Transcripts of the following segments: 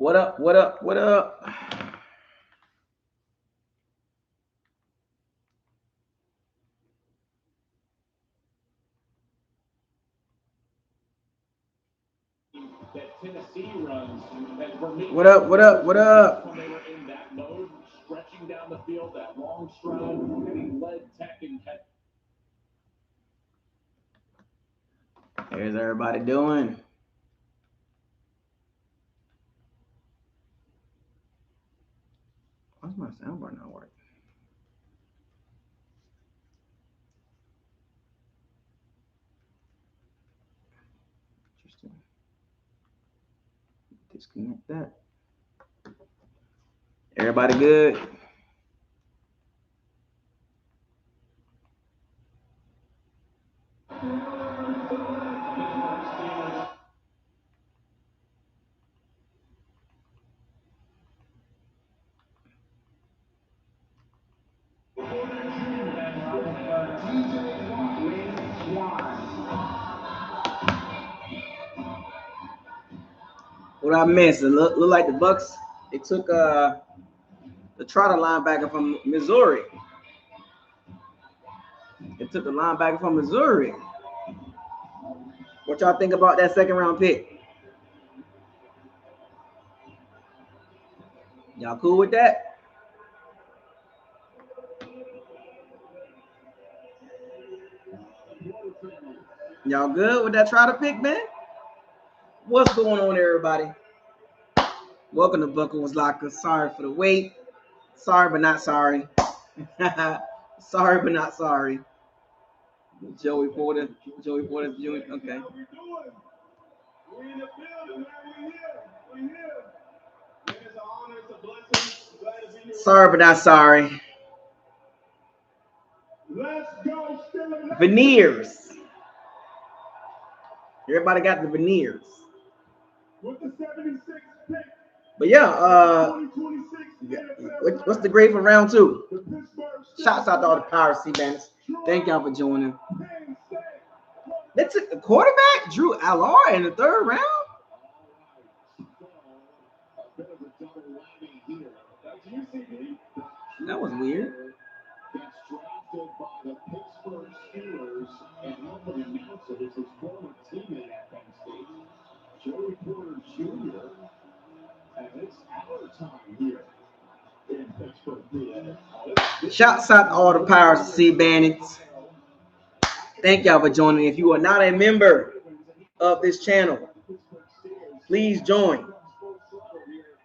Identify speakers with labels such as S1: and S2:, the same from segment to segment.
S1: What up? What up? What up?
S2: That Tennessee runs, and for me,
S1: what up? What up? What up?
S2: when they were in that mode, stretching down the field, that long stride, and he led Tech and kept.
S1: Here's everybody doing. Why's my soundbar not working? Interesting. Disconnect that. Everybody good? What I missed? It look like the Bucs. They took the Trotter linebacker from Missouri. They took the linebacker from Missouri. What y'all think about that second round pick? Y'all cool with that? Y'all good with that Trotter pick, man? What's going on, everybody? Welcome to BucosLocker. Sorry for the wait. Sorry, but not sorry. Sorry, but not sorry. Joey Porter. Okay. Sorry, but not sorry. Veneers. Everybody got the veneers. But yeah, what's the grade for round 2? Shouts out to all the Power C bandits. Thank y'all for joining. They took the quarterback, Drew Allard, in the 3rd round. That was weird.
S2: Joey Porter Jr. And it's our time here in Pittsburgh.
S1: Shouts out to all the Power C bandits. Thank y'all for joining. If you are not a member of this channel, please join.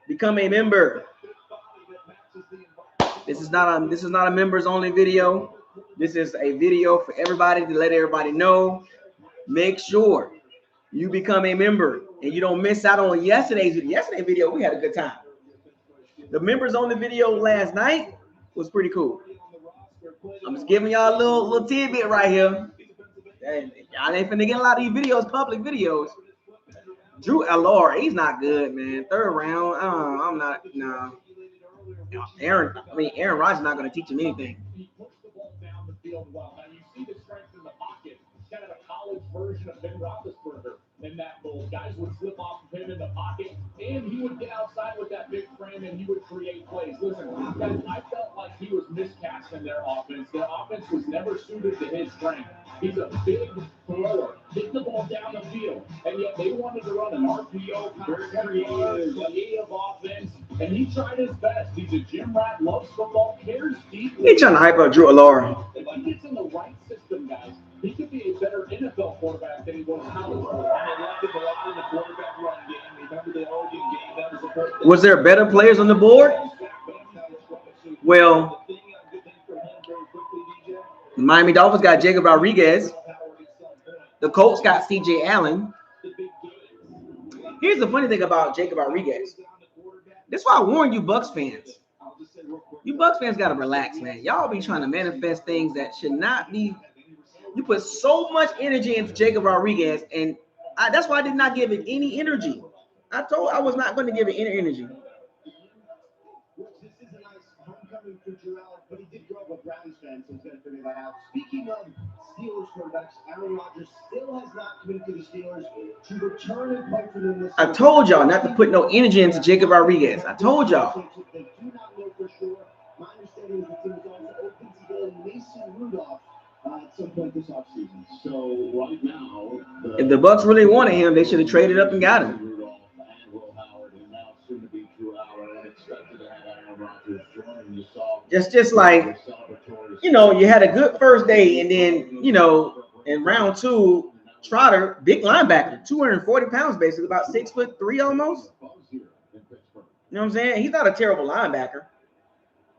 S1: Become a member. This is not a members only video. This is a video for everybody to let everybody know. Make sure you become a member and you don't miss out on yesterday's video. We had a good time. The members only video last night was pretty cool. I'm just giving y'all a little tidbit right here. Y'all ain't finna get a lot of these videos, public videos. Drew Allard, he's not good, man. 3rd round, I'm not. No. Aaron Rodgers not gonna teach him anything.
S2: Kind of a college version of Ben Roethlisberger in that mold. Guys would slip off of him in the pocket, and he would get outside with that big frame, and he would create plays. Listen, guys, I felt like he was miscast in their offense. Their offense was never suited to his strength. He's a big thrower, hitting the ball down the field, and yet they wanted to run an RPO, creative offense, and he tried his best. He's a gym rat, loves football, cares deeply.
S1: He's trying to hype up Drew Allard.
S2: If he gets in the right system, guys, he could be a better NFL quarterback than he was college quarterback.
S1: Was there better players on the board? Well, the Miami Dolphins got Jacob Rodriguez. The Colts got C.J. Allen. Here's the funny thing about Jacob Rodriguez. That's why I warn you, Bucs fans. You Bucs fans got to relax, man. Y'all be trying to manifest things that should not be. You put so much energy into Jacob Rodriguez, and that's why I did not give it any energy. I told I was not going to give it any energy.
S3: This is a nice homecoming for Drew Allen, but he did grow up a Browns fan, so he's going to figure that out. Speaking of
S2: Steelers quarterbacks, Aaron Rodgers still has not committed to the Steelers to return and play for them this
S1: I told y'all not to put no energy into Jacob Rodriguez. I told y'all.
S2: They do not know for sure. My understanding is the team is also open to getting Mason Rudolph at some point this offseason. So right now,
S1: If the Bucs really wanted him, they should have traded up and got him. It's just like, you know, you had a good first day, and then, you know, in round two, Trotter, big linebacker, 240 pounds, basically, about 6'3" almost. You know what I'm saying? He's not a terrible linebacker,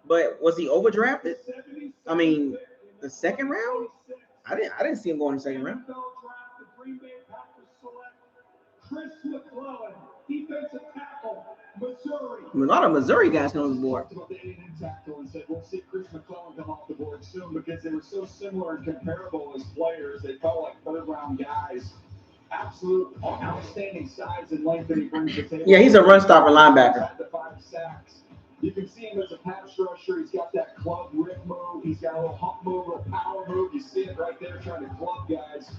S1: but was he overdrafted? I mean, the second round? I didn't see him going in the second round.
S2: Defensive tackle, Missouri.
S1: A lot of Missouri guys on the board.
S2: We'll see Chris McClellan come off the board soon because they were so similar and comparable as players. They felt like third-round guys. Absolute outstanding size and length that he brings to the table.
S1: Yeah, he's a run-stopper linebacker.
S2: 5 sacks. You can see him as a pass rusher. He's got that club rip move. He's got a little hump move, a power move. You see it right there trying to club guys.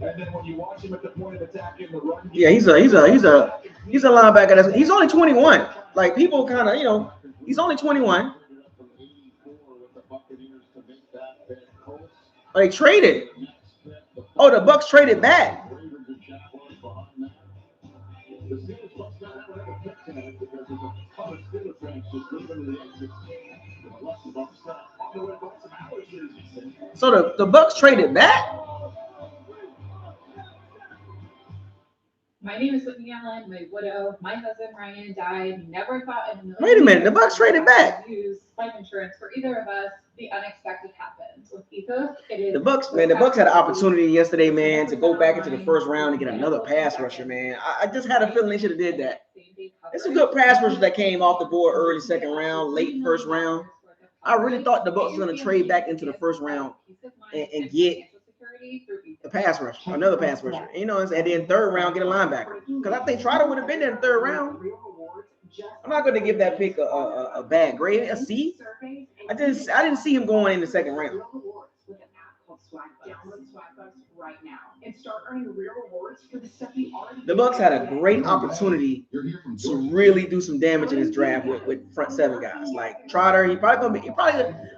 S2: And then when you watch him at the point of attack in the run,
S1: yeah, he's a linebacker. He's only 21. Like, people kind of, you know, he's only 21. Oh, they traded. Oh, the Bucs traded back. So the Bucs traded back.
S3: My name is Whitney Allen, my widow. My husband Ryan died. Never thought in a million
S1: Wait a minute, the Bucs traded back.
S3: Use life insurance for either of us. The unexpected happens. With Vita, it is
S1: The Bucs, man. The Bucs had an opportunity yesterday, man, to go back into the first round and get another pass rusher, man. I just had a feeling they should have did that. It's a good pass rusher that came off the board early second round, late first round. I really thought the Bucs were going to trade back into the first round and get a pass rusher, another pass rusher. You know, and then third round get a linebacker. Because I think Trotter would have been there in the third round. I'm not going to give that pick a bad grade, a C. I didn't see him going in the second round. The Bucs had a great opportunity to really do some damage in this draft with front seven guys. Like Trotter,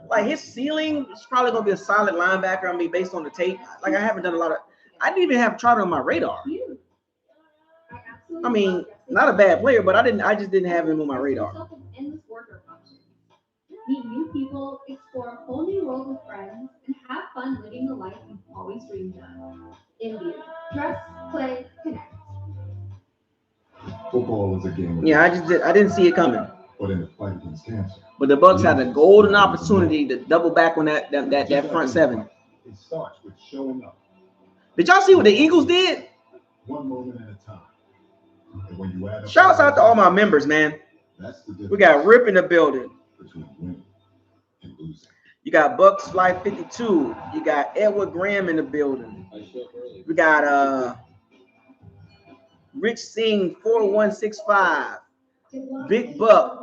S1: like his ceiling is probably gonna be a solid linebacker. I mean, based on the tape. Like I didn't even have Trotter on my radar. I mean, not a bad player, but I just didn't have him on my radar.
S4: Meet new people, explore a whole new world with friends, and have fun living the life you've always dreamed of. Indeed. Dress, play, connect.
S5: Football is a game.
S1: Yeah, I didn't see it coming.
S5: But in the fight against cancer.
S1: But the Bucs had a golden opportunity to double back on that front seven.
S5: It starts with showing up.
S1: Did y'all see what the Eagles did?
S5: One moment at a time. And when you add up,
S1: Shouts out to all my members, man.
S5: That's the difference.
S1: We got Rip in the building.
S5: Between winning and losing.
S1: You got Bucs Life 52. You got Edward Graham in the building. We got Rich Singh 4165. Big Buck.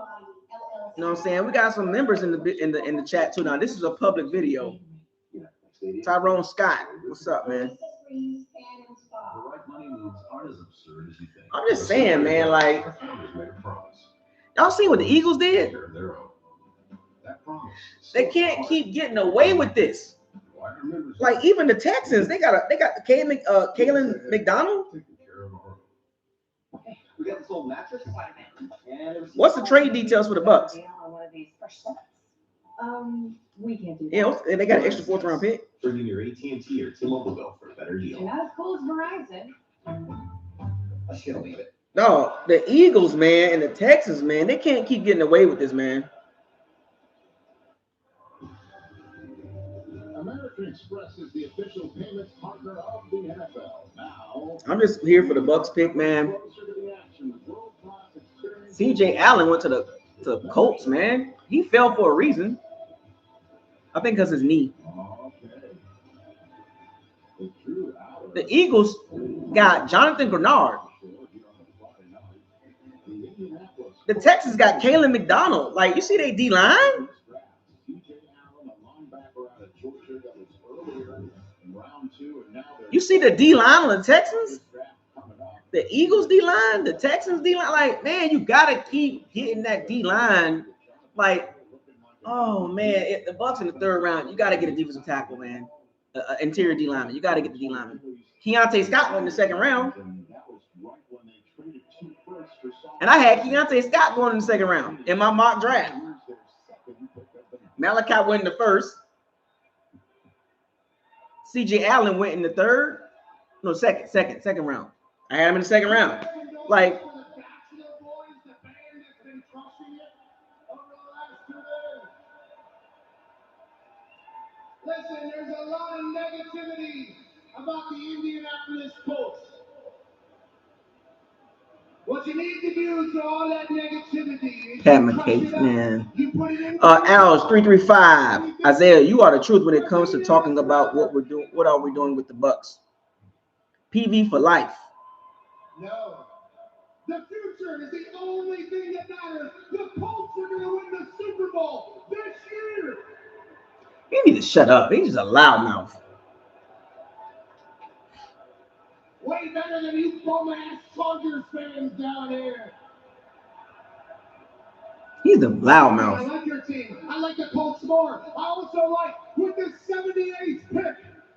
S1: You know what I'm saying? We got some members in the chat too. Now this is a public video. Tyrone Scott, what's up, man? I'm just saying, man. Like, y'all see what the Eagles did? They can't keep getting away with this. Like even the Texans, they got Kalen McDonald.
S2: We got this old mattress.
S1: What's the trade details for the Bucs?
S4: We can't do that.
S1: Yeah, they got an extra fourth round pick.
S2: Bring in your AT&T or T-Mobile bill for a better deal.
S4: You're not as cool as Verizon.
S2: I should leave it.
S1: No, the Eagles, man, and the Texans, man, they can't keep getting away with this, man.
S2: American Express is the official payments partner of the NFL. Now,
S1: I'm just here for the Bucs pick, man. CJ Allen went to the Colts, man. He fell for a reason. I think because his knee. The Eagles got Jonathan Grenard. The Texans got Kalen McDonald. Like, you see they D-line? You see the D line on the Texans, the Eagles D line, the Texans D line. Like, man, you gotta keep hitting that D line. Like, oh man, the Bucs in the third round, you gotta get a defensive tackle, man. Interior D lineman, you gotta get the D lineman. Keontae Scott went in the second round, and I had Keontae Scott going in the second round in my mock draft. Malachi went in the first. CJ Allen went in the third. No, second round. I had him in the second round. Like,
S2: listen, there's a lot of negativity about the Indianapolis Colts. What you need to do to all that negativity.
S1: Pat McCabe, man. Al's 335. Isaiah, you are the truth when it comes to talking about what we're doing. What are we doing with the Bucs? PV for life.
S2: No. The future is the only thing that matters. The Colts are going to win the Super Bowl this year.
S1: You need to shut up. He's just a loudmouth.
S2: Way better than you bum-ass Chargers fans down here.
S1: He's the loudmouth.
S2: I like your team. I like the Colts more. I also like with the 78th pick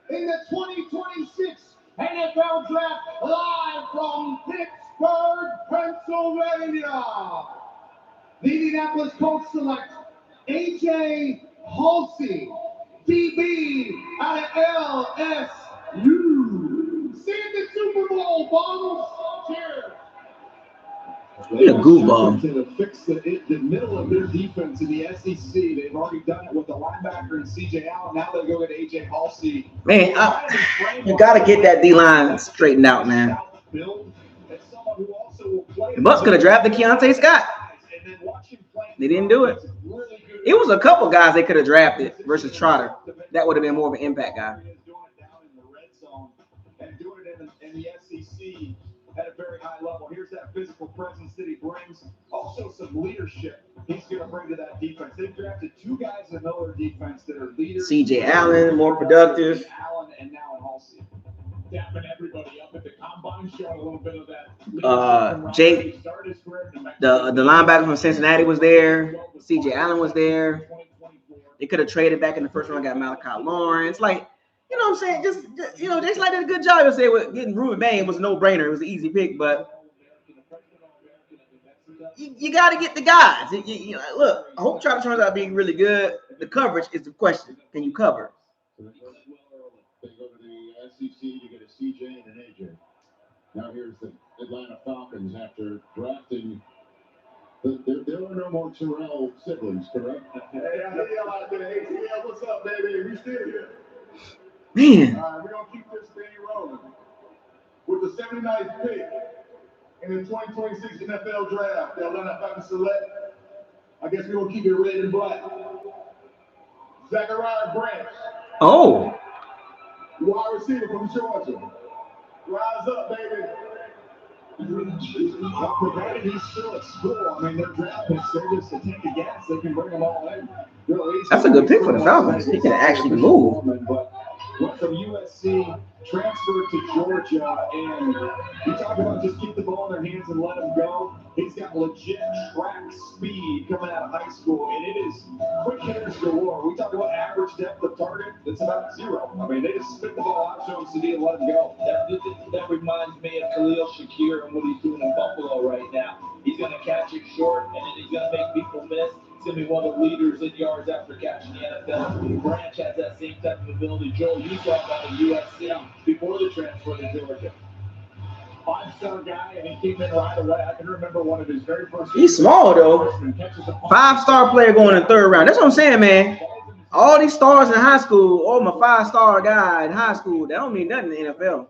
S2: in the 2026 NFL Draft live from Pittsburgh, Pennsylvania. The Indianapolis Colts select A.J. Halsey, DB out of LSU. See you in the Super Bowl, Bums. Cheers.
S1: He's a goofball.
S2: To fix the middle of their defense in the SEC. They've already done it with the linebacker and CJ Allen. Now they go with AJ Halsey.
S1: Man, you got to get that D-line straightened out, man. The Bucs could have drafted Keontae Scott. They didn't do it. It was a couple guys they could have drafted versus Trotter. That would have been more of an impact guy.
S2: And doing it in the SEC at a very high level. Here's that physical presence that he brings. Also some leadership he's going to bring to that defense. They've drafted two guys in another defense that are leaders.
S1: CJ Allen, more productive.
S2: Allen and now Halsey. Dapping everybody up at the combine, showing a little bit of that.
S1: Jake, the linebacker from Cincinnati was there. CJ Allen was there. They could have traded back in the first round, got Malachi Lawrence. Like, you know what I'm saying? Just they just like did a good job. Say with getting Ruben Bain was a no-brainer. It was an easy pick, but you got to get the guys. Look, I hope Trotter turns out being really good. The coverage is the question. Can you cover?
S5: They go to the SEC to get a CJ and an AJ. Now here's the Atlanta Falcons after drafting. There are no more Terrell siblings, correct?
S2: Hey, I hear y'all out there. Hey, what's up, baby? We still here.
S1: Man.
S2: All right, we're going to keep this thing rolling. With the 79th pick in the 2026 NFL Draft, the Atlanta Falcons select, I guess we're going to keep it red and black. Zachariah Branch.
S1: Oh.
S2: Wide receiver from Georgia. Rise up, baby.
S5: Provided he's still at school, I mean, their draft picks, they're just a tank of gas. They can bring them all in.
S1: That's a good pick for the Falcons. He can actually move.
S5: But went from USC, transferred to Georgia, and you talk about just keep the ball in their hands and let them go. He's got legit track speed coming out of high school, and it is quick hitters galore. We talk about average depth of target, it's about 0. I mean, they just spit the ball out, show him CD, and let him go.
S6: That reminds me of Khalil Shakir and what he's doing in Buffalo right now. He's going to catch it short, and then he's going to make people miss. He's going to be one of the leaders in yards after catching the NFL. Branch has that same type of ability. Joel, you saw about the USC before the transfer to Georgia.
S2: 5-star guy, and he came in right away. I can remember one of his very first.
S1: He's small, though. 5-star player going in the third round. That's what I'm saying, man. All these stars in high school, oh, I'm a 5-star guy in high school. That don't mean nothing in the NFL.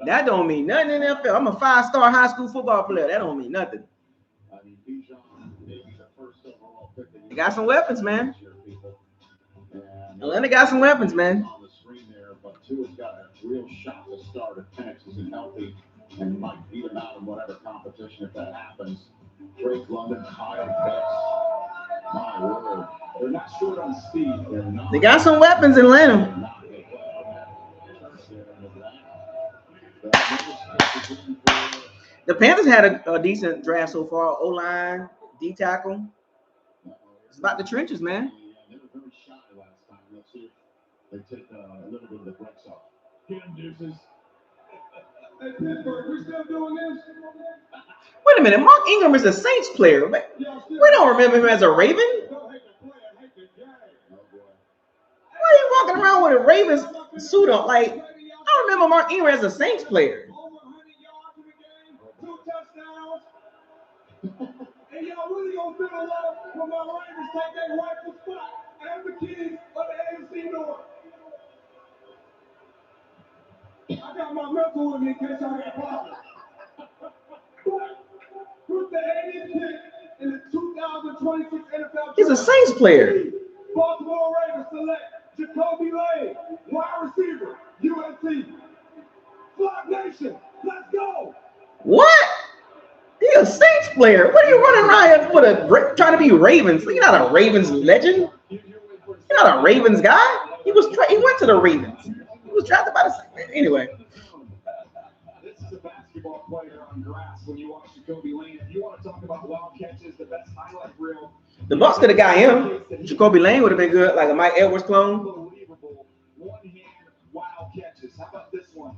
S1: That don't mean nothing in the NFL. I'm a 5-star high school football player. That don't mean nothing. They got some weapons, man. Atlanta got some weapons, man.
S5: On the screen there, but Tua's got a real shot to start if Texas is healthy and might beat him out in whatever competition if that happens. Drake London, Kyle Pitts. My word. They're not short on speed. They're not.
S1: They got some weapons in Atlanta. The Panthers had a decent draft so far. O-line, D-tackle. It's about the trenches, man.
S5: They were very shy last time. Let's see if they take a little bit of the bricks off.
S2: Get him, deuces.
S5: Hey, Pittsburgh, we still doing this?
S1: Wait a minute. Mark Ingram is a Saints player. We don't remember him as a Raven. Why are you walking around with a Ravens suit on? Like, I don't remember Mark Ingram as a Saints player.
S5: And y'all really gonna feel a lot when my Ravens take that rightful spot as the king of the AFC North. I got my mental with me in case I get bothered. With the 80th pick in the 2026 NFL
S1: He's a Saints player.
S5: Baltimore Ravens select Jacoby Lane, wide receiver, USC. Flock Nation, let's go.
S1: What? He's a Saints player. What are you running around with trying to be Ravens? You're not a Ravens legend. You're not a Ravens guy. He went to the Ravens. He was drafted by the Saints. Anyway.
S5: This is a basketball player on grass when you watch Jacoby Lane. If you want to talk about wild catches, the best highlight reel.
S1: The Bucs could have got him. Jacoby Lane would have been good, like a Mike Edwards clone.
S5: Unbelievable one-hand wild catches. How about this one?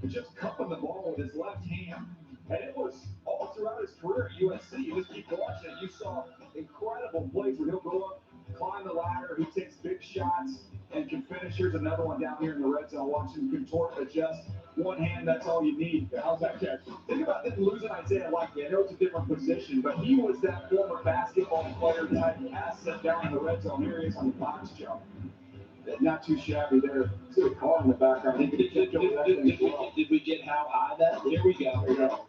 S5: Just cupping the ball with his left hand. And it was all throughout his career at USC. You just keep watching it. You saw incredible plays where he'll go up, climb the ladder, he takes big shots, and can finish. Here's another one down here in the red zone. Watch him contort, adjust. One hand, that's all you need. How's that catch? Think about it, losing Isaiah Likely. I know it's a different position, but he was that former basketball player type asset down in the red zone. Here he is on the box jump. Not too shabby there. See a car in the background. He could have kicked over that thing as well.
S6: Did we get how high that? Here we go.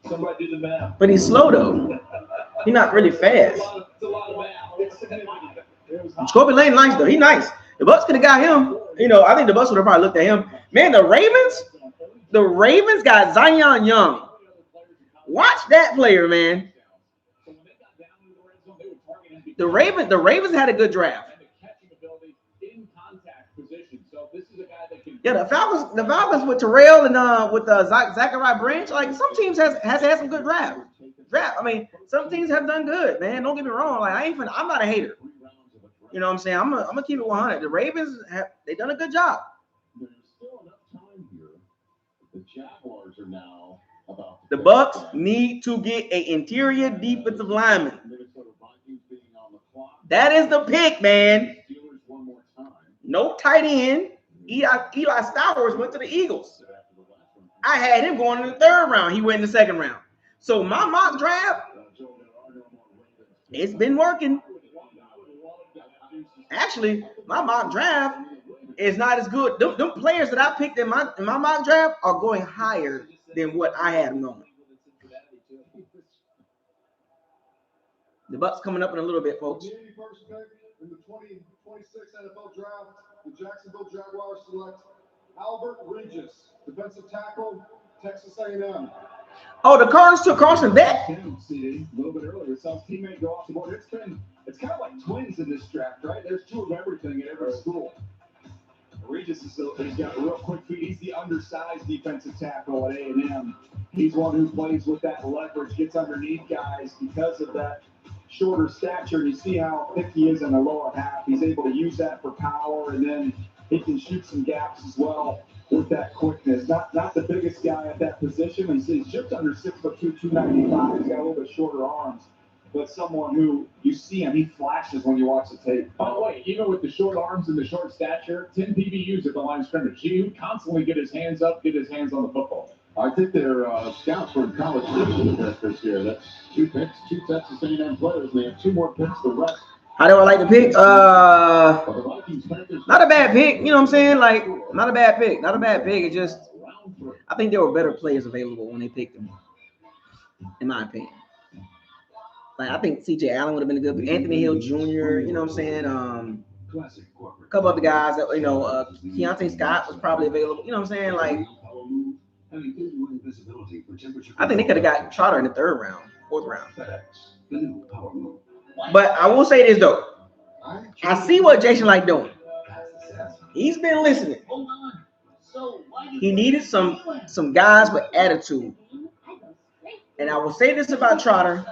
S6: Somebody do the math.
S1: But he's slow, though. He's not really fast.
S6: It's a lot of math.
S5: It's significant. It was high.
S1: Jacoby Lane nice, though. He's nice. The Bucs could have got him. I think the Bucs would have probably looked at him. Man, the Ravens got Zion Young. Watch that player, man. The Ravens had a good draft. Yeah, the Falcons with Terrell and with Zachariah Branch. Like some teams has had some good draft. I mean, some teams have done good, man. Don't get me wrong. Like I'm not a hater. You know what I'm saying? I'm gonna keep it 100. The Ravens they done a good job.
S5: There's still enough time here. The Jaguars are now about.
S1: The Bucs need to get an interior defensive lineman. That is the pick, man. No tight end. Eli Stowers went to the Eagles. I had him going in the third round. He went in the second round. So my mock draft, it's been working. Actually, my mock draft is not as good. Them players that I picked in my mock draft are going higher than what I had them going. The Bucs coming up in a little bit, folks.
S7: The 81st pick in the 2026 NFL Draft, the Jacksonville Jaguars select Albert Regis, defensive tackle, Texas A&M.
S1: Oh, the Cardinals took Carson Beck.
S5: A little bit earlier, saw his teammate go off the board. It's kind of like twins in this draft, right? There's two of everything at every school. Regis he's got real quick feet. He's the undersized defensive tackle at A&M. He's one who plays with that leverage, gets underneath guys because of that shorter stature. You see how thick he is in the lower half. He's able to use that for power, and then he can shoot some gaps as well with that quickness. Not the biggest guy at that position. He's just under 6'2", 295. He's got a little bit shorter arms, but someone who you see him, he flashes when you watch the tape.
S2: By the way, even with the short arms and the short stature, 10 PBUs at the line of scrimmage. He would constantly get his hands up, get his hands on the football.
S5: I think their scouts were in college this year. That's 2 picks, 2 Texas A&M players, and they have 2 more picks. The rest.
S1: How do I like the pick? Not a bad pick. You know what I'm saying? Like, not a bad pick. Not a bad pick. It just, I think there were better players available when they picked them, in my opinion. Like, I think C.J. Allen would have been a good pick. Anthony Hill Jr., you know what I'm saying? A couple other guys that, Keontae Scott was probably available. You know what I'm saying? Like, I think they could have got Trotter in the third round. 4th round. But I will say this though. I see what Jason like doing. He's been listening. He needed some guys with attitude. And I will say this about Trotter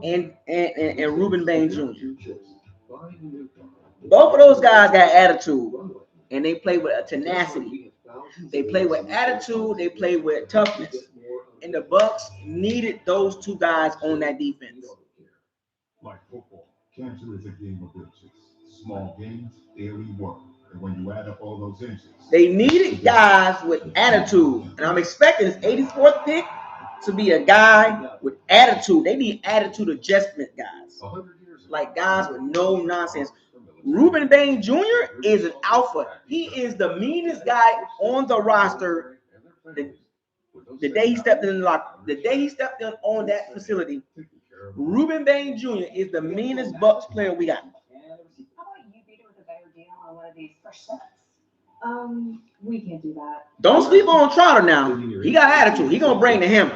S1: and Ruben Bain Jr. Both of those guys got attitude, and they play with a tenacity. They play with attitude. They play with toughness. And the Bucs needed those 2 guys on that defense.
S7: Like football, cancer is a game of inches. Small gains, daily work. And when you add up all those inches,
S1: they needed guys with attitude. And I'm expecting this 84th pick to be a guy with attitude. They need attitude adjustment guys. Like guys with no nonsense. Ruben Bain Jr. is an alpha. He is the meanest guy on the roster. The day he stepped in on that facility, Ruben Bain Jr. is the meanest Bucs player we got.
S8: How about you beat it with a better deal on one of these fresh sets? We can't do that.
S1: Don't sleep on Trotter now. He got attitude. He gonna bring the hammer.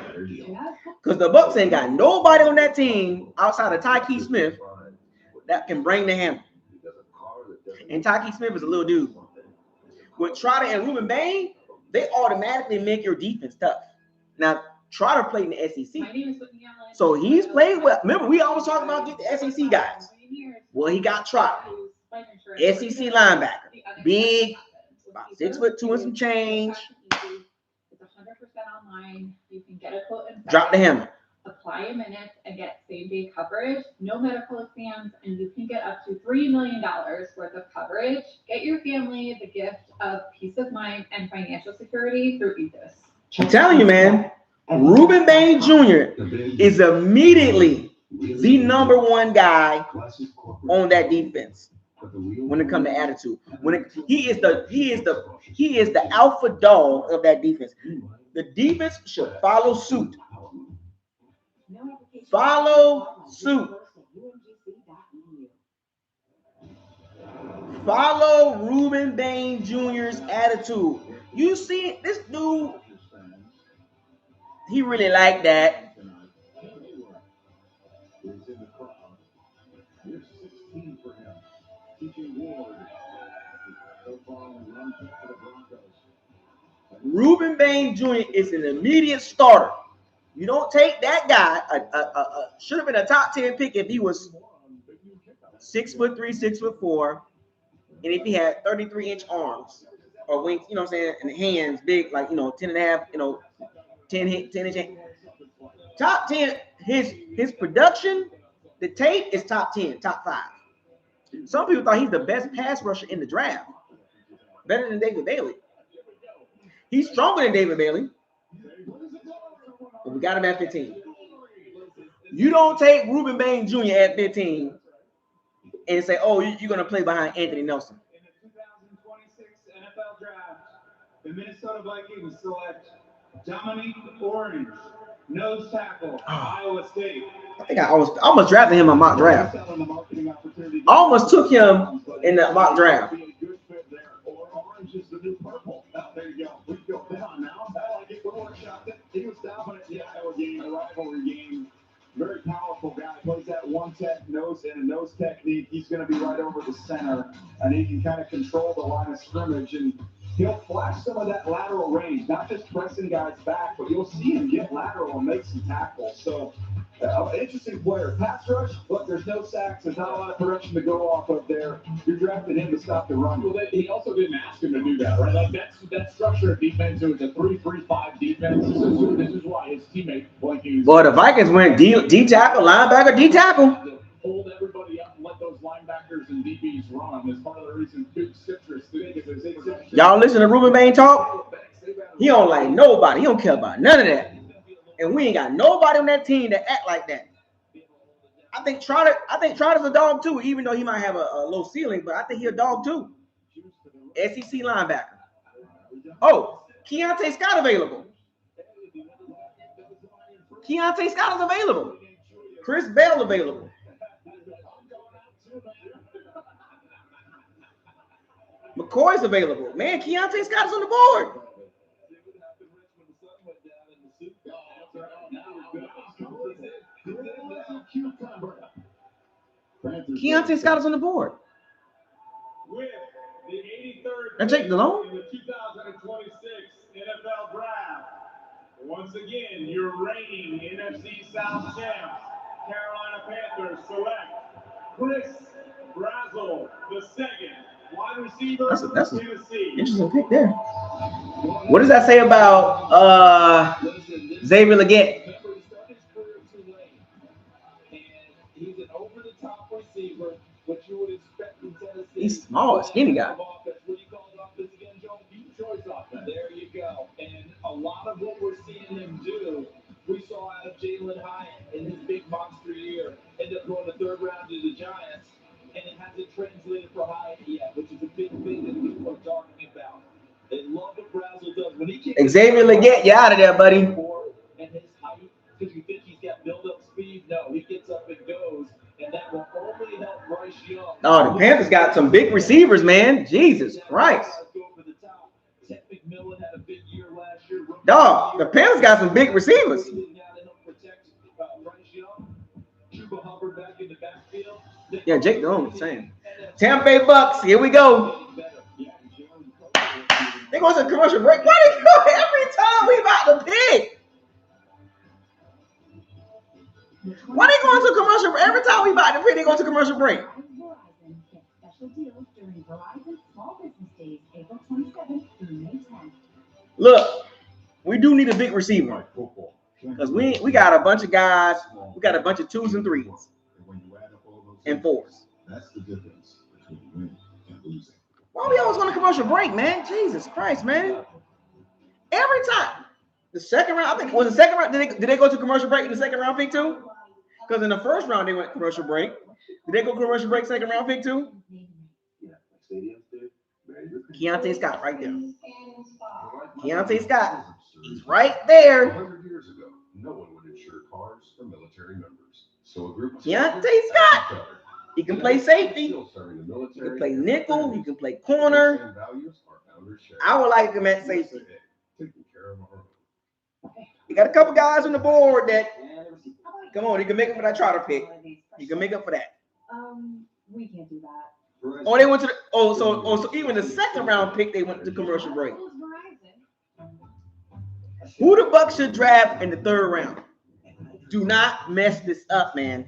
S1: Because the Bucs ain't got nobody on that team outside of Tyke Smith that can bring the hammer. And Tyke Smith is a little dude. With Trotter and Ruben Bain, they automatically make your defense tough. Now, Trotter played in the SEC. So he's played well. Remember, we always talk about get the SEC guys. Well, he got Trotter. SEC linebacker. Big, about 6'2" and some change.
S3: It's 100% online. You can get a quote and
S1: Drop the hammer.
S3: Apply in minutes and get same-day coverage, no medical exams, and you can get up to $3 million worth of coverage. Get your family the gift of peace of mind and financial security through Ethos.
S1: I'm telling you, man, Ruben Bain Jr. is immediately the number 1 guy on that defense when it comes to attitude. He is the alpha dog of that defense. The defense should follow suit. Follow suit. Follow Ruben Bain Jr.'s attitude. You see, this dude, he really like that. Ruben Bain Jr. is an immediate starter. You don't take that guy. Should have been a top 10 pick if he was 6'3", 6'4", and if he had 33-inch arms or wings, you know what I'm saying, and hands big, like 10 and a half, 10-inch. Top 10. His production, the tape is top 10, top 5. Some people thought he's the best pass rusher in the draft, better than David Bailey. He's stronger than David Bailey. But we got him at 15. You don't take Ruben Bain Jr. at 15 and say, oh, you're going to play behind Anthony Nelson.
S5: In the 2026 NFL Draft, the Minnesota Vikings select Dominique Orange, nose tackle, Iowa State.
S1: I think I almost drafted him in mock draft. I almost took him in the mock draft.
S5: Orange is the new purple. There you go. We go down now. I like it. We'll workshop it. He was dominant in the Iowa game, the rivalry game. Very powerful guy. Plays that one-tech nose and a nose technique. He's going to be right over the center, and he can kind of control the line of scrimmage. And he'll flash some of that lateral range, not just pressing guys back, but you'll see him get lateral and make some tackles. So, interesting player. Pass rush, look, there's no sacks. There's not a lot of production to go off of there. You're drafting him to stop the run.
S2: Well, he also didn't ask him to do that, right? Like that structure of defense, it was a 3-3-5 defense. This is why his teammate blanking.
S1: Boy, the Vikings went D tackle, linebacker, D tackle.
S2: Hold everybody up and let those linebackers and DBs run. That's part of the reason Duke Citrus today.
S1: Y'all listen to Ruben Bain talk? He don't like nobody. He don't care about none of that. And we ain't got nobody on that team that act like that. I think Trotter's a dog too, even though he might have a low ceiling, but I think he's a dog too. SEC linebacker. Oh, Keontae Scott available. Keontae Scott is available. Chris Bell available. McCoy's available. Man, Keontae Scott is on the board. Keontae Scott is on the board.
S5: With the 83rd
S1: And Jake Delhomme?
S5: in the 2026 NFL Draft. Once again, your reigning NFC South champs, Carolina Panthers select Chris Brazzell, the second wide receiver
S1: That's
S5: from Tennessee.
S1: interesting pick there. What does that say about Xavier Legette?
S6: Remember, he started his career at Tulane, and he's an over-the-top receiver, what you would expect in Tennessee.
S1: He's small, skinny guy.
S6: What do you call the offense again, Joe? Deep choice offense. There you go. And a lot of what we're seeing him do, we saw out of Jalen Hyatt in his big monster year, end up going the third round to the Giants, and it hasn't translated for Hyatt yet, which is a big thing that people are talking about. They love what Brazzell does. When he kicks
S1: Xavier Legette, you out of there, buddy.
S6: and his height, because you think he's got build-up speed. No, he gets up and goes, and that will only help Bryce Young.
S1: Oh, the Panthers got some big receivers, man. Jesus Christ.
S6: Go over the top. Ted McMillan had a big year last year.
S1: Dog, the Panthers got some big receivers.
S6: Bryce Young, Chuba Hubbard back in the backfield.
S1: Yeah, Jake Delhomme, same. Tampa Bay Bucks, here we go. They going to a commercial break. Why they go every time we about to pick? Why they going to a commercial break? Every time we about to pick, they go to commercial break.
S8: Verizon gets special deals during Verizon Small Business Days, April 27th through May 10th.
S1: Look, we do need a big receiver because we got a bunch of guys. We got a bunch of 2s and 3s and 4s.
S7: That's the difference between winning and losing.
S1: Why we always want a commercial break, man? Jesus Christ, man! Every time. The second round, I think was the second round. Did they go to commercial break in the second round pick too? Because in the first round they went commercial break. Did they go commercial break second round pick too? Keontae Scott right there. Keontae Scott. He's right there.
S7: 100 years ago, no one would insure cars for military members. So a group of
S1: Keontae Scott. He can play safety. He can play nickel. He can play corner. I would like him at safety. You got a couple guys on the board that, come on, he can make up for that charter pick. You can make up for that.
S8: We can't do that.
S1: Oh, they went to the, so even the second round pick, they went to commercial break. Who the Bucs should draft in the third round? Do not mess this up, man.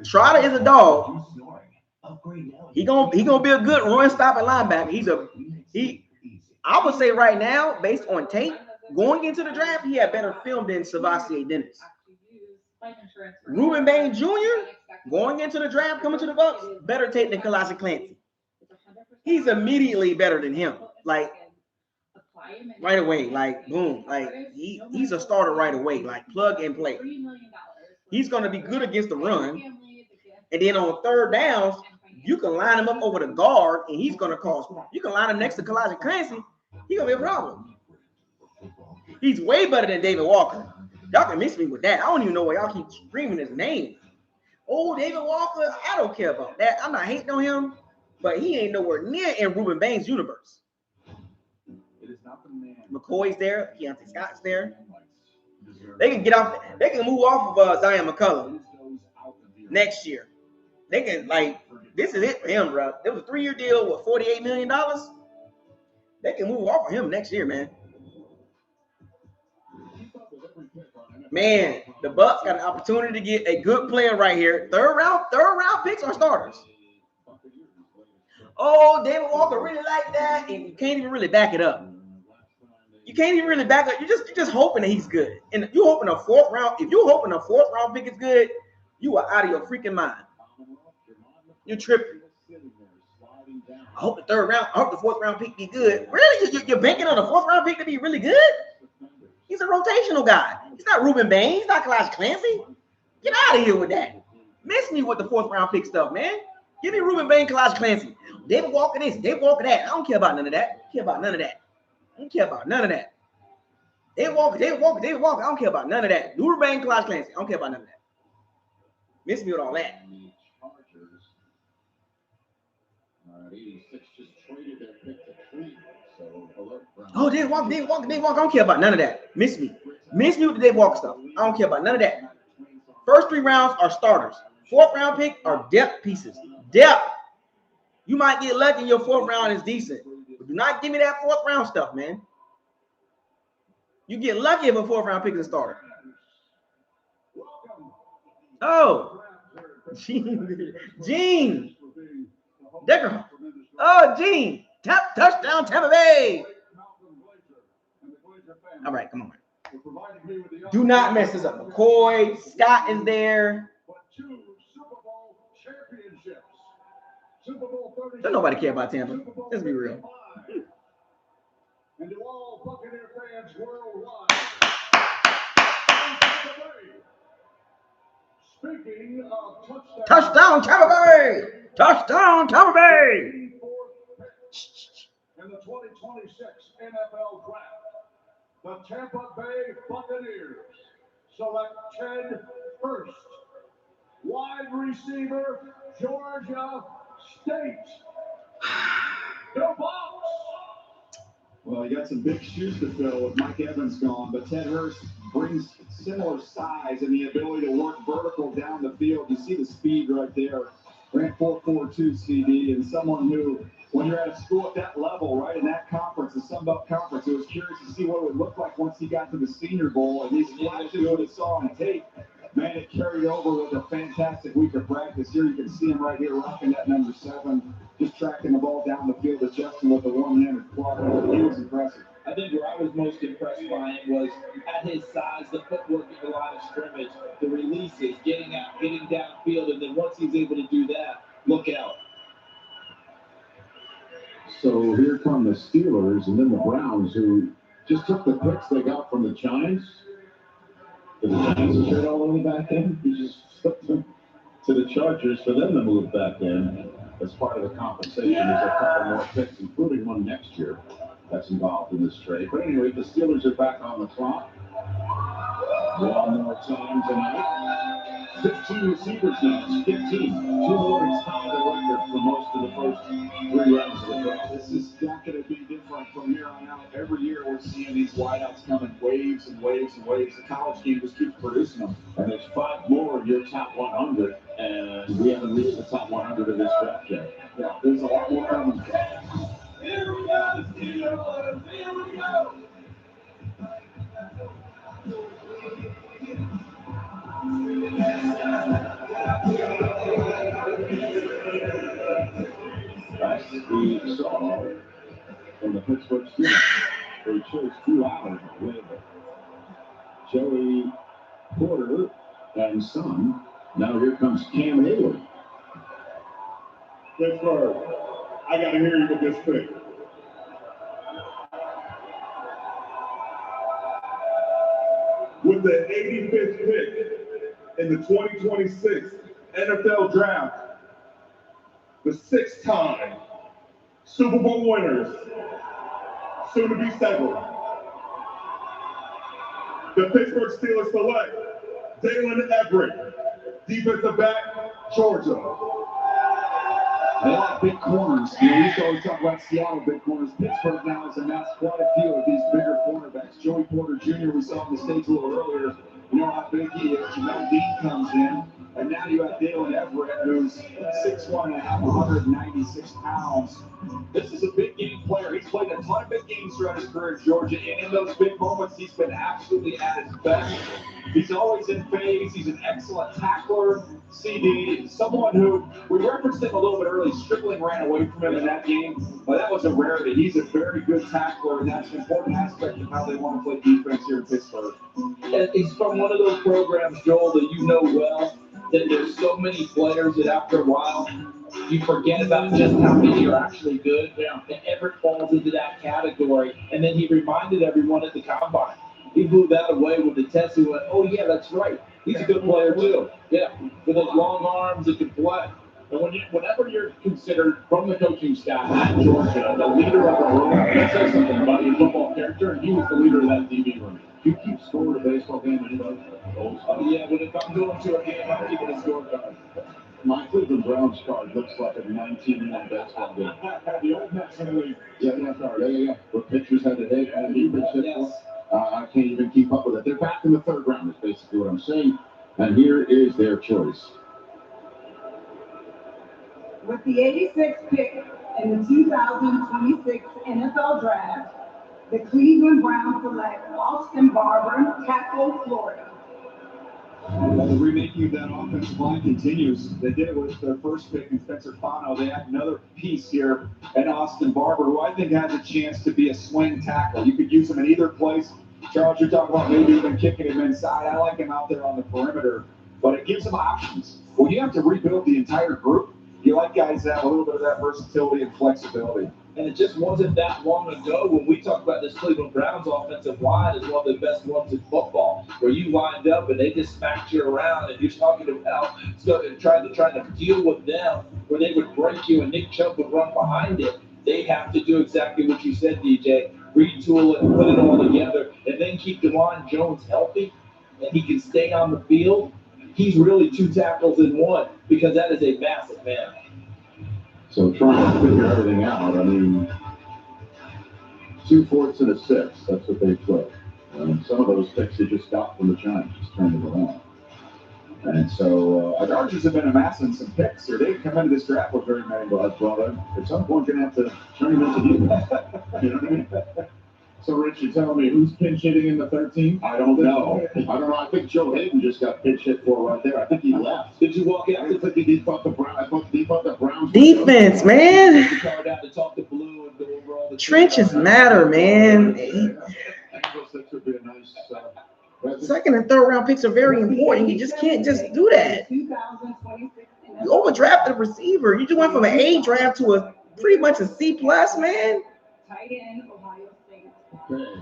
S1: Trotter is a dog. He gonna be a good run stopping linebacker. I would say right now, based on tape, going into the draft, he had better film than Savasier Dennis. Ruben Bain Jr. going into the draft, coming to the Bucs, better tape than Kalasi Clancy. He's immediately better than him. Like right away, like boom, like he's a starter right away, like plug and play. He's gonna be good against the run, and then on third downs, you can line him up over the guard, and he's gonna cause. You can line him next to Kalasi Clancy, he's gonna be a problem. He's way better than David Walker. Y'all can miss me with that. I don't even know why y'all keep screaming his name. Oh, David Walker, I don't care about that. I'm not hating on him, but he ain't nowhere near in Ruben Bain's universe. McCoy's there, Keontae Scott's there. They can get off. They can move off of Zion McCullum next year. They can this is it for him, bro. It was a 3-year deal with $48 million. They can move off of him next year, man. Man, the Bucs got an opportunity to get a good player right here. Third round picks are starters. Oh, David Walker really like that, and you can't even really back it up. You can't even really back up. You're just hoping that he's good. And if you're hoping a fourth round pick is good, you are out of your freaking mind. You're tripping. I hope the fourth round pick be good. Really? You're banking on the fourth round pick to be really good? He's a rotational guy. He's not Ruben Bain. He's not Kalasi Clancy. Get out of here with that. Miss me with the fourth round pick stuff, man. Give me Ruben Bain, Kalasi Clancy. David Walker this, David Walker that. I don't care about none of that. I don't care about none of that. David Walker. I don't care about none of that. Ruben Bain, Kalasi Clancy. I don't care about none of that. Miss me with all that. Oh, David Walker. I don't care about none of that. Miss me with the David Walker stuff. I don't care about none of that. First 3 rounds are starters. 4th round pick are depth pieces. Depth. You might get lucky and your 4th round is decent. But do not give me that 4th round stuff, man. You get lucky if a 4th round pick is a starter. Oh. Gene. Decker. Oh, Gene. Touchdown, Tampa Bay. All right, come on. Do not mess this up. McCoy, Scott is there. Don't nobody care about Tampa. Let's be real.
S7: And to all Buccaneer fans worldwide, speaking of
S1: touchdown, Tampa Bay! Touchdown, Tampa Bay!
S7: In the 2026 NFL Draft, the Tampa Bay Buccaneers select Ted Hurst, wide receiver, Georgia State. The Bucs.
S5: Well, you got some big shoes to fill with Mike Evans gone, but Ted Hurst brings similar size and the ability to work vertical down the field. You see the speed right there. Ran 4.42 CD, and someone who, when you're at a school at that level, right, in that conference, the Sun Belt Conference, it was curious to see what it would look like once he got to the Senior Bowl, and these flashes what he saw on tape. Man, it carried over with a fantastic week of practice. Here you can see him right here rocking that number 7, just tracking the ball down the field, adjusting with a one-handed block. He was impressive.
S6: I think where I was most impressed by him was at his size, the footwork at the line of scrimmage, the releases, getting out, getting downfield, and then once he's able to do that, look out.
S5: So here come the Steelers and then the Browns, who just took the picks they got from the Giants. Did the Giants trade all the way back in? He just flipped them to the Chargers for them to move back in as part of the compensation. There's a couple more picks, including one next year, that's involved in this trade. But anyway, the Steelers are back on the clock. One more time tonight. 15 receivers now. 15. 2 more is tied the record for most of the first 3 rounds of the draft. This is not going to be different from here on out. Every year we're seeing these wideouts come in waves and waves and waves. The college game just keeps producing them. And there's 5 more of your top 100, and we haven't reached the top 100 of this draft yet. Yeah, there's a lot more coming. Here we go, Steelers. Here we go. As we saw from the Pittsburgh Steelers, they chose 2 hours with Joey Porter and son. Now here comes Cam Hayward.
S7: Pittsburgh, I got to hear you with this pick. With the 85th pick in the 2026 NFL Draft, the 6-time Super Bowl winners, soon to be 7. The Pittsburgh Steelers select Dalen Everett, defensive back, Georgia.
S5: They like big corners. You know, we used to always talk about Seattle big corners. Pittsburgh now has amassed quite a few of these bigger cornerbacks. Joey Porter Jr., we saw on the stage a little earlier. You know how big he is. Jamel Dean comes in. And now you have Dalen Everett, who's 6'1", 196 pounds. This is a big game player. He's played a ton of big games throughout his career in Georgia, and in those big moments, he's been absolutely at his best. He's always in phase. He's an excellent tackler. CD, someone who, we referenced him a little bit early, Stripling ran away from him in that game, but that was a rarity. He's a very good tackler, and that's an important aspect of how they want to play defense here in Pittsburgh.
S6: And he's from one of those programs, Joel, that you know well, that there's so many players that after a while, you forget about just how many are actually good. Yeah. And Everett falls into that category, and then he reminded everyone at the Combine. He blew that away with the test. He went, oh, yeah, that's right. He's a good player, too. Yeah, with those long arms that can play.
S2: And whenever you're considered from the coaching staff at Georgia the leader of the room, that says something about your football character, and he was the leader of that DB room.
S5: Do you keep score at a baseball game anybody?
S2: Yeah, but if I'm going to a game, I'm keeping a scorecard.
S5: My Cleveland Browns card looks like a 19-minute baseball game.
S7: The old Mexican League.
S5: Yeah. Where pitchers had to hit and he pitched it for. I can't even keep up with it. They're back in the 3rd round, is basically what I'm saying. And here is their choice.
S9: With the 86th pick in the 2026 NFL Draft, the Cleveland Browns select Austin Barber, tackle, Florida.
S5: Well, the remaking of that offensive line continues. They did it with their first pick in Spencer Fano. They have another piece here in Austin Barber, who I think has a chance to be a swing tackle. You could use him in either place. Charles, you're talking about maybe even kicking him inside. I like him out there on the perimeter, but it gives him options. Well, you have to rebuild the entire group. You like guys that have a little bit of that versatility and flexibility.
S6: And it just wasn't that long ago when we talked about this Cleveland Browns offensive line as one of the best ones in football, where you lined up and they just smacked you around, and you're talking about trying to deal with them, where they would break you and Nick Chubb would run behind it. They have to do exactly what you said, DJ. Retool it, put it all together, and then keep DeJuan Jones healthy, and he can stay on the field. He's really two tackles in one, because that is a massive man.
S5: So trying to figure everything out. I mean, 2 fourths and a 6. That's what they play. And some of those picks they just got from the Giants, just turned it around. And so our Dodgers have been amassing some picks here. They've come into this draft with very many, but at some point going to have to turn them into defense. You know what I mean? So, Rich, you're telling me who's pinch hitting in the 13th? I don't know. I think Joe Hayden just got pinch hit for right there. I think he left.
S6: Did you walk out?
S5: I think he fought the Browns. I thought he fought the Browns.
S1: Defense, man.
S6: To talk to Blue and go over all the
S1: Trenches matter, man.
S5: That could be a nice.
S1: Second and third round picks are very important. You just can't just do that. You overdrafted a receiver. You just went from an A draft to a pretty much a C plus, man.
S9: Tight end, Ohio State.
S5: Okay.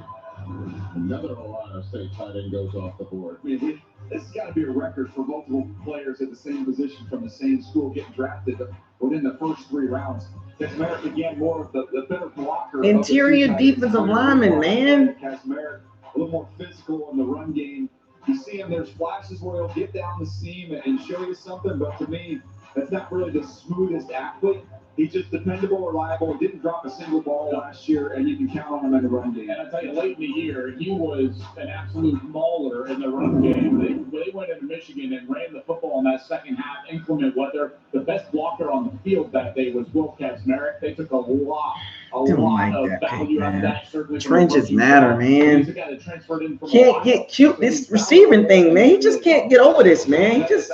S5: Another Ohio State tight end goes off the board. I mean, this has got to be a record for multiple players at the same position from the same school getting drafted within the first 3 rounds. Kaczmarek, again, more of the better blocker.
S1: Interior defensive lineman, man.
S5: Kaczmarek, a little more physical in the run game. You see him, there's flashes where he'll get down the seam and show you something, but to me, that's not really the smoothest athlete. He's just dependable, reliable. He didn't drop a single ball last year, and you can count on him in the run game.
S2: And I tell you, late in the year, he was an absolute mauler in the run game. They went into Michigan and ran the football in that second half, inclement weather. The best blocker on the field that day was Will Kaczmarek. They took a lot of value out of that. Certainly,
S1: Trenches matter, man.
S2: He's a guy that transferred in from
S1: Can't get cute. This receiving thing, man. He just can't get over this, man. He just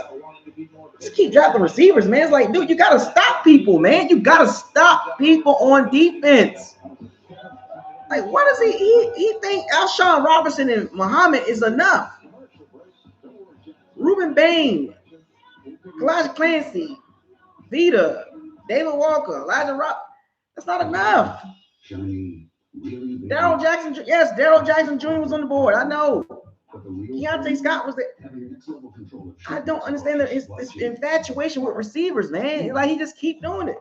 S1: keep dropping receivers, man. It's like, dude, you got to stop people, man. You got to stop people on defense. Like, what does he think Alshon Robinson and Muhammad is enough? Ruben Bain, Elijah Clancy, Vita, David Walker, Elijah Rock. That's not enough. Daryl Jackson, yes, Daryl Jackson Jr. was on the board. I know. Keontae Scott was there. I don't understand this infatuation with receivers, man. Like, he just keep doing it.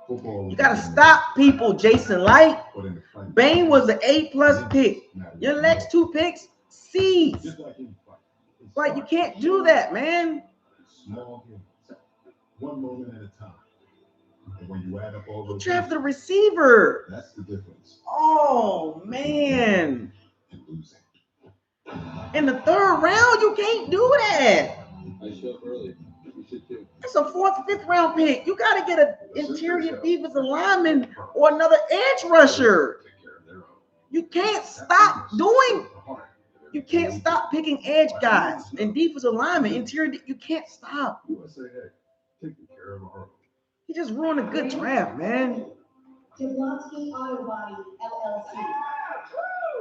S1: You gotta stop people, Jason Light. Bain was an A+ pick. Your next 2 picks, C's. Like, you can't do that, man.
S7: One moment at a time. And when you add up all those,
S1: draft the receiver.
S7: That's the difference.
S1: Oh, man. In the 3rd round, you can't do that.
S6: I showed early. You should too.
S1: It's a 4th, 5th round pick. You got to get an interior defensive lineman or another edge rusher. You can't stop You can't stop picking edge guys and defensive linemen. Interior, you can't stop. He just ruined a good draft, man.
S4: Jablonski Auto Body, LLC.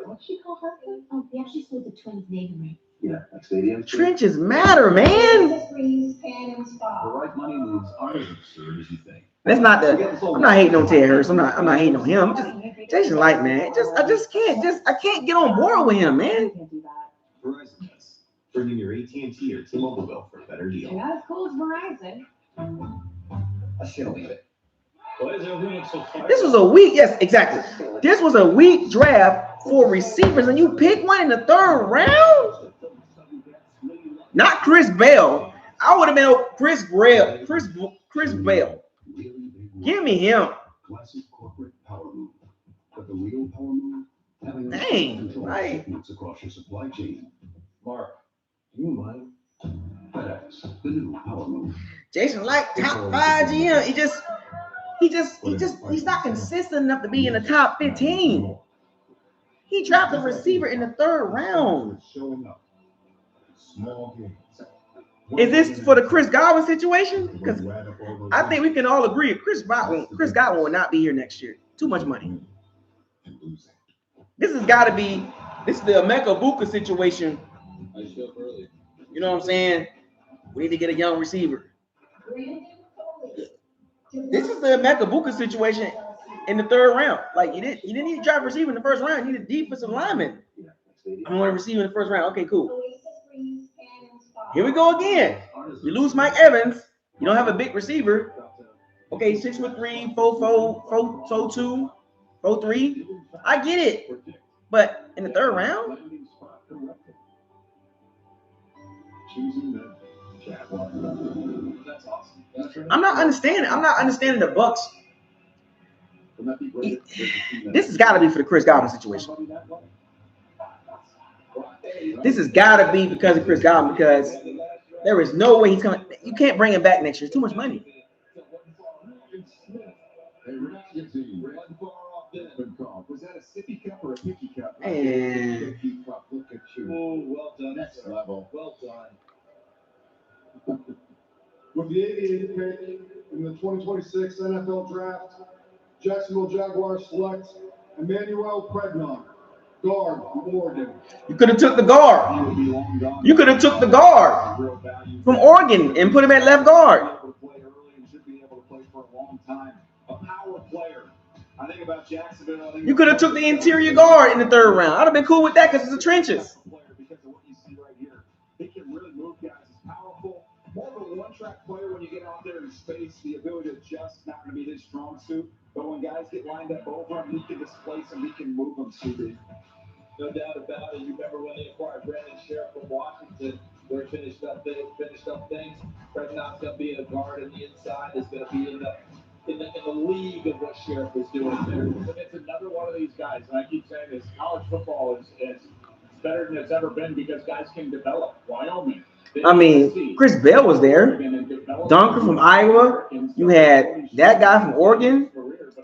S8: What'd she call her? Oh, yeah, she sold the Twins name right.
S5: Yeah, stadium.
S1: Trenches matter, man.
S5: The right money moves aren't as absurd as you think.
S1: That's not I'm not hating on Ted Hurst. I'm not hating on him. Just Jason Light, man. I can't get on board with him, man.
S5: Verizon does. Bringing your AT&T or T-Mobile bill for a better deal.
S8: You're not as cool as Verizon.
S5: I should believe it.
S1: This was a weak, yes, exactly. This was a weak draft for receivers, and you pick one in the 3rd round? Not Chris Bell. I would have been Chris Bell. Give me him.
S7: Classic corporate power move. But the real power move, having
S1: Dang, right.
S7: across your supply chain.
S5: Mark, you mind? FedEx, the new power move.
S1: Jason like top 5 GM. He's not consistent enough to be in the top 15. He dropped a receiver in the 3rd round.
S5: Showing up. Small games.
S1: Is this for the Chris Godwin situation? Because I think we can all agree Chris Godwin will not be here next year. Too much money. This has got to be. This is the Emeka Buka situation. You know what I'm saying? We need to get a young receiver. This is the Emeka Buka situation in the 3rd round. Like you didn't need to draft a receiver in the 1st round. You need a defensive lineman. I want to receive in the 1st round. Okay, cool. Here we go again. You lose Mike Evans. You don't have a big receiver. Okay, 6'3", 4'4", 4'2", 4'3". I get it. But in the 3rd round? I'm not understanding the Bucs. This has got to be for the Chris Godwin situation. This has got to be because of Chris Godwin, because there is no way he's coming. You can't bring him back next year. It's too much money.
S5: Was that a sippy cup or a picky cup?
S1: And
S5: Look at you.
S6: Oh, well done.
S5: Next level.
S6: Well done.
S7: With the 88th pick in the 2026 NFL Draft, Jacksonville Jaguars select Emmanuel Pregnon, guard from Oregon.
S1: you could have took the guard. You could have took the guard from Oregon and put him at left guard.
S5: I think about Jacksonville.
S1: You could have took the interior guard in the 3rd round. I'd have been cool with that because it's the trenches.
S5: Because of what you see right here, he can really move guys. He's powerful. More of a one-track player when you get out there in space. The ability to adjust, not going to be his strong suit. But when guys get lined up over him, he can displace them. He can move them, CB.
S6: No doubt about it. You remember when they acquired Brandon Sheriff from Washington, where he finished up things. Pregnant's going to be a guard on the inside. Is going to be in the league of what Sheriff was doing there.
S2: And it's another one of these guys, and I keep saying this, college football is better than it's ever been because guys can develop. Wyoming.
S1: I mean, Chris Bell was there. Dunker from Iowa. You had that guy from Oregon.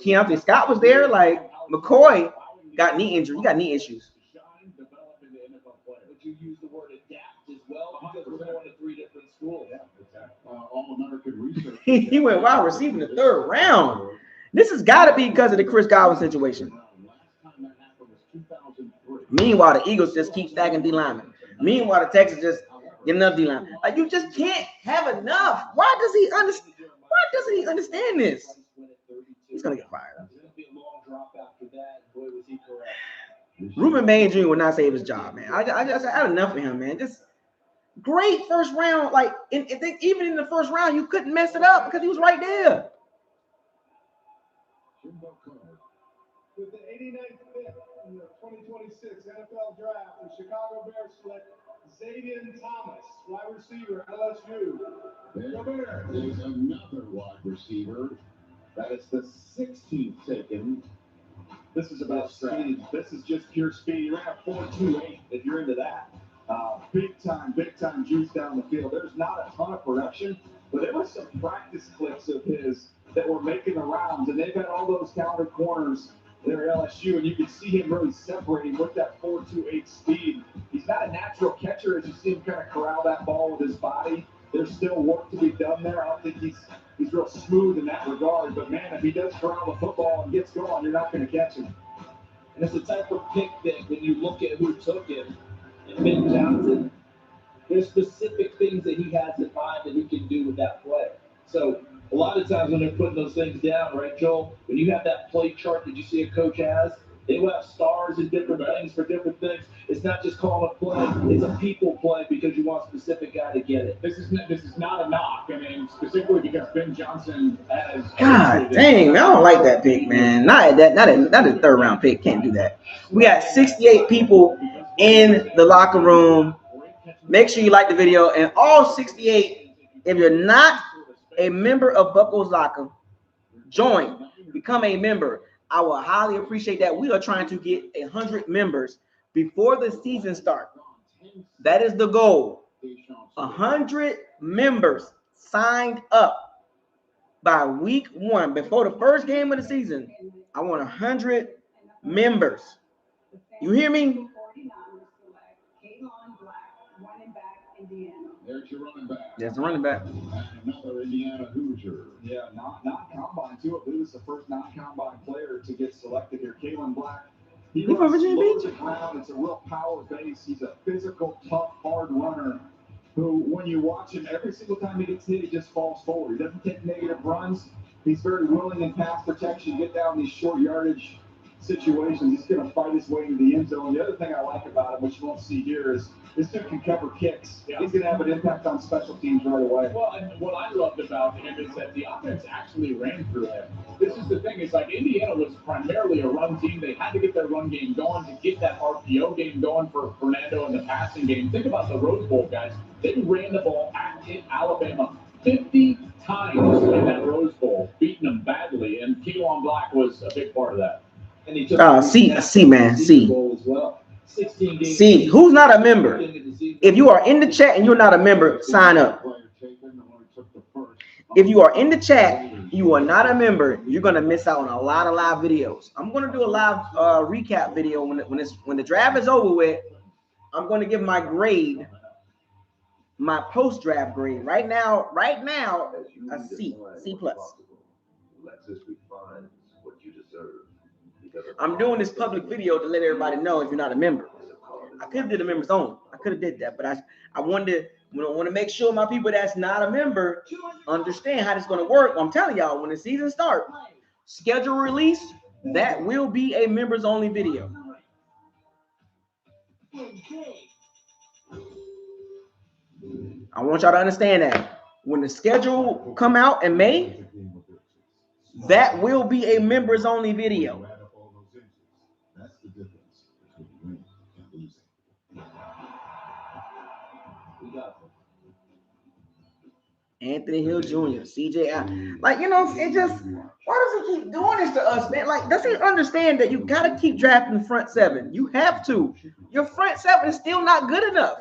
S1: Keontae Scott was there. Like, McCoy got knee injury. He got knee issues.
S6: But you use the word adapt as well because we're going to 3 different schools.
S5: All-American research.
S1: He went wide receiver in the 3rd round. This has got to be because of the Chris Godwin situation. Meanwhile, the Eagles just keep stacking D linemen. Meanwhile, the Texans just get enough D linemen. Like, you just can't have enough. Why doesn't he understand this? He's gonna get fired. Ruben Bain Jr. will not save his job, man. I had enough of him, man. Just great 1st round. Like, even in the 1st round, you couldn't mess it up because he was right there.
S7: With the 89th pick in the 2026 NFL Draft, the Chicago Bears select Zayden Thomas, wide receiver, LSU.
S5: There's another wide receiver. That is the 16th taken. This is about speed. This is just pure speed. You're at 4.28 if you're into that. Big time juice down the field. There's not a ton of production, but there were some practice clips of his that were making the rounds, and they've had all those counter corners there at LSU, and you can see him really separating with that 4.28 speed. He's not a natural catcher as you see him kind of corral that ball with his body. There's still work to be done there. I don't think he's real smooth in that regard, but man, if he does corral the football and gets going, you're not going to catch him.
S6: And it's the type of pick that when you look at who took him, and Ben Johnson, there's specific things that he has in mind that he can do with that play. So a lot of times when they're putting those things down, right, Joel, when you have that play chart that you see a coach has, they will have stars and different things for different things. It's not just calling a play; it's a people play because you want a specific guy to get it.
S2: This is not a knock. I mean, specifically because Ben Johnson has.
S1: God dang, I don't like that pick, man. Not a 3rd round pick. Can't do that. We got 68 people in the locker room. Make sure you like the video, and all 68. If you're not a member of BucosLocker, join, become a member. I will highly appreciate that. We are trying to get 100 members before the season starts. That is the goal. 100 members signed up by week 1 before the first game of the season. I want 100 members. You hear me?
S5: There's your running back.
S1: That's the running back.
S5: Another Indiana Hoosier. Yeah, non-combine too. I believe it's the first non-combine player to get selected here. Kalen Black. He
S1: from
S5: runs
S1: Virginia
S5: slow
S1: Beach?
S5: to the ground. It's a real power base. He's a physical, tough, hard runner who, when you watch him, every single time he gets hit, he just falls forward. He doesn't take negative runs. He's very willing in pass protection, get down these short yardage situations. He's going to fight his way into the end zone. The other thing I like about him, which you won't see here, is this dude can cover kicks.
S2: Yeah.
S5: He's going to have an impact on special teams right away.
S2: Well, and what I loved about him is that the offense actually ran through him. This is the thing. It's like Indiana was primarily a run team. They had to get their run game going to get that RPO game going for Fernando in the passing game. Think about the Rose Bowl, guys. They ran the ball at Alabama 50 times in that Rose Bowl, beating them badly, and Keelan Black was a big part of that.
S6: And he took
S1: C, man, C.
S6: Bowl as well. 16 games.
S1: See, who's not a member? If you are in the chat and you're not a member, sign up. If you are in the chat, you are not a member, you're gonna miss out on a lot of live videos. I'm gonna do a live recap video when the draft is over with. I'm gonna give my grade, my post-draft grade. Right now, a C plus. I'm doing this public video to let everybody know if you're not a member. I could have did a members only. I could have did that, but I wanted to make sure my people that's not a member understand how this is going to work. I'm telling y'all, when the season starts, schedule release, that will be a members only video. I want y'all to understand that when the schedule come out in May, that will be a members only video.
S5: That's the difference between winning and losing.
S1: Anthony Hill Jr., CJ, like, it just, why does he keep doing this to us, man? Like, does he understand that you got to keep drafting the front seven? You have to. Your front seven is still not good enough.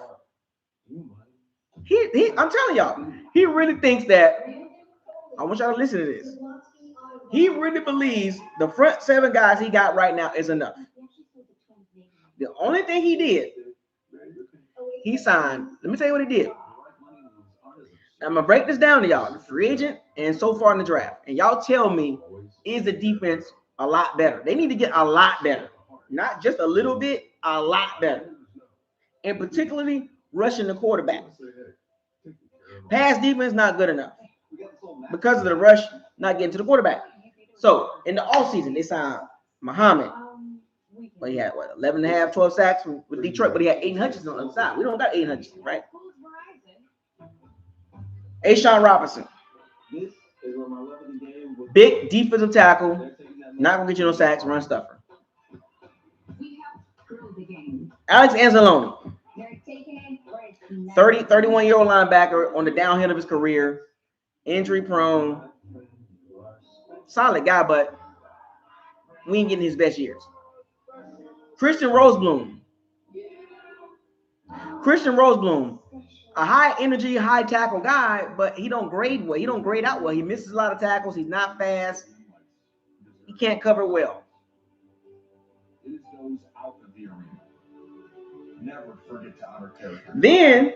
S1: I'm telling y'all, he really thinks that, I want y'all to listen to this. He really believes the front seven guys he got right now is enough. The only thing he did, he signed, let me tell you what he did. I'm going to break this down to y'all, the free agent and so far in the draft. And y'all tell me, is the defense a lot better? They need to get a lot better. Not just a little bit, a lot better. And particularly rushing the quarterback. Pass defense not good enough because of the rush not getting to the quarterback. So in the offseason, they signed Muhammad. Well, he had 11 and a half, 12 sacks with Detroit, but he had Aiden Hutchinson on the other side. We don't got Aiden Hutchinson, right? Ashawn Robinson. Big defensive tackle. Not going to get you no sacks, run stuffer. Alex Anzalone. 31-year-old linebacker on the downhill of his career. Injury prone. Solid guy, but we ain't getting his best years. Christian Rosebloom, a high energy, high tackle guy, but he don't grade well. He don't grade out well. He misses a lot of tackles. He's not fast. He can't cover well.
S5: Never forget to honor character.
S1: Then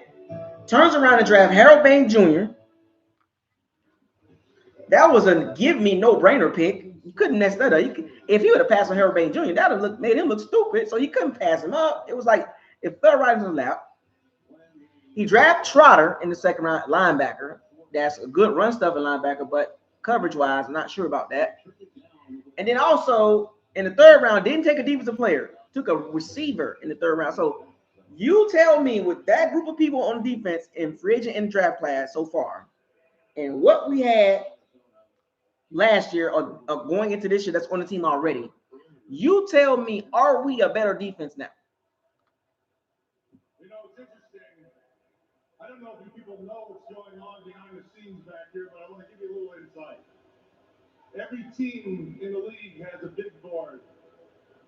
S1: turns around and draft Harold Bain Jr. That was a give me no-brainer pick. You couldn't mess that up. If he would have passed on Harold Bain Jr., that would have made him look stupid. So you couldn't pass him up. It was like it fell right in his lap. He drafted Trotter in the second round, linebacker. That's a good run stuff in linebacker, but coverage-wise, I'm not sure about that. And then also in the third round, didn't take a defensive player, took a receiver in the third round. So you tell me with that group of people on defense in free agent and draft class so far, and what we had last year or going into this year that's on the team already, you tell me, are we a better defense now?
S7: It's interesting. I don't know if you people know what's going on behind the scenes back here, but I want to give you a little insight. Every team in the league has a big board,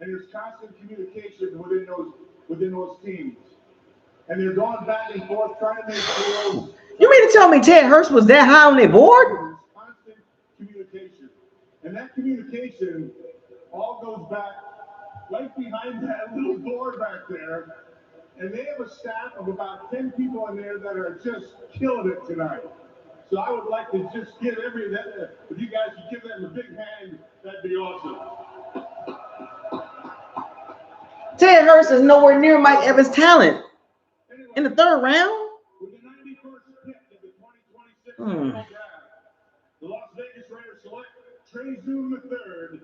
S7: and there's constant communication within those teams. and they're going back and forth trying to make deals.
S1: You mean to tell me Ted Hurst was that high on their board?
S7: There's constant communication. And that communication all goes back right behind that little door back there. And they have a staff of about 10 people in there that are just killing it tonight. So I would like to just give every that if you guys could give them a big hand, that'd be awesome.
S1: Ted Hurst is nowhere near Mike Evans' talent. In the third round?
S7: With the 91st pick of the 2026 NFL draft, the Las Vegas Raiders select Trey Zoom III,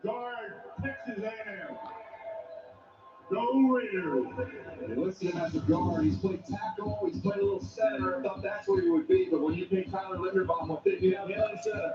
S7: guard Texas A&M. Go Raiders!
S5: They listed him as a guard. He's played tackle. He's played a little center. I thought that's where he would be. But when you think Tyler Linderbaum, what they do,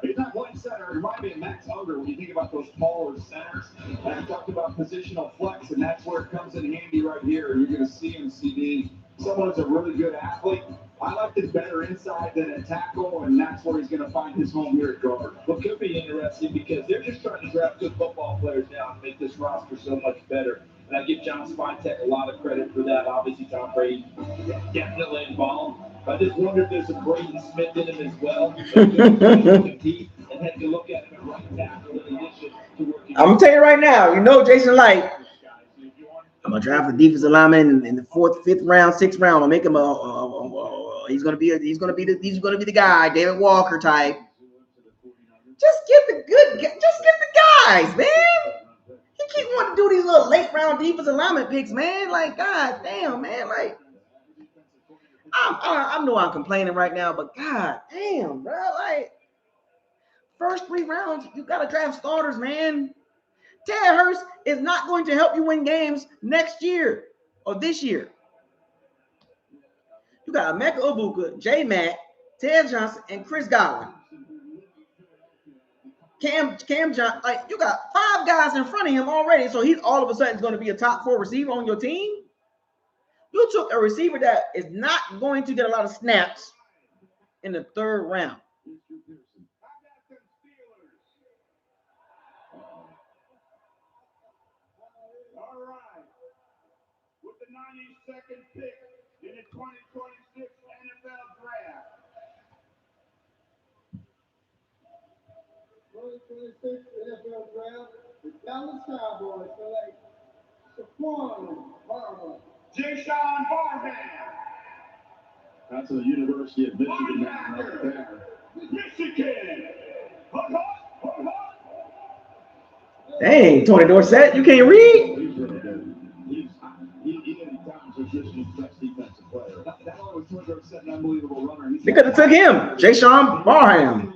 S5: he's not playing center. It reminds me of Max Unger when you think about those taller centers. And I talked about positional flex, and that's where it comes in handy right here. You're going to see him, CD. Someone who's a really good athlete. I like this better inside than a tackle, and that's where he's going to find his home here at guard.
S6: What could be interesting because they're just trying to draft good football players now and make this roster so much better. And I give John Spintek a lot of credit for that. Obviously, Tom Brady definitely involved. But I just wonder if there's some Braden Smith in him as well. Compete and had to look at him at right tackle in addition to working.
S1: I'm going to tell you right now, you know Jason Light. I'm going to draft a defensive lineman in the 4th, 5th round, 6th round. I'll make him he's going to be the guy, David Walker type. Just get the guys, man. He keep wanting to do these little late round defensive lineman picks, man. Like, god damn, man. Like, I know I'm complaining right now, but god damn, bro. Like, first 3 rounds, you gotta draft starters, man. Ted Hurst is not going to help you win games next year or this year. You got Emeka Ibuka, J Mack, Ted Johnson, and Chris Godwin. Cam Johnson, like, you got 5 guys in front of him already, so he's all of a sudden going to be a top 4 receiver on your team. You took a receiver that is not going to get a lot of snaps in the 3rd round.
S7: All right. With the 92nd pick in the 2026 NFL Draft.
S10: 2026 NFL Draft, the Dallas Cowboys select Saquon Barber.
S7: Jayshon Barber.
S5: That's the University of Michigan right there.
S7: Michigan.
S1: Dang, Tony Dorsett, you can't read?
S5: He's really good. He any time position is best defensive player. That one was Tony Dorsett, an unbelievable runner.
S1: They could have took him, Jayshon Barham.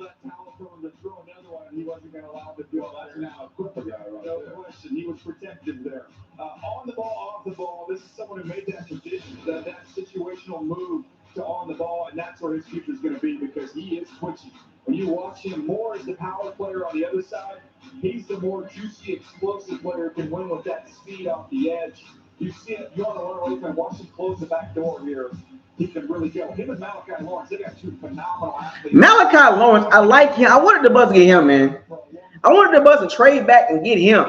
S5: He wasn't going to allow him to do that now. No question. He was protected there. On the ball, off the ball, this is someone who made that decision, that situational move to on the ball, and that's where his future is going to be because he is twitchy. When you watch him more as the power player on the other side, he's the more juicy, explosive player who can win with that speed off the edge. You see it, you want to learn away from watch him close the back door here. He can really go. Him and Malachi Lawrence, they got 2 phenomenal athletes.
S1: Malachi Lawrence, I like him. I wanted the Bucs to get him, man. I wanted the Bucs to trade back and get him.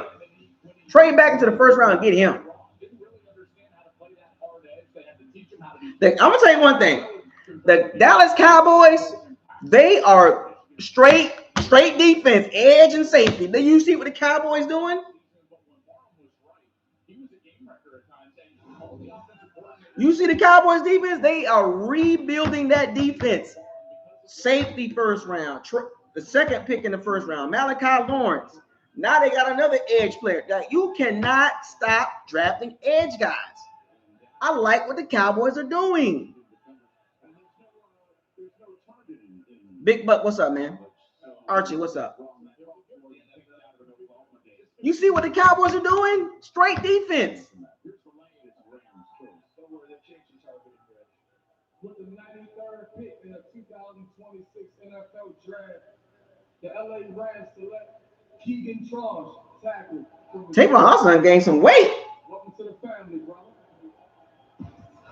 S1: Trade back into the 1st round and get him. I'm going to tell you one thing. The Dallas Cowboys, they are straight defense, edge and safety. Do you see what the Cowboys doing? You see the Cowboys defense? They are rebuilding that defense. Safety 1st round. The 2nd pick in the 1st round. Malachi Lawrence. Now they got another edge player. Now, you cannot stop drafting edge guys. I like what the Cowboys are doing. Big Buck, what's up, man? Archie, what's up? You see what the Cowboys are doing? Straight defense.
S10: With the 93rd pick in the 2026 NFL Draft, the LA Rams select Keegan Charles, tackle.
S1: Tavon Austin gained some weight.
S10: Welcome to the family, brother.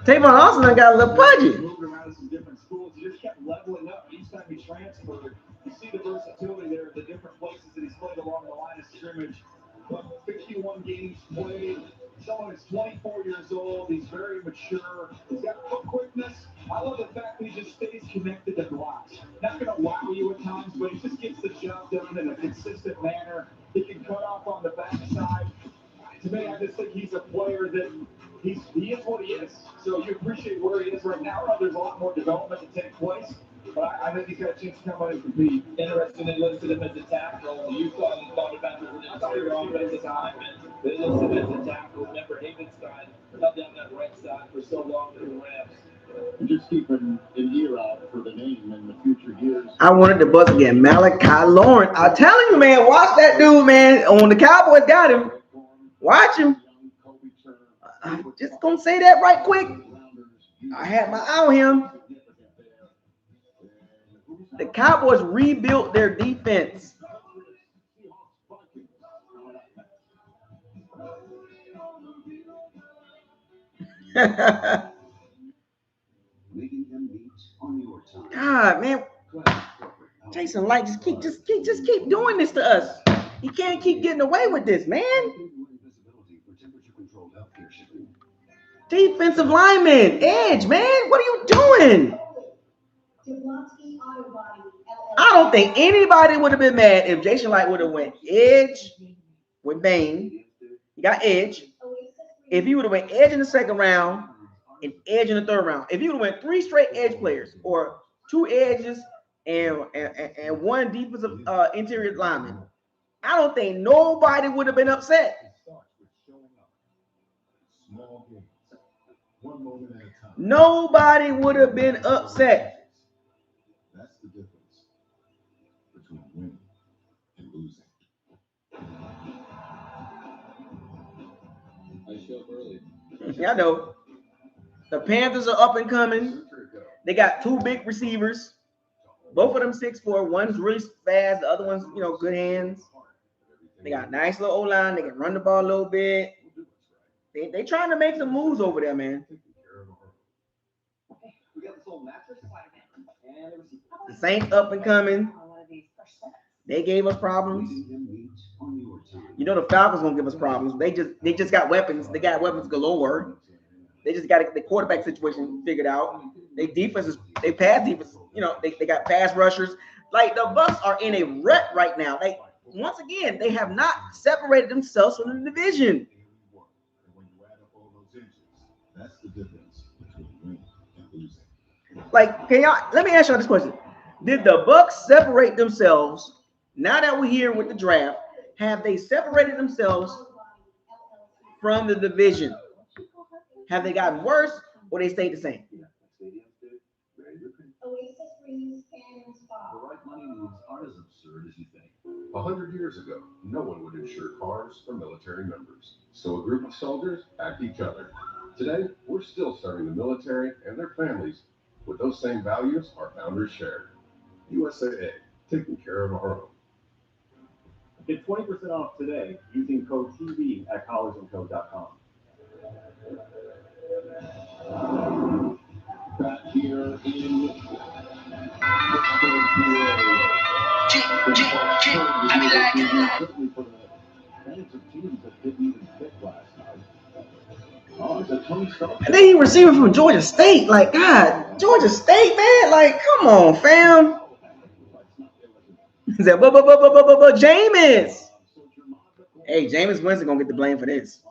S1: Tavon Austin got a little pudgy.
S5: Moved around to some different schools. He just kept leveling up each time he transferred. You see the versatility there, the different places that he's played along the line of scrimmage. But 51 games played, Someone is 24 years old. He's very mature. He's got foot quickness. I love the fact that he just stays connected to blocks. Not going to wow you at times, but he just gets the job done in a consistent manner. He can cut off on the backside. To me, I just think he's a player that he is what he is. So you appreciate where he is right now. I know there's a lot more development to take place, but I think he's got a chance to come out and compete.
S6: Interesting, they listed him as a tackle. You thought about this as an interior offensive lineman. They listed him as a tackle. Remember, Havenstein held down that right side for so long for the Rams.
S7: Just keep an ear out for the name in the future years.
S1: I wanted the Bucs again. Malachi Lawrence. I'm telling you, man, watch that dude, man. On the Cowboys got him. Watch him. I'm just going to say that right quick. I had my eye on him. The Cowboys rebuilt their defense. God, man. Jason Light just keep doing this to us. He can't keep getting away with this, man. Defensive lineman, edge, man. What are you doing? I don't think anybody would have been mad if Jason Light would have went edge with Bane. He got edge. If he would have went edge in the second round and edge in the third round. If he would have went 3 straight edge players or 2 edges and 1 defensive interior lineman, I don't think nobody would have been upset. Nobody would have been upset.
S7: That's the difference between winning and losing.
S10: I show up early.
S1: I know. The Panthers are up and coming. They got 2 big receivers. Both of them 6'4". One's really fast. The other one's, good hands. They got nice little O-line. They can run the ball a little bit. They trying to make some moves over there, man.
S11: We got this old mattress.
S1: The Saints up and coming. They gave us problems. The Falcons gonna give us problems. They just got weapons. They got weapons galore. They just got the quarterback situation figured out. They pass defense. They got pass rushers. Like the Bucs are in a rut right now. Like once again, they have not separated themselves from the division.
S7: That's the difference between winning and losing.
S1: Like, let me ask y'all this question. Did the Bucs separate themselves now that we're here with the draft? Have they separated themselves from the division? Have they gotten worse or they stayed the same?
S7: The right money moves aren't as absurd as you think. 100 years ago, no one would insure cars for military members. So a group of soldiers backed each other. Today, we're still serving the military and their families with those same values our founders shared. USAA, taking care of our own.
S5: Get 20% off today using code TV at collegeandco.com.
S7: Back here in
S11: I mean, like,
S7: certainly for the fans of teams that didn't even pick last night. Oh, it's a Tony Stark.
S1: And then he receiver from Georgia State. Like, God, Georgia State, man. Like, come on, fam. Is that Jameis? Hey, Jameis Winston gonna get the blame for this.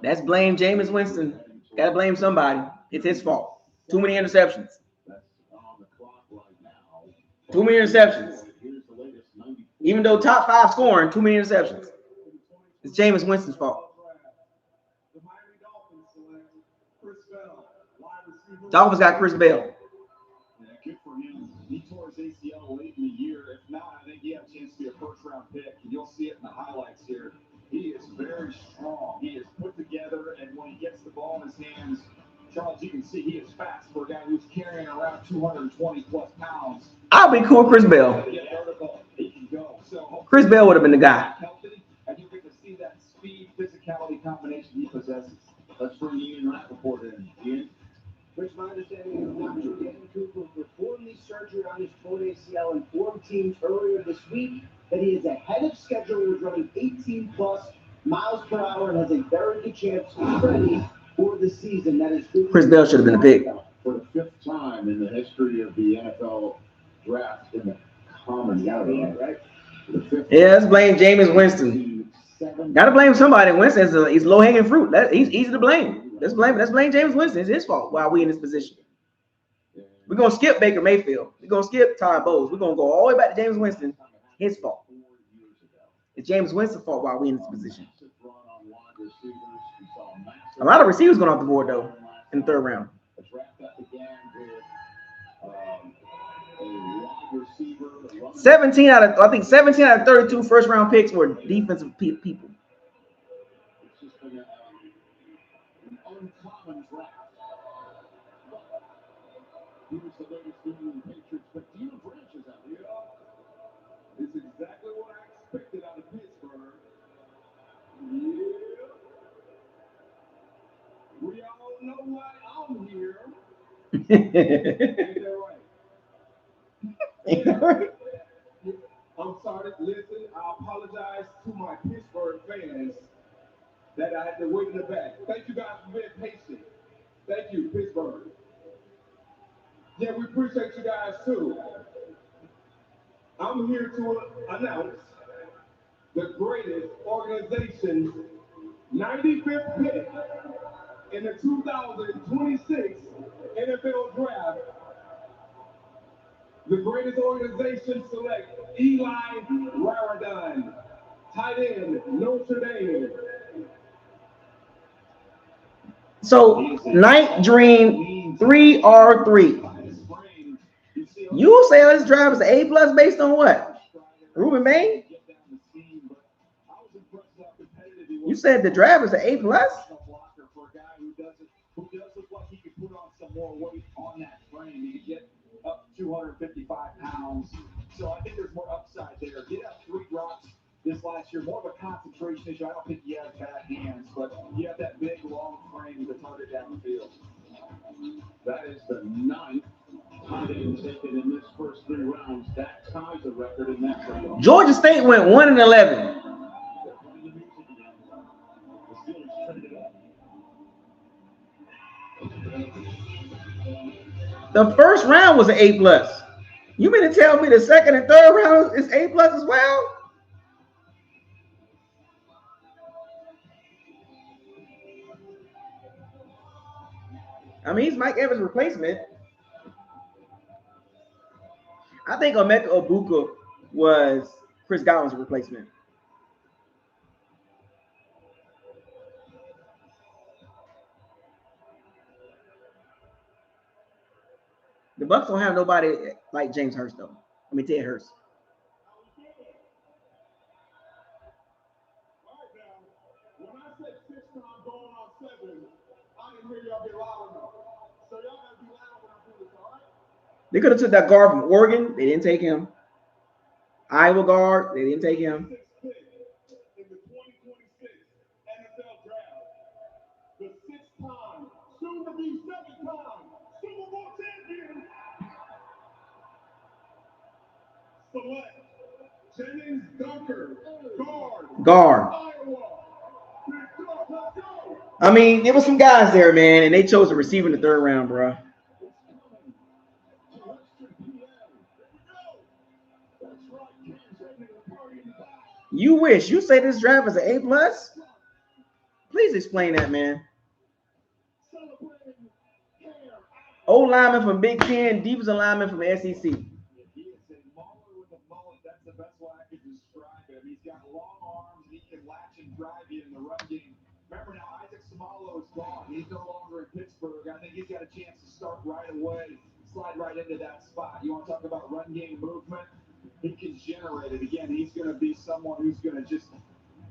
S1: That's blame Jameis Winston. Gotta blame somebody. It's his fault. Too many interceptions. Too many interceptions. Even though top 5 scoring, too many interceptions. It's Jameis Winston's fault. Dolphins got Chris Bell.
S5: Yeah, good for him. He tore his ACL late in the year. If not, I think he had a chance to be a first-round pick. And you'll see it in the highlights here. He is very strong. He is put together, and when he gets the ball in his hands, Charles, you can see he is fast for a guy who's carrying around 220-plus pounds.
S1: I'll be cool, Chris Bell.
S5: He can go. So
S1: Chris Bell would have been the guy.
S5: And you get to see that speed, physicality combination he possesses.
S7: Let's bring Ian Rappaport in. Ian?
S11: Rich, my understanding is Dr. Dan Cooper performed the surgery on his torn ACL and informed teams earlier this week that he is ahead of schedule with running 18+ miles per hour and has a very good chance to be ready for the season. That is good.
S1: Chris Bell should have been a pick.
S5: For the fifth time in the history of the NFL draft in the common era, right?
S1: Yeah, let's blame Jameis Winston. Gotta blame somebody. Winston is low hanging fruit. He's easy to blame. Let's blame Jameis Winston. It's his fault why we in this position. We're gonna skip Baker Mayfield. We're gonna skip Todd Bowles. We're gonna go all the way back to Jameis Winston. His fault. It's Jameis Winston's fault why we in this position. A lot of receivers going off the board though in the third round. 17 out of 32 first round picks were defensive people.
S5: It's just been an uncommon draft. He was the latest New England Patriots, but Dino Branch is out here. It's exactly what I expected out of Pittsburgh. Yeah. We all know why I'm here. Ain't that right? I'm sorry. Listen, I apologize to my Pittsburgh fans that I had to wait in the back. Thank you guys for being patient. Thank you, Pittsburgh. Yeah, we appreciate you guys too. I'm here to announce the greatest organization's 95th pick in the 2026 NFL Draft. The greatest organization select Eli Raradon, tight end, Notre Dame.
S1: So, Night Dream 3R3. You say this draft is an A+ based on what? Ruben Bain? You said the draft is an A+?
S5: Who does look like he could put on some more weight on that frame. He could get up 255 pounds. So I think there's more upside there. Did have 3 drops this last year. More of a concentration issue. I don't think he has bad hands, but you have that big, long frame to target down the field. That is the 9th tight end taken in this first 3 rounds. That ties the record in that field.
S1: Georgia State went 1-11. The first round was an A+. You mean to tell me the second and third round is A+ as well? I mean, he's Mike Evans' replacement. I think Emeka Egbuka was Chris Godwin's replacement. The Bucs don't have nobody like James Hurst, though. I mean, Ted Hurst.
S7: When I said 6 times going on 7, I didn't hear y'all get loud enough. So y'all gotta be loud when I do this, all right?
S1: They could have took that guard from Oregon. They didn't take him. Iowa guard. They didn't take him.
S7: In the 2026 NFL Draft, the 6th time, soon to be 7th time, Super Bowl champion. Select Jennings Dunker, guard. Iowa.
S1: I mean, there was some guys there, man, and they chose a receiver in the third round, bro. You wish. You say this draft is an A+? Please explain that, man. Old lineman from Big Ten, defensive lineman from SEC.
S5: He is a mauler with a mullet. That's the best way I could describe him. He's got long arms. He can latch and drive you in the run game. Remember now, Isaac Seumalo is gone. He's no longer in Pittsburgh. I think he's got a chance to start right away, slide right into that spot. You want to talk about run game movement? He can generate it. Again, he's going to be someone who's going to just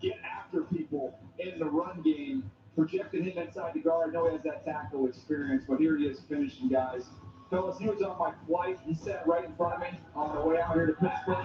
S5: get after people in the run game. Projected him inside the guard. I know he has that tackle experience, but here he is finishing, guys. Fellas, he was on my flight. He sat right in front of me on the way out here to Pittsburgh.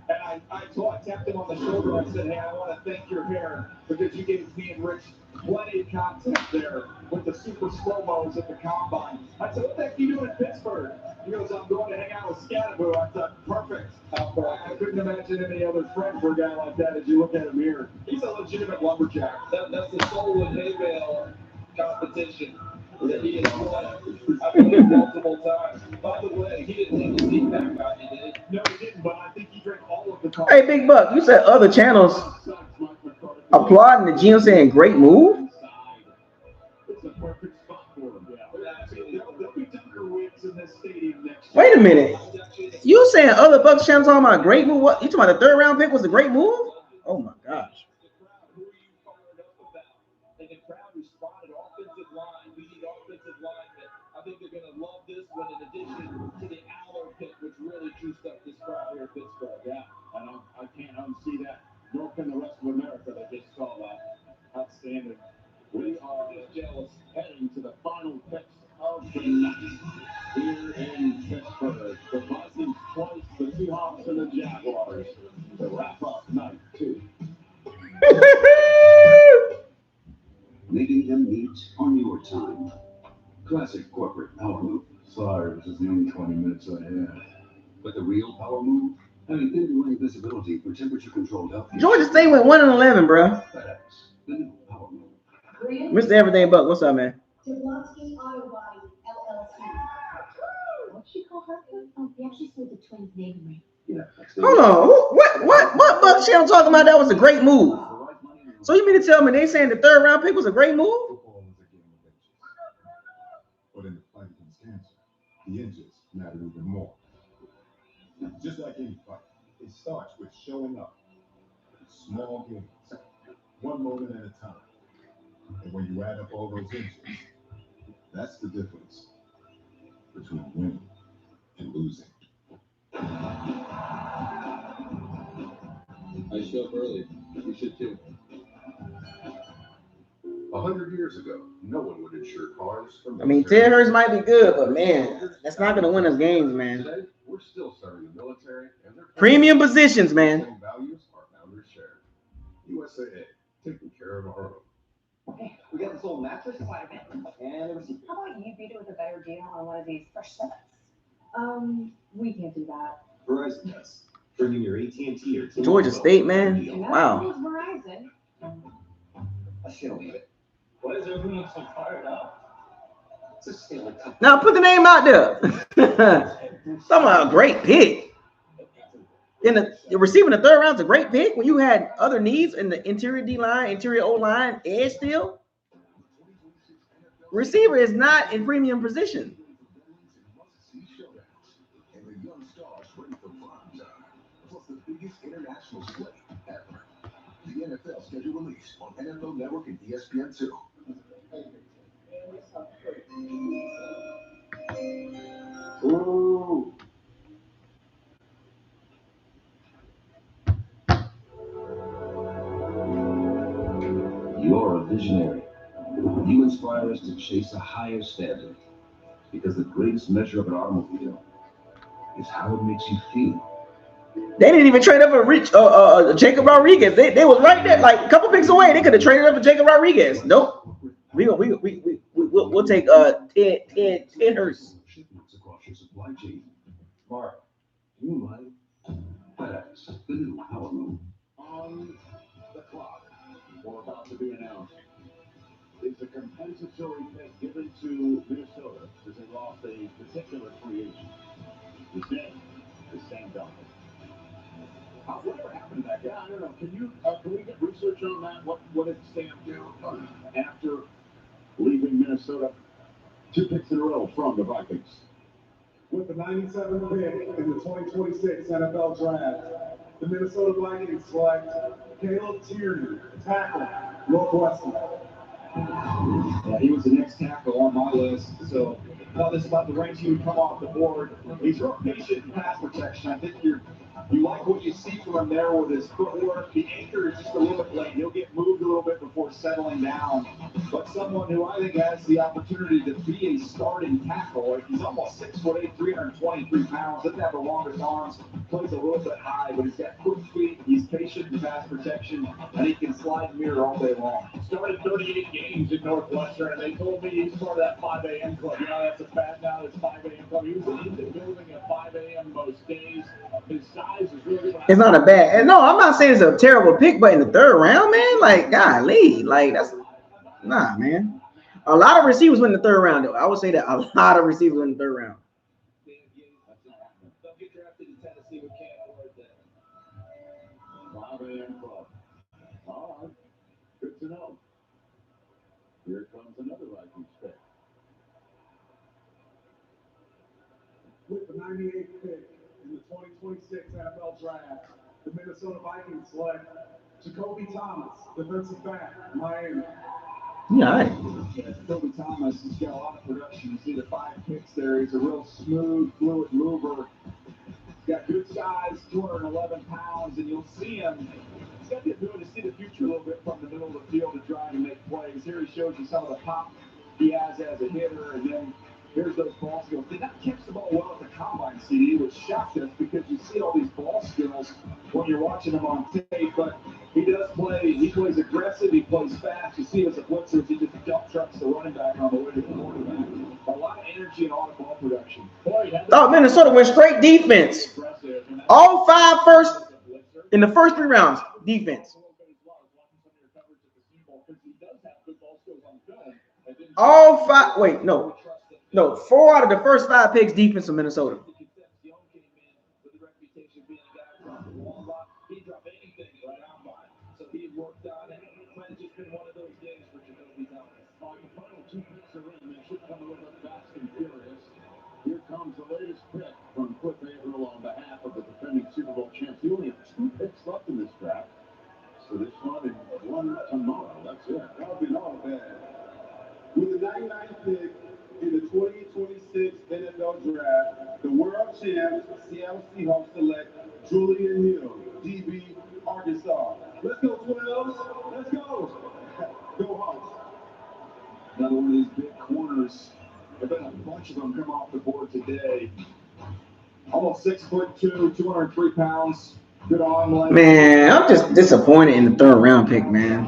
S5: And I tapped him on the shoulder. I said, hey, I want to thank your hair because you gave me and Rich plenty of content there with the super slow-mos at the combine. I said, what the heck are you doing in Pittsburgh? He goes, I'm going to hang out with Scatterboo. I thought, perfect. I couldn't imagine any other friend for a guy like that as you look at him here. He's a legitimate lumberjack.
S6: That's the soul of hay bale competition that he has won, I believe, multiple times. By the way, he didn't have the seat back on you, did he?
S5: No, he didn't, but I think he drank all of the coffee.
S1: Hey, Big Buck, you said other channels applauding the GM saying great move?
S5: It's a perfect spot for him. There'll be Tucker wins in this stadium next year.
S1: Wait a minute. You saying other Bucks channels talking about great move? What? You talking about the 3rd round pick was a great move? Oh my gosh.
S6: Who are you fired up about? And the crowd responded. Offensive line. We need offensive linemen. I think they're going to love this one in addition to the Aller pick, which really juiced up this crowd here at Pittsburgh.
S5: Yeah, and I can't unsee that. Nor can the rest of America that just saw that. Outstanding. We are jealous heading to the final picks of the night here in Pittsburgh. The Vikings twice, the Seahawks and the Jaguars to wrap up night 2.
S12: Making them meet on your time. Classic corporate power move.
S7: Sorry, this is the only 20 minutes I had.
S12: But the real power move? Having in-ring visibility for temperature-controlled healthcare.
S1: Georgia State went 1-11, bro.
S12: FedEx, the new power move.
S1: Mr. Everything Buck, what's up, man?
S4: Jablonski Auto Body, LLC.
S8: What'd she call her? Oh, we actually said the twins' name right.
S12: Yeah.
S1: Hold on. What Buck channel talking about that was a great move? So you mean to tell me they saying the 3rd round pick was a great move?
S7: Football is a game of inches. But in the fight against cancer, the inches matter even more. Just like any fight, it starts with showing up. Small games, one moment at a time. And when you add up all those inches, that's the difference between winning and losing.
S6: I show up early. You should too.
S7: 100 years ago, no one would insure cars from.
S1: I mean, Ted Hurst might be good, but man, that's not gonna win us games, man.
S7: Today, we're still serving the military and their
S1: Premium positions, man.
S7: same values our founders shared. USAA, taking care of our own.
S11: Hey, we got this old mattress. And there was
S8: How about you beat it with a better deal on one of these fresh sets? We can't do that.
S12: Verizon does. Bringing your AT&T or T-Mobile.
S1: Georgia State, man.
S8: And that's
S1: Wow.
S8: Verizon.
S11: I still need it.
S6: Why is everyone so fired up?
S11: It's a Stanley Cup.
S1: Now put the name out there. Talking about a great pick. In the receiving the 3rd round is a great pick when you had other needs in the interior D line, interior O line, edge still. Receiver is not in premium position.
S7: And the young stars ready for prime time. Plus the biggest international slate ever. The NFL schedule release on NFL Network and ESPN2.
S12: Ooh. You're a visionary. You inspire us to chase a higher standard because the greatest measure of an automobile is how it makes you feel.
S1: They didn't even trade up for Jacob Rodriguez. They was right there, like a couple picks away. They could have traded up for Jacob Rodriguez. Nope. We'll take Ted Hurst.
S12: Shipments across your supply chain. Mark, do you mind? FedEx, the new power move.
S5: On the clock, or about to be announced, is a compensatory pick given to Minnesota as they lost a particular free agent. His name is Sam Donald. Whatever happened to that guy? I don't know. Can we get research on that? What did Sam do after leaving Minnesota? 2 picks in a row from the Vikings.
S7: With the 97th pick in the 2026 NFL Draft, the Minnesota Vikings select Caleb Tierney, tackle, Northwestern.
S5: Yeah, he was the next tackle on my list, so I thought this about the range he would come off the board. He's real patient in pass protection. I think you like what you see from him there with his footwork. The anchor is just a little bit late. He'll get moved a little bit before settling down. But someone who I think has the opportunity to be a starting tackle. He's almost 6'8", 323 pounds. Doesn't have the longest arms. Plays a little bit high, but he's got quick feet. He's patient in pass protection, and he can slide and mirror all day long.
S2: Started 38 games at Northwestern, and they told me he's part of that 5 a.m. club. You know, that's a bad now, this 5 a.m. club. He was an individual
S1: It's not a bad. And no, I'm not saying it's a terrible pick, but in the third round, man, like golly, like that's nah, man. A lot of receivers went in the third round, though. I would say that a lot of receivers went in the third round.
S6: Don't get drafted in Tennessee with Cam Ward then.
S5: 5 a.m. club. All right. Good to know. Here comes another Vikings pick.
S7: With the 98th pick in the 2026 NFL Draft, the Minnesota Vikings select Jacoby Thomas, defensive back, Miami.
S1: Yeah,
S5: Jacoby Thomas has got a lot of production. You see the 5 picks there. He's a real smooth, fluid mover. He's got good size, 211 pounds, and you'll see him. He's got the ability to see the future a little bit from the middle of the field to try and make plays. Here he shows you some of the pop he has as a hitter, and then here's those ball skills. Did not catch the ball well at the combine, CD, which shocked us because you see all these ball skills when you're watching him on tape, but he does play. He plays aggressive. He plays fast. You see as a blitzer, he just dump trucks the running back on the way to the quarterback. A lot of energy and a lot of ball production.
S1: Oh, Minnesota went straight defense. All 5 first in the first 3 rounds, defense. All 5. Wait, no. 4 out of the first 5 picks, defense of Minnesota.
S5: Worked on it. Might have just been one of those days for Jacoby Thomas. The final 2 picks are in. They should come a little bit fast and furious. Here comes the latest pick from Cliff Averill on behalf of the defending Super Bowl champs. He only has 2 picks left in this draft. So this one and one tomorrow. That's it.
S7: That'll be not bad. With the 99th pick in the 2026 NFL Draft, the world champs Seattle Seahawks select Julian Hill, DB, Arkansas. Let's go, 12. Let's go. Go Hawks.
S5: Another one of these big corners. There have been a bunch of them come off the board today. Almost 6'2", 203 pounds. Good arm length.
S1: Man, I'm just disappointed in the third round pick, man.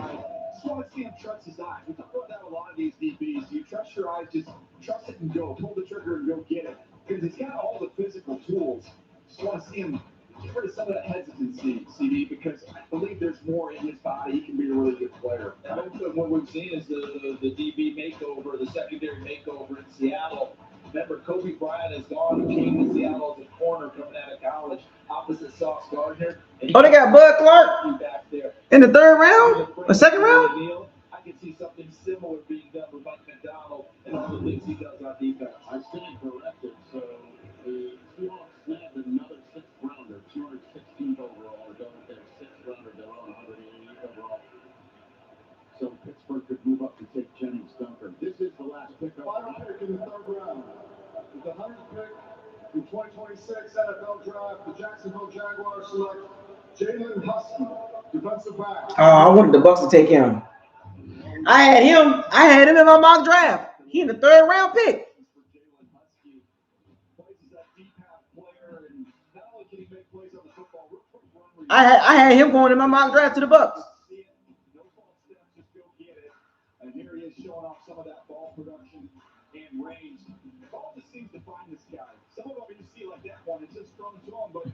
S5: Just want to see him trust his eyes. We talk about that a lot of these DBs. You trust your eyes, just trust it and go. Pull the trigger and go get it. Because he's got all the physical tools. Just want to see him get rid of some of that hesitancy, CD, because I believe there's more in his body. He can be a really good player.
S6: I think that what we've seen is the DB makeover, the secondary makeover in Seattle. Remember, Kobe Bryant has gone, came to Seattle as a corner coming out of college, opposite Sauce Gardner.
S1: Oh, they got Bud Clark
S6: back there
S1: in the third round? Or second round?
S6: I can see something similar being done with Mike McDonald and all the things he does on defense.
S5: I stand corrected. So the Seahawks snapped another 6th rounder, 216th overall. They're going with their 6th rounder. They're on 188 overall. So Pittsburgh could move up to take Jennings Dunker. This is the last pick.
S7: Final pick in the 3rd round. With the 100th pick in 2026 NFL Draft, the Jacksonville Jaguars select Jalen Husky, defensive back.
S1: Oh, I wanted the Bucs to take him. I had him in my mock draft. He in the 3rd round pick. I had him going in my mock draft to the Bucs.
S5: And here he is showing off some of that ball production and range. The ball just seems to find this guy. Some of them you see like that one, it's just thrown to him, but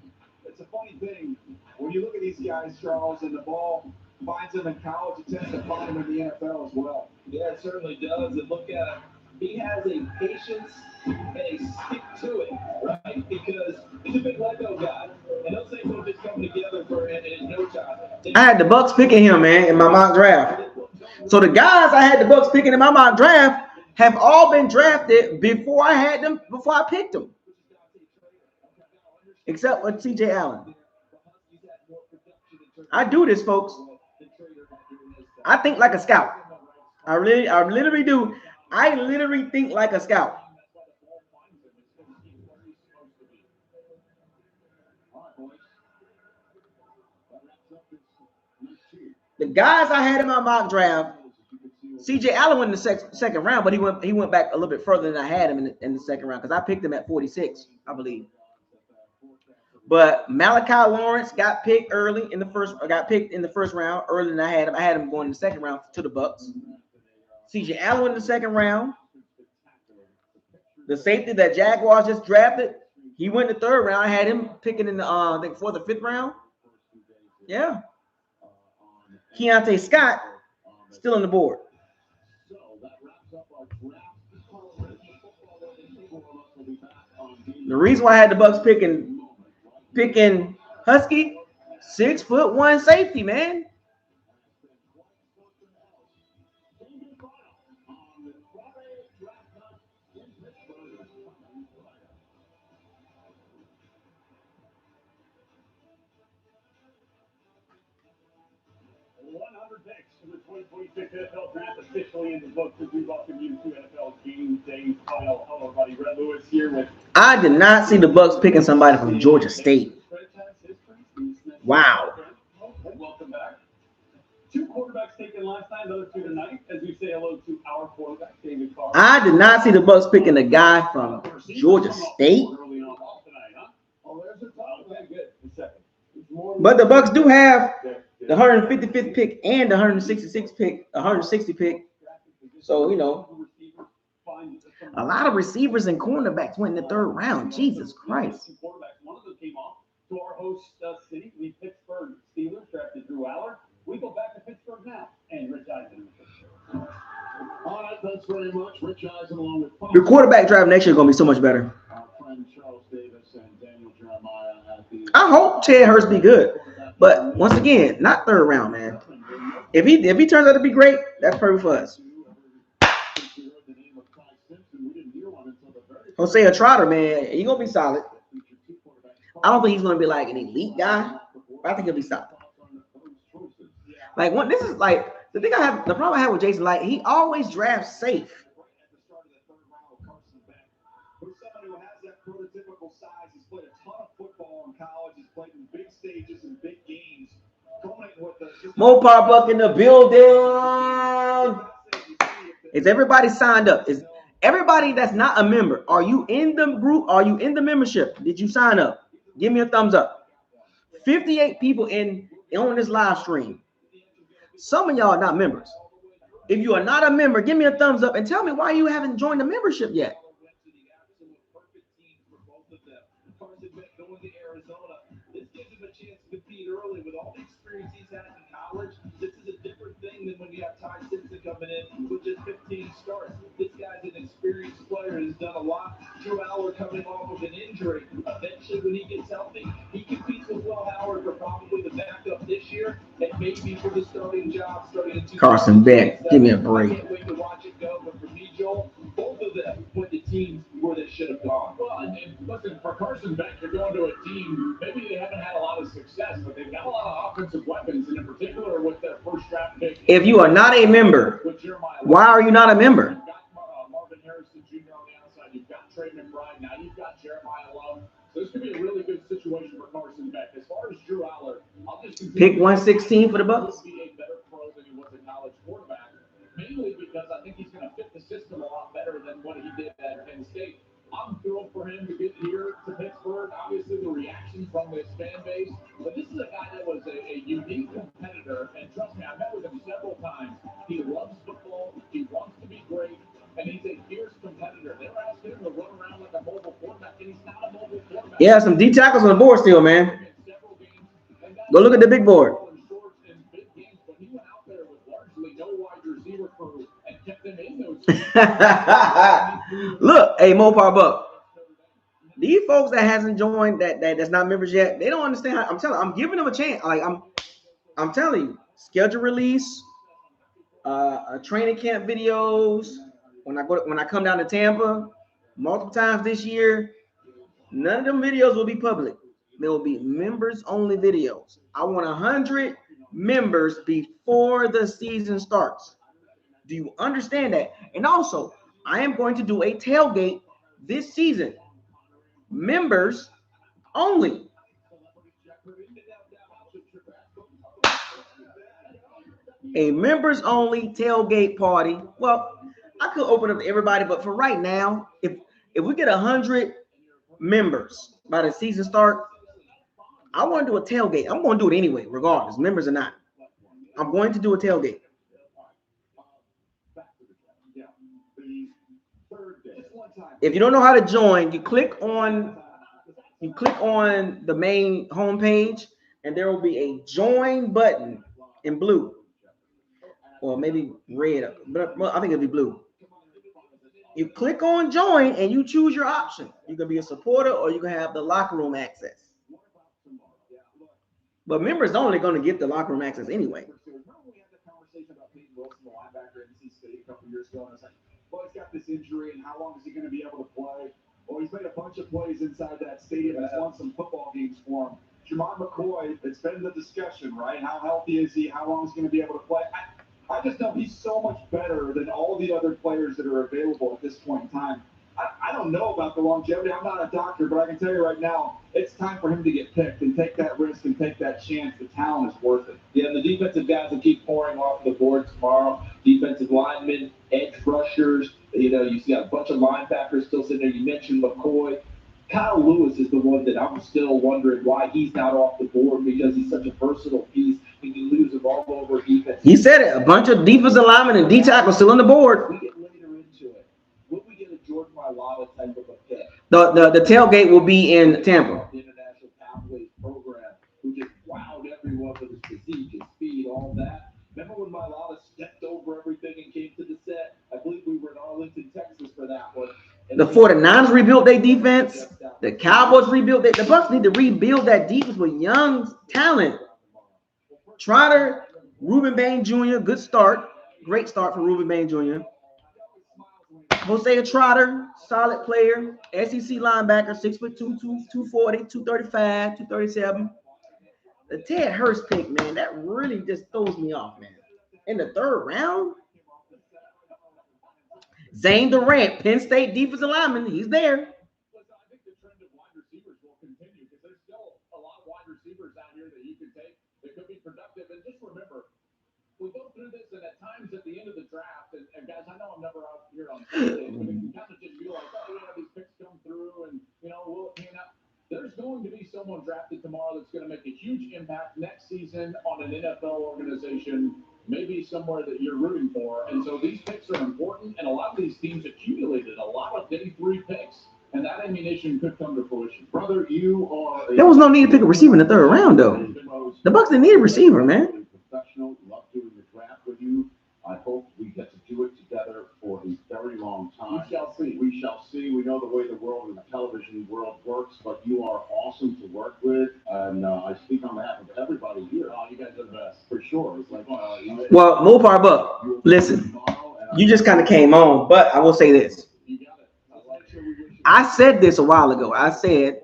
S5: it's a funny thing. When you look at these guys, Charles, and the ball finds them in college, it tends to find them in the NFL as well.
S6: Yeah, it certainly does. And look at him. He has a patience and a stick to it, right? Because he's a big Lego guy. And those things don't just come together for in no time.
S1: I had the Bucs picking him, man, in my mock draft. So the guys I had the Bucs picking in my mock draft have all been drafted before I picked them. Except for TJ Allen. I do this, folks. I think like a scout. I literally do. I literally think like a scout. The guys I had in my mock draft, CJ Allen went in the second round, but he went back a little bit further than I had him in the second round because I picked him at 46, I believe. But Malachi Lawrence got picked in the first round earlier than I had him. I had him going in the second round to the Bucs. CJ Allen went in the second round. The safety that Jaguars just drafted, he went in the 3rd round. I had him picking in the I think 4th or 5th round. Yeah. Keontae Scott still on the board. The reason why I had the Bucs picking Husky, 6'1" safety, man.
S2: The 2026 NFL Draft officially in the books as we welcome you to NFL Game Day Final. Hello, everybody. Red Lewis here with.
S1: I did not see the Bucs picking somebody from Georgia State. Wow.
S2: Welcome back. 2 quarterbacks taken last night, the other 2 tonight. As we say hello to our quarterback, David Carr.
S1: I did not see the Bucs picking a guy from Georgia State. But the Bucs do have the 155th pick and the 166th pick, 160 pick. So, you know, a lot of receivers and cornerbacks went in the 3rd round. Jesus Christ.
S2: One of them came off to our host city, the Pittsburgh Steelers, drafted Drew Aller. We go back to Pittsburgh now, and Rich Eisen.
S5: All right, thanks very much. Rich Eisen along with
S1: Your quarterback draft next year is going to be so much better.
S5: our friend Charles Davis and Daniel Jeremiah at the
S1: I hope Ted Hurst be good. But once again, not 3rd round, man. If he turns out to be great, that's perfect for us. Jose Trotter, man, he's going to be solid. I don't think he's going to be like an elite guy, but I think he'll be solid. Like, this is like the problem I have with Jason Light, he always drafts safe.
S5: Who's somebody who has that prototypical size. He's played a ton of football in college. He's played in big stages and big games.
S1: Mopar Buck in the building. Is everybody signed up? Is everybody that's not a member? Are you in the group? Are you in the membership? Did you sign up? Give me a thumbs up. 58 people on this live stream. Some of y'all are not members. If you are not a member, give me a thumbs up and tell me why you haven't joined the membership yet.
S6: This gives him a chance to compete early with all the experience he's had in college. This is a different thing than when you have Ty Simpson coming in with just 15 starts. This guy's an experienced player. He's done a lot. Drew Aller coming off of an injury. Eventually, when he gets healthy, he competes with Will Howard for probably the backup this year and maybe for the starting job starting in 2027.
S1: Carson Beck, give me a break.
S6: I can't wait to watch it go. But for me, Joel, both of them put the teams where they should have gone.
S2: Well, and listen, for Carson Beck, you're going to a team, maybe they haven't had a lot of success, but they've got a lot of offensive weapons, and in particular with their first draft pick.
S1: If you are not a member, why are you not a member?
S2: You've got Marvin Harrison Jr. on the outside. You've got Trey McBride. Now you've got Jeremiah Love. So this could be a really good situation for Carson Beck. As far as Drew Aller, I'll just
S1: pick 116 for the Bucs.
S2: Be a better pro than he was a college quarterback, mainly because I think he's going to fit the system a lot better than what he did at Penn State. I'm thrilled for him to get here to Pittsburgh. Obviously, the reaction from this fan base. But this is a guy that was a unique competitor. And trust me, I met with him several times. He loves football. He wants to be great. And he's a fierce competitor. They were asking him to run around like a mobile quarterback, and he's not a mobile quarterback.
S1: Yeah, some D tackles on the board still, man. Go look at the big board. Look, hey, Mopar Buck. These folks that hasn't joined, that's not members yet, they don't understand. I'm giving them a chance. Like I'm telling you, schedule release, training camp videos. When I come down to Tampa, multiple times this year, none of them videos will be public. They will be members only videos. I want 100 members before the season starts. Do you understand that? And also, I am going to do a tailgate this season. Members only. A members only tailgate party. Well, I could open up to everybody, but for right now, if we get 100 members by the season start, I want to do a tailgate. I'm going to do it anyway, regardless, members or not. I'm going to do a tailgate. If you don't know how to join, you click on the main homepage. and there will be a join button in blue, or maybe red, but I think it'll be blue. You click on join and you choose your option. You can be a supporter or you can have the locker room access. But members only going to get the locker room access anyway.
S5: Remember we had the conversation about Peyton Wilson, the linebacker at NC State a couple years ago, and I was like, well, he's got this injury, and how long is he going to be able to play? Well, he's made a bunch of plays inside that stadium. He's won some football games for him. Jamar McCoy, it's been the discussion, right? How healthy is he? How long is he going to be able to play? I just know he's so much better than all the other players that are available at this point in time. I don't know about the longevity. I'm not a doctor, but I can tell you right now, it's time for him to get picked and take that risk and take that chance. The talent is worth it.
S6: Yeah, and the defensive guys will keep pouring off the board tomorrow. Defensive linemen, edge rushers. You know, you got a bunch of linebackers still sitting there. You mentioned McCoy. Kyle Lewis is the one that I'm still wondering why he's not off the board, because he's such a versatile piece. He can lose him all over defense.
S1: He said it. A bunch of defensive linemen and D tackles still on the board.
S6: We get later into it. Will we get a Jordan Mailata type of a pick?
S1: The tailgate will be in Tampa.
S6: The International Pathways program, who just wowed everyone with his physique, his speed, all that. Remember when Mailata stepped over everything and came to the set? I believe we were in Arlington, Texas for that one. And
S1: the 49ers rebuilt their defense. The Cowboys rebuilt it. The Bucs need to rebuild that defense with young talent. Trotter, Ruben Bain Jr., good start. Great start for Ruben Bain Jr. Hosea Trotter, solid player. SEC linebacker, 6'2", 240, 235, 237. The Ted Hurst pick, man, that really just throws me off, man. In the third round? Zane Durant, Penn State defensive lineman, he's there.
S2: Listen, I think the trend of wide receivers will continue because there's still a lot of wide receivers out here that you can take that could be productive. And just remember, we go through this, and at times at the end of the draft, and guys, I know I'm never out here on Sundays, but it can kind of just feel like, oh, yeah, these picks come through, and, you know, we'll hang out. There's going to be someone drafted tomorrow that's going to make a huge impact next season on an NFL organization, maybe somewhere that you're rooting for. And so these picks are important, and a lot of these teams accumulated a lot of day 3 picks, and that ammunition could come to fruition.
S5: Brother, you are.
S1: There was no need to pick a receiver in the third round, though. The Bucs didn't need a receiver, man.
S5: Professional, love doing the draft with you. I hope we get to do it together for a very long time.
S2: We shall see.
S5: We shall see. We know the way the world and the television world works, but you are awesome to work with, and I speak on behalf of everybody here.
S2: Oh, you guys are the best.
S5: For sure. It's like,
S1: Well, Mopar Buck, listen, you just kind of came on, but I will say this. I said this a while ago. I said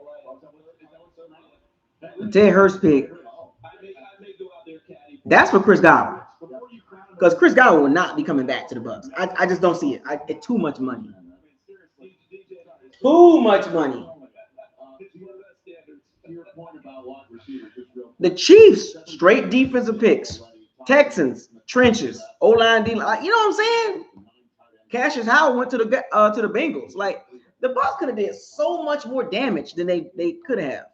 S1: the Ted Hurst pick, that's for Chris Godwin. Because Chris Godwin will not be coming back to the Bucs. I just don't see it. It's too much money. Too much money. The Chiefs, straight defensive picks. Texans, trenches. O-line, D-line. You know what I'm saying? Cassius Howard went to the Bengals. Like, the Bucs could have did so much more damage than they could have.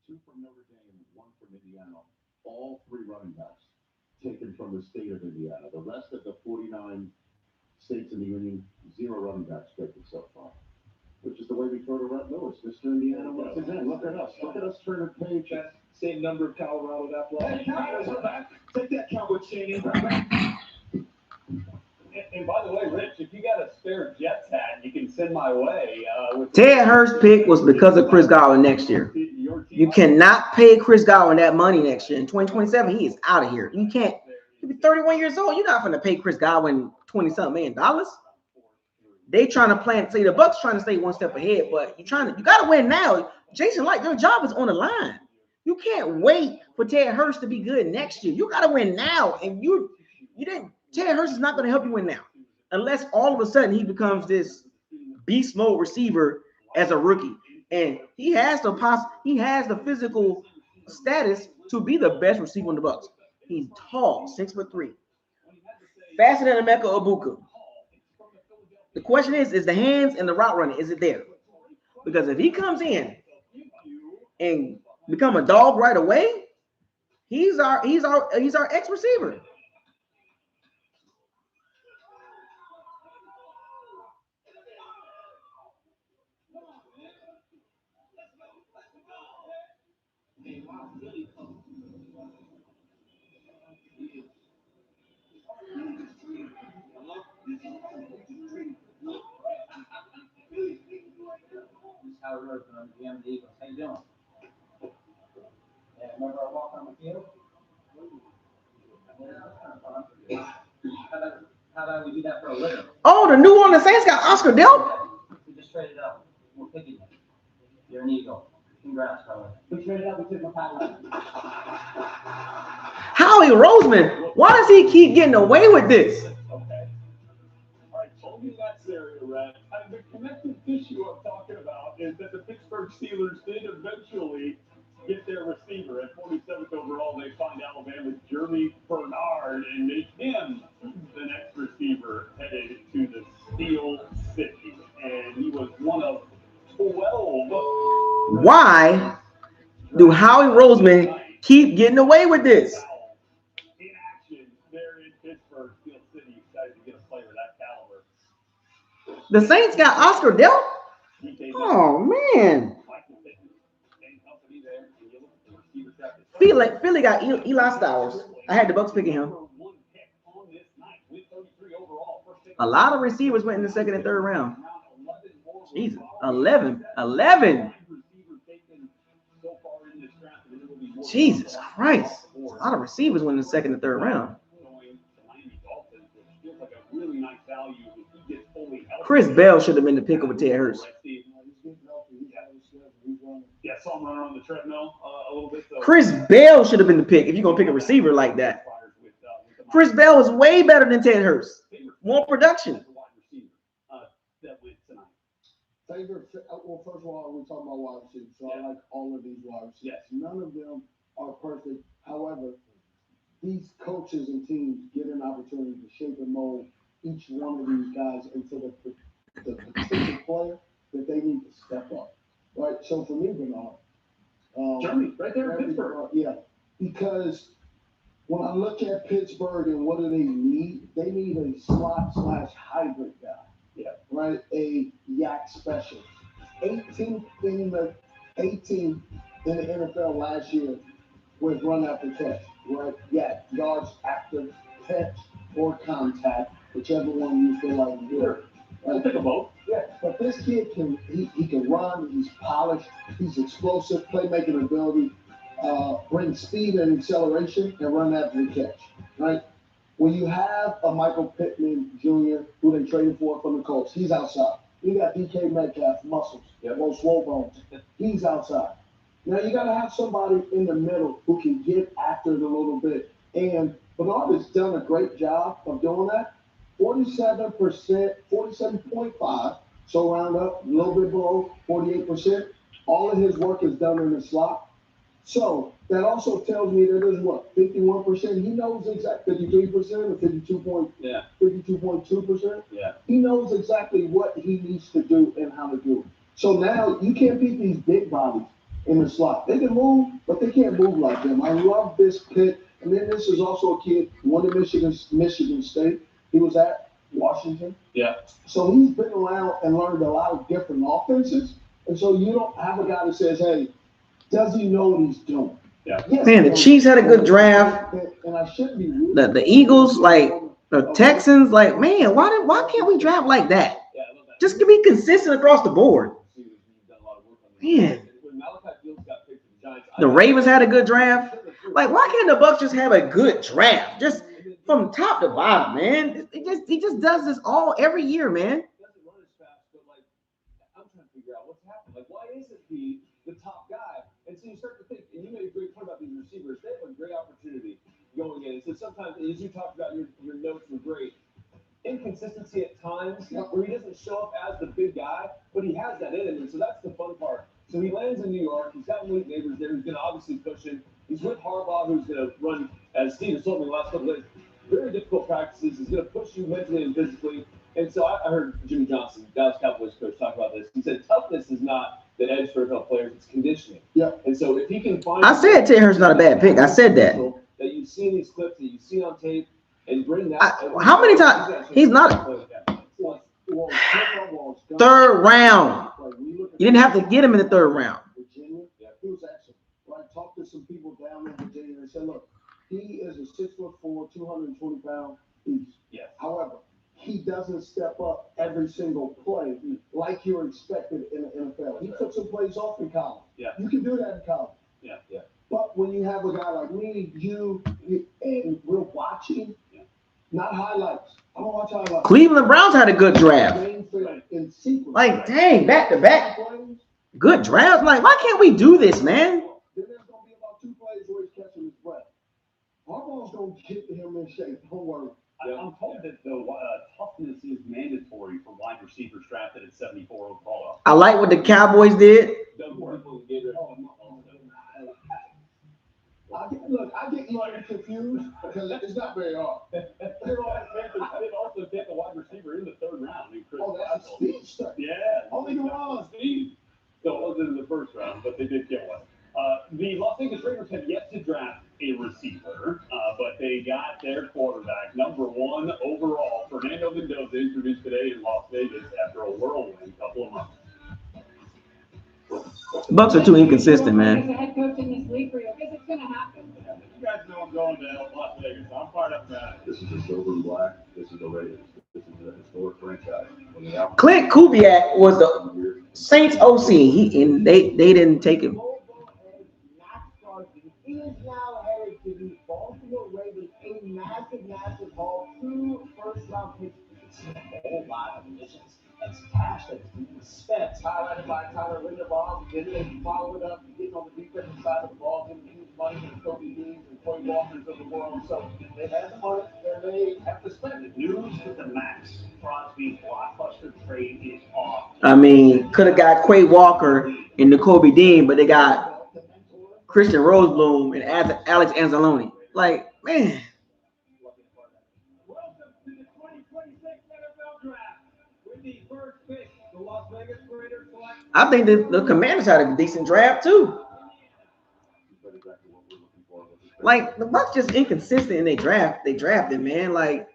S5: 2 from Notre Dame, 1 from Indiana. All 3 running backs taken from the state of Indiana. The rest of the 49 states in the Union, 0 running backs taken so far. Which is the way we throw to Red Lewis, Mr. Indiana once again. Look at us. Look at us turn the page.
S6: Same number of Colorado Athletics.
S5: Take that Cowboy chain.
S10: And by the way, Rich, if you got a spare Jets hat, you can send my way.
S1: Ted Hurst pick was because of Chris Godwin next year. You cannot pay Chris Godwin that money next year. In 2027, he is out of here. You can't. He'll be 31 years old. You're not going to pay Chris Godwin $20-something million. They trying to plan. See, the Bucs trying to stay one step ahead, but you got to win now. Jason Light, your job is on the line. You can't wait for Ted Hurst to be good next year. You got to win now, and you didn't. Ted Hurst is not going to help you win now, unless all of a sudden he becomes this beast mode receiver as a rookie, and he has the physical status to be the best receiver in the Bucs. He's tall, 6'3", faster than Emeka Egbuka. The question is the hands and the route running, is it there? Because if he comes in and become a dog right away, he's our ex receiver.
S13: Howard Rosen, I'm GM of the Eagles. How you doing? Yeah, remember our walk on the field? Yeah, that's kind of fun. How about we do that for a living?
S1: Oh, the new one, the Saints got Oscar Delp.
S13: We just traded up. We're picking you. You're an Eagle. Congrats, brother. We traded up. We took my pilot.
S1: Howie Roseman, why does he keep getting away with this?
S5: Okay. All right, told you that area, Red. The connective tissue I'm talking about is that the Pittsburgh Steelers did eventually get their receiver at 47th overall. They find Alabama's Jeremy Bernard and make him the next receiver headed to the Steel City. And he was one of 12.
S1: Why do Howie Roseman keep getting away with this?
S5: In action there in Pittsburgh, Steel City, excited to get a player of that caliber.
S1: The Saints got Oscar Delp? Oh, man. Philly got Eli Stowers. I had the Bucs picking him. A lot of receivers went in the second and third round. Jesus, 11. Jesus Christ. A lot of receivers went in the second and third round. Chris Bell should have been the pick over Ted Hurst.
S5: Yeah, saw him running on the treadmill a little bit.
S1: Chris Bell should have been the pick if you're going to pick a receiver like that. Chris Bell was way better than Ted Hurst. More production.
S7: Favorite, well, first of all, we're talking about wide receivers, so I like all of these wide receivers.
S5: Yes.
S7: None of them are perfect. However, these coaches and teams get an opportunity to shape and mold each one of these guys into the potential player that they need to step up. Right? So for me, Bernard,
S5: Germany, right there in Pittsburgh.
S7: Yeah, because when I look at Pittsburgh and what do they need a slot/hybrid guy.
S5: Yeah.
S7: Right, a yak specialist. 18th in the NFL last year with run after catch. Right, yak, yards after catch or contact, whichever one you feel like you do.
S5: I'll pick them both.
S7: Yeah, but this kid can run. He's polished. He's explosive, playmaking ability, bring speed and acceleration, and run after the catch. Right. When you have a Michael Pittman Jr., who they traded for from the Colts, he's outside. You got DK Metcalf, muscles, most swole bones. He's outside. Now you got to have somebody in the middle who can get after it a little bit. And Bernard has done a great job of doing that. 47%, 47.5. So round up, a little bit below 48%. All of his work is done in the slot. So that also tells me that there's 51%. He knows exactly 53% or 52.2%.
S5: Yeah.
S7: He knows exactly what he needs to do and how to do it. So now you can't beat these big bodies in the slot. They can move, but they can't move like them. I love this pick. And then this is also a kid who went to Michigan State. He was at Washington.
S5: Yeah.
S7: So he's been around and learned a lot of different offenses. And so you don't have a guy that says, hey, does he know what he's doing?
S5: Yeah.
S7: Yes,
S1: Man, the Chiefs had a good draft.
S7: And I shouldn't be rude.
S1: The Eagles, like the Texans, like, man, why can't we draft like that? Just to be consistent across the board. Man. The Ravens had a good draft. Like, why can't the Bucs just have a good draft? Just from top to bottom, man. He just does this every year, man.
S5: Doesn't run as fast, but like I'm trying to figure out what's happened. Like, why isn't he the top guy? And so you start to think, and you made a great point about these receivers. They have a great opportunity going in. And so sometimes, as you talked about, your notes were great. Inconsistency at times where he doesn't show up as the big guy, but he has that in him. And so that's the fun part. So he lands in New York. He's got Malik Neighbors there who's going to obviously push him. He's with Harbaugh, who's going to run, as Steve has told me the last couple of days, very difficult practices. He's going to push you mentally and physically. And so I heard Jimmy Johnson, Dallas Cowboys coach, talk about this. He said toughness is not the edge for NFL players, it's conditioning.
S7: Yeah.
S5: And so if he can find...
S1: I said Ted Hurst's not a bad pick. I said that.
S5: That you've seen these clips, that you've seen on tape, and bring that...
S1: How many times? He's not... Third round. You didn't have to get him in the third round.
S7: Virginia, he was excellent. Right, talk to said, look, he is a 6'4", 220 pound beast.
S2: Yes.
S7: However, he doesn't step up every single play like you're expected in the NFL. He took some plays off in college.
S2: Yeah.
S7: You can do that in college.
S2: Yeah.
S7: But when you have a guy like me, and we're watching, not highlights. I don't watch highlights.
S1: Cleveland Browns had a good draft.
S7: In sequence.
S1: Like, dang, back to back. Good draft. Like, why can't we do this, man?
S7: Then there's going to be about 2 plays where he's catching his breath. Harbaugh's going to get him in shape. Don't worry.
S2: I'm told that the toughness is mandatory for wide receivers drafted at 74 overall.
S1: I like what the Cowboys did.
S7: I get you confused because it's not very hard.
S2: They've also taken a wide receiver in the 3rd round.
S7: That's a speed stuff.
S2: Yeah.
S7: Only the wrong
S2: speed. So it wasn't in the 1st round, but they did get one. The Las Vegas Raiders have yet to draft a receiver, but they got their quarterback, number 1 overall, Fernando Mendoza, introduced today in Las Vegas after a whirlwind couple of months.
S1: Bucs are too inconsistent, man.
S8: As a head coach in this league for you, because it's going to happen.
S2: You guys know I'm going to Las Vegas, so I'm fired up about it.
S12: This is the silver and black. This is the Raiders. This is a historic franchise.
S1: Clint Kubiak was the Saints OC. They didn't take him.
S11: He is now headed to the Baltimore Ravens, a massive haul, 2 first-round picks. It's a whole lot of additions. It's cash that's being spent. Highlighted by Tyler Linderbaum. Then they follow it up, getting on the defensive side of the ball, giving huge money to the Kobe Deans and Quay Walkers of the world. So they have the money, and they have to spend it.
S2: News to the Max Crosby blockbuster trade is off.
S1: I mean, could have got Quay Walker and the Kobe Dean, but they got Christian Rosebloom and Alex Anzalone. Like, man.
S2: Welcome to the 2026 NFL Draft. With the first pick, the Las Vegas Raiders select.
S1: I think the Commanders had a decent draft too. Like, the Bucs just inconsistent in their draft. They drafted, man. Like,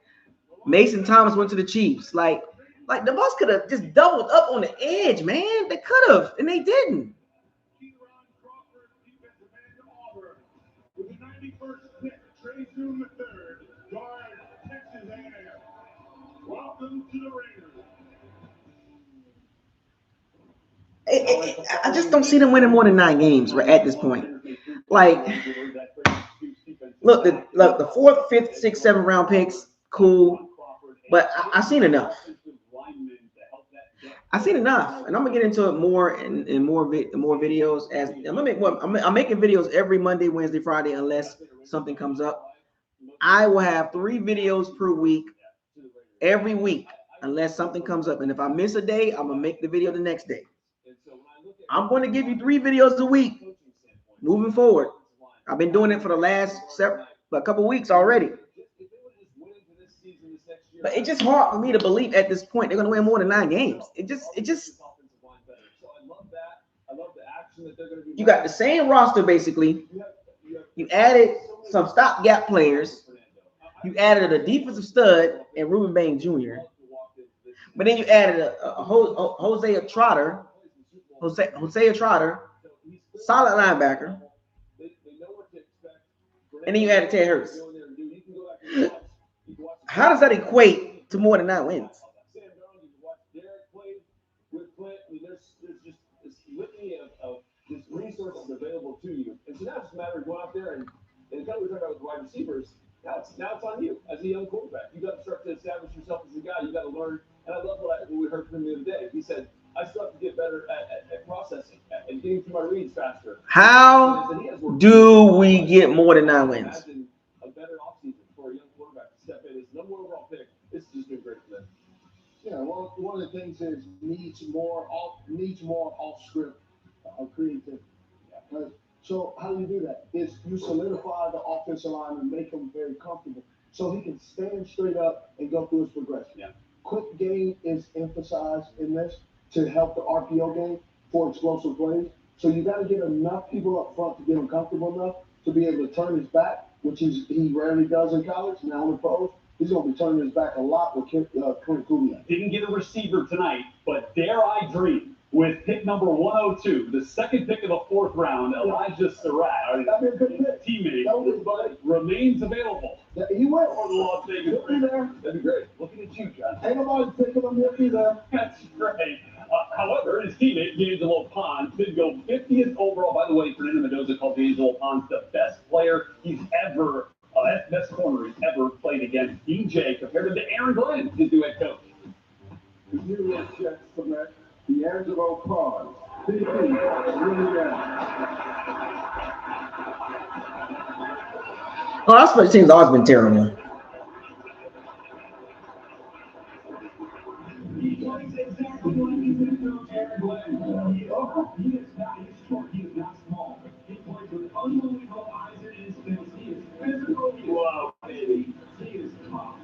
S1: Mason Thomas went to the Chiefs. Like the Bucs could have just doubled up on the edge, man. They could have, and they didn't.
S7: With the 91st pick, Trey Zoom III, guard Texas A&M. Welcome to the Raiders.
S1: I just don't see them winning more than 9 games at this point. Like, look, the 4th, 5th, 6th, 7th round picks, cool, but I've seen enough. I've seen enough, and I'm gonna get into it more and more videos. As I'm making videos every Monday, Wednesday, Friday, unless something comes up. I will have 3 videos per week, every week, unless something comes up. And if I miss a day, I'm gonna make the video the next day. I'm going to give you 3 videos a week moving forward. I've been doing it for the last a couple weeks already. But it's just hard for me to believe at this point they're going to win more than 9 games. It just. You got the same roster basically. You added some stopgap players. You added a defensive stud and Ruben Bain Jr. But then you added a Hosea Trotter, solid linebacker. And then you added Ted Hurst. How does that equate to more than 9 wins?
S5: There's just this litany of just resources available to you. And so now it's just a matter of going out there and kind of we're talking about with wide receivers. Now it's on you as a young quarterback. You got to start to establish yourself as a guy. You got to learn. And I love what we heard from him the other day. He said, I still have to get better at processing and getting through my reads faster.
S1: How do we get more than 9 wins?
S5: Imagine a better offseason for a young quarterback to step in. It's the number 1 overall pick. This is just been great for them.
S7: Yeah, well, one of the things is needs more off script creativity. So how do you do that? Is you solidify the offensive line and make him very comfortable, so he can stand straight up and go through his progression.
S2: Yeah.
S7: Quick game is emphasized in this to help the RPO game for explosive plays. So you got to get enough people up front to get him comfortable enough to be able to turn his back, which he rarely does in college. Now in the pros, he's going to be turning his back a lot with Clint Kubiak.
S2: Didn't get a receiver tonight, but dare I dream With pick number 102, the second pick of the 4th round, Elijah Surratt, his teammate, remains available.
S7: He went
S2: For the Las Vegas Raiders. That'd be great. Looking at you, John.
S7: Ain't nobody picking him. He'll be there.
S2: That's great. However, his teammate, D'Angelo Pons, did go 50th overall. By the way, Fernando Mendoza called D'Angelo Pons the best player he's ever, best corner he's ever played against. DJ compared him to Aaron Glenn, his new head coach.
S7: The U.S. Jets select D'Angelo Pons. DP, Louisiana.
S1: Oh, our special team's always been terrible.
S2: He is not short. He is not small. He plays with unbelievable eyes in his face. He is physical. Wow, baby. He is tough.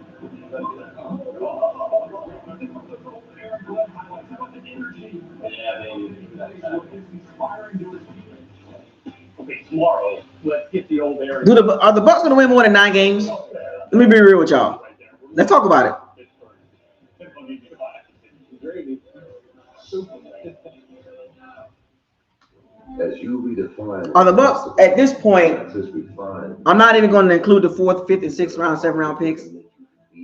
S2: Okay, tomorrow, let's get the old area.
S1: Are the Bucs going to win more than 9 games? Let me be real with y'all. Let's talk about it.
S12: As you redefine,
S1: Are the Bucs at this point? I'm not even going to include the 4th, 5th, and 6th round, 7th round picks.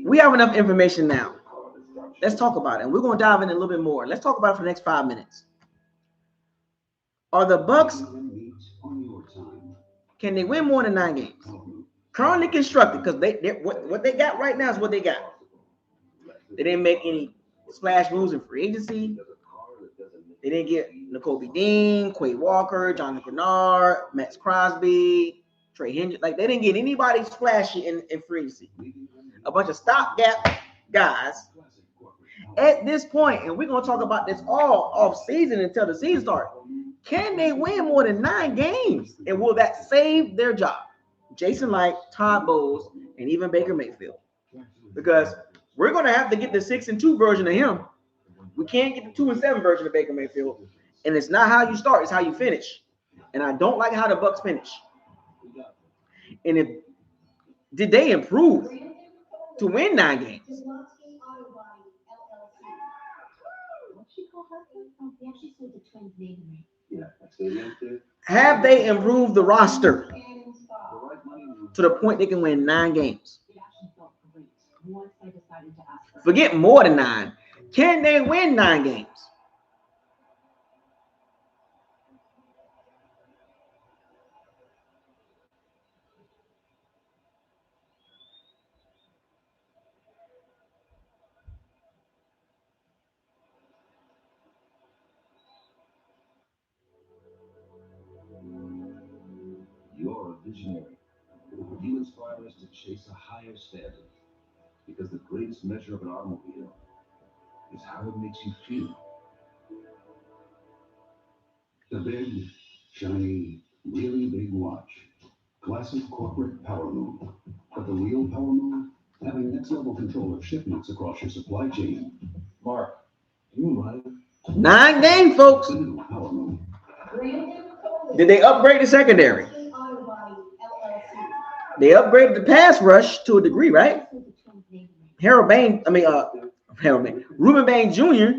S1: We have enough information now. Let's talk about it. And we're going to dive in a little bit more. Let's talk about it for the next 5 minutes. Are the Bucs? Can they win more than 9 games? Currently constructed, because what they got right now is what they got. They didn't make any splash moves in free agency. They didn't get N'Kobe Dean, Quay Walker, Jonathan Bernard, Max Crosby, Trey Hendricks. Like, they didn't get anybody splashy in free agency. A bunch of stopgap guys at this point, and we're going to talk about this all off season until the season starts. Can they win more than 9 games? And will that save their job? Jason Light, Todd Bowles, and even Baker Mayfield. Because we're going to have to get the 6-2 version of him. We can't get the 2-7 version of Baker Mayfield. And it's not how you start, it's how you finish. And I don't like how the Bucs finish. And did they improve to win 9 games? Have they improved the roster to the point they can win 9 games? Forget more than 9. Can they win 9 games?
S12: You're a visionary. You inspire us to chase a higher standard, because the greatest measure of an automobile is how it makes you feel.
S14: The big, shiny, really big watch. Classic corporate power move. But the real power move? Having next level control of shipments across your supply chain.
S5: Mark, you mind?
S1: 9 games, folks.
S14: Power move.
S1: Did they upgrade the secondary? They upgraded the pass rush to a degree, right? Ruben Bain Jr.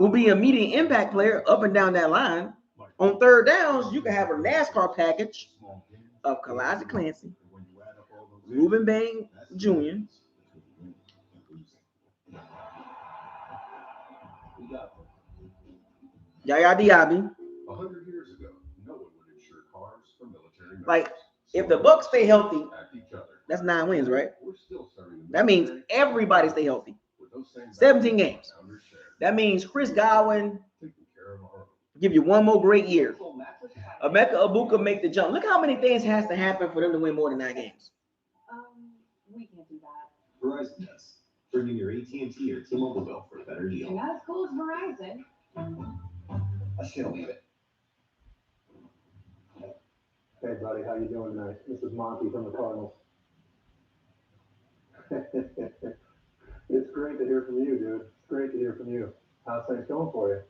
S1: will be an immediate impact player up and down that line. On 3rd downs, you can have a NASCAR package of Kalaji Clancy, Ruben Bain Jr., Yaya Diaby.
S14: 100 years ago, no one would insure cars for military members.
S1: Like, if the Bucs stay healthy, that's 9 wins, right? That means everybody stay healthy. 17 games. That means Chris Godwin give you 1 more great year. Emeka Egbuka make the jump. Look how many things has to happen for them to win more than 9 games.
S8: We can't do that.
S15: Verizon does. Bring in your AT&T or T-Mobile bill for a better
S8: You're
S15: deal.
S8: not as cool as Verizon.
S15: I just can't leave it.
S7: Hey, buddy, how you doing tonight? This is Monty from the Cardinals. It's great to hear from you, dude. It's great to hear from you. How's things going for you?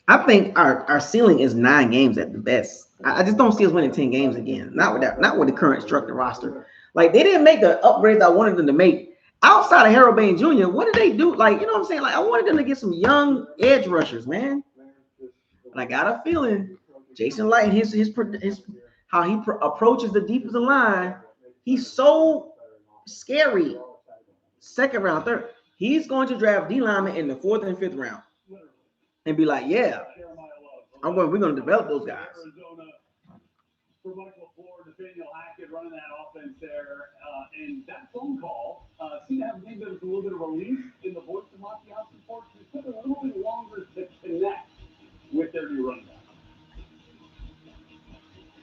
S1: I think our ceiling is 9 games at the best. I just don't see us winning 10 games again. Not with the current structured roster. Like, they didn't make the upgrades I wanted them to make. outside of Harold Bain Jr., what did they do? Like, you know what I'm saying? Like, I wanted them to get some young edge rushers, man. And I got a feeling Jason Light, his how he approaches the defensive line, he's so scary. Second round, third. He's going to draft D lineman in the 4th and 5th round and be like, yeah, we're going to develop those guys.
S2: For Michael Ford, Nathaniel Hackett running that offense there, and that phone call seemed to have maybe there was a little bit of relief in the voice of Monty Austin Ford. It took a little bit longer to connect with their new running back.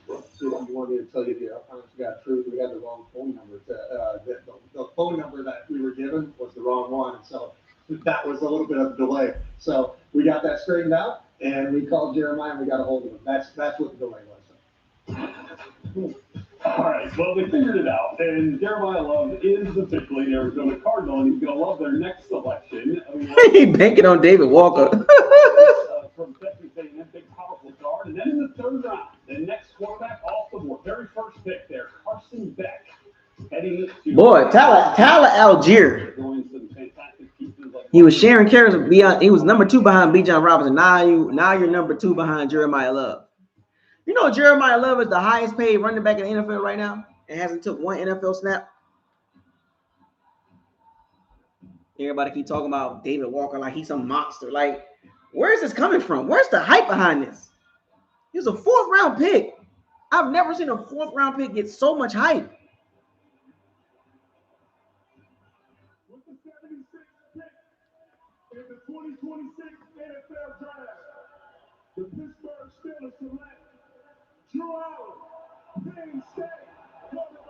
S7: So you want me to tell you the honest to God truth? We had the wrong phone number. The phone number that we were given was the wrong one, so that was a little bit of a delay. So we got that straightened out, and we called Jeremiah, and we got a hold of him. That's what the delay was.
S2: All right, well, they figured it out, and Jeremiah Love is officially an Arizona Cardinal, and he's going to love their next selection. I mean,
S1: he banking on David Walker.
S2: From Texas A&M, big powerful guard, and then in the 3rd round, the next quarterback off the board, very first pick there, Carson Beck.
S1: Boy, Tyler Algier. He was sharing carries with Beyond. He was number 2 behind Bijan Robinson. Now you're number 2 behind Jeremiah Love. You know, Jeremiah Love is the highest paid running back in the NFL right now and hasn't took one NFL snap. Everybody keep talking about David Walker like he's some monster. Like, where is this coming from? Where's the hype behind this? He's a 4th round pick. I've never seen a 4th round pick get so much hype.
S7: With the 76th pick in the 2026 NFL Draft, the Pittsburgh Steelers select Drew Allen, Penn State quarterback.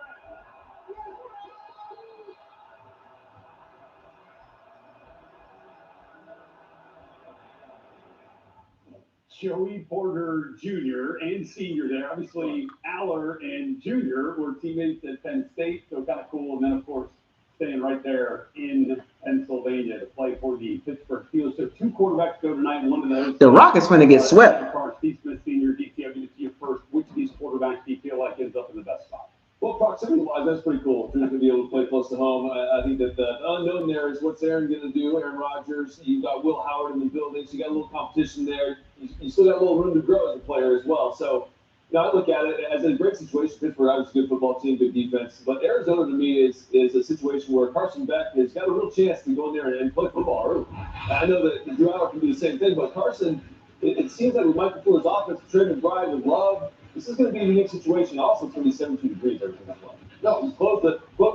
S2: Joey Porter Jr. and Sr. there. Obviously, Aller and Jr. were teammates at Penn State, so kind of cool. And then, of course, staying right there in Pennsylvania to play for the Pittsburgh Steelers. So 2 quarterbacks go tonight, and one of those.
S1: The Rockets going to get swept.
S2: Steve Smith Sr., DT, I'll give it to you first. Which of these quarterbacks do you feel like ends up in the best spot?
S5: Well, proximity-wise, that's pretty cool. If you're going to be able to play close to home, I think that the unknown there is what's Aaron going to do. Aaron Rodgers, you've got Will Howard in the building, so you got a little competition there. You still got a little room to grow as a player as well. So, I look at it as a great situation. Pittsburgh obviously a good football team, good defense. But Arizona, to me, is a situation where Carson Beck has got a real chance to go in there and play football early. I know that Drew Allen can do the same thing, but Carson, it seems like with Michael Fuller's offense, Trey McBride with Love, this is going to be a unique situation. Also, it's going to be 17 degrees everything as well. No, just close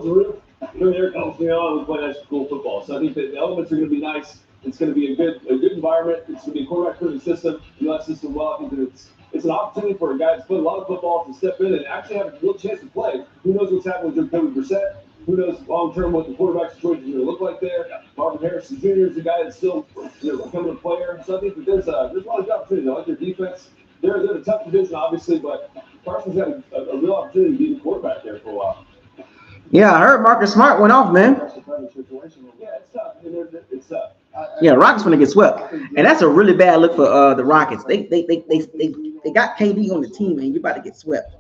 S5: the roof. You're there, comes and play nice, cool football. So I think that the elements are going to be nice. It's going to be a good environment. It's going to be a quarterback-driven system. You know that system well. I think that it's an opportunity for a guy to play a lot of football to step in and actually have a real chance to play. Who knows what's happening with Jacoby Brissett? Who knows long-term what the quarterback situation is going to look like there? Marvin Harrison Jr. is a guy that's still becoming a player. So I think that there's a lot of opportunities. I like their defense. They're a tough division, obviously, but Carson's got a real opportunity to be the quarterback there for a while.
S1: Yeah, I heard Marcus Smart went off, man.
S5: Yeah, it's tough. It's tough.
S1: Yeah, Rockets going to get swept, and that's a really bad look for the Rockets. They got KD on the team, and you about to get swept.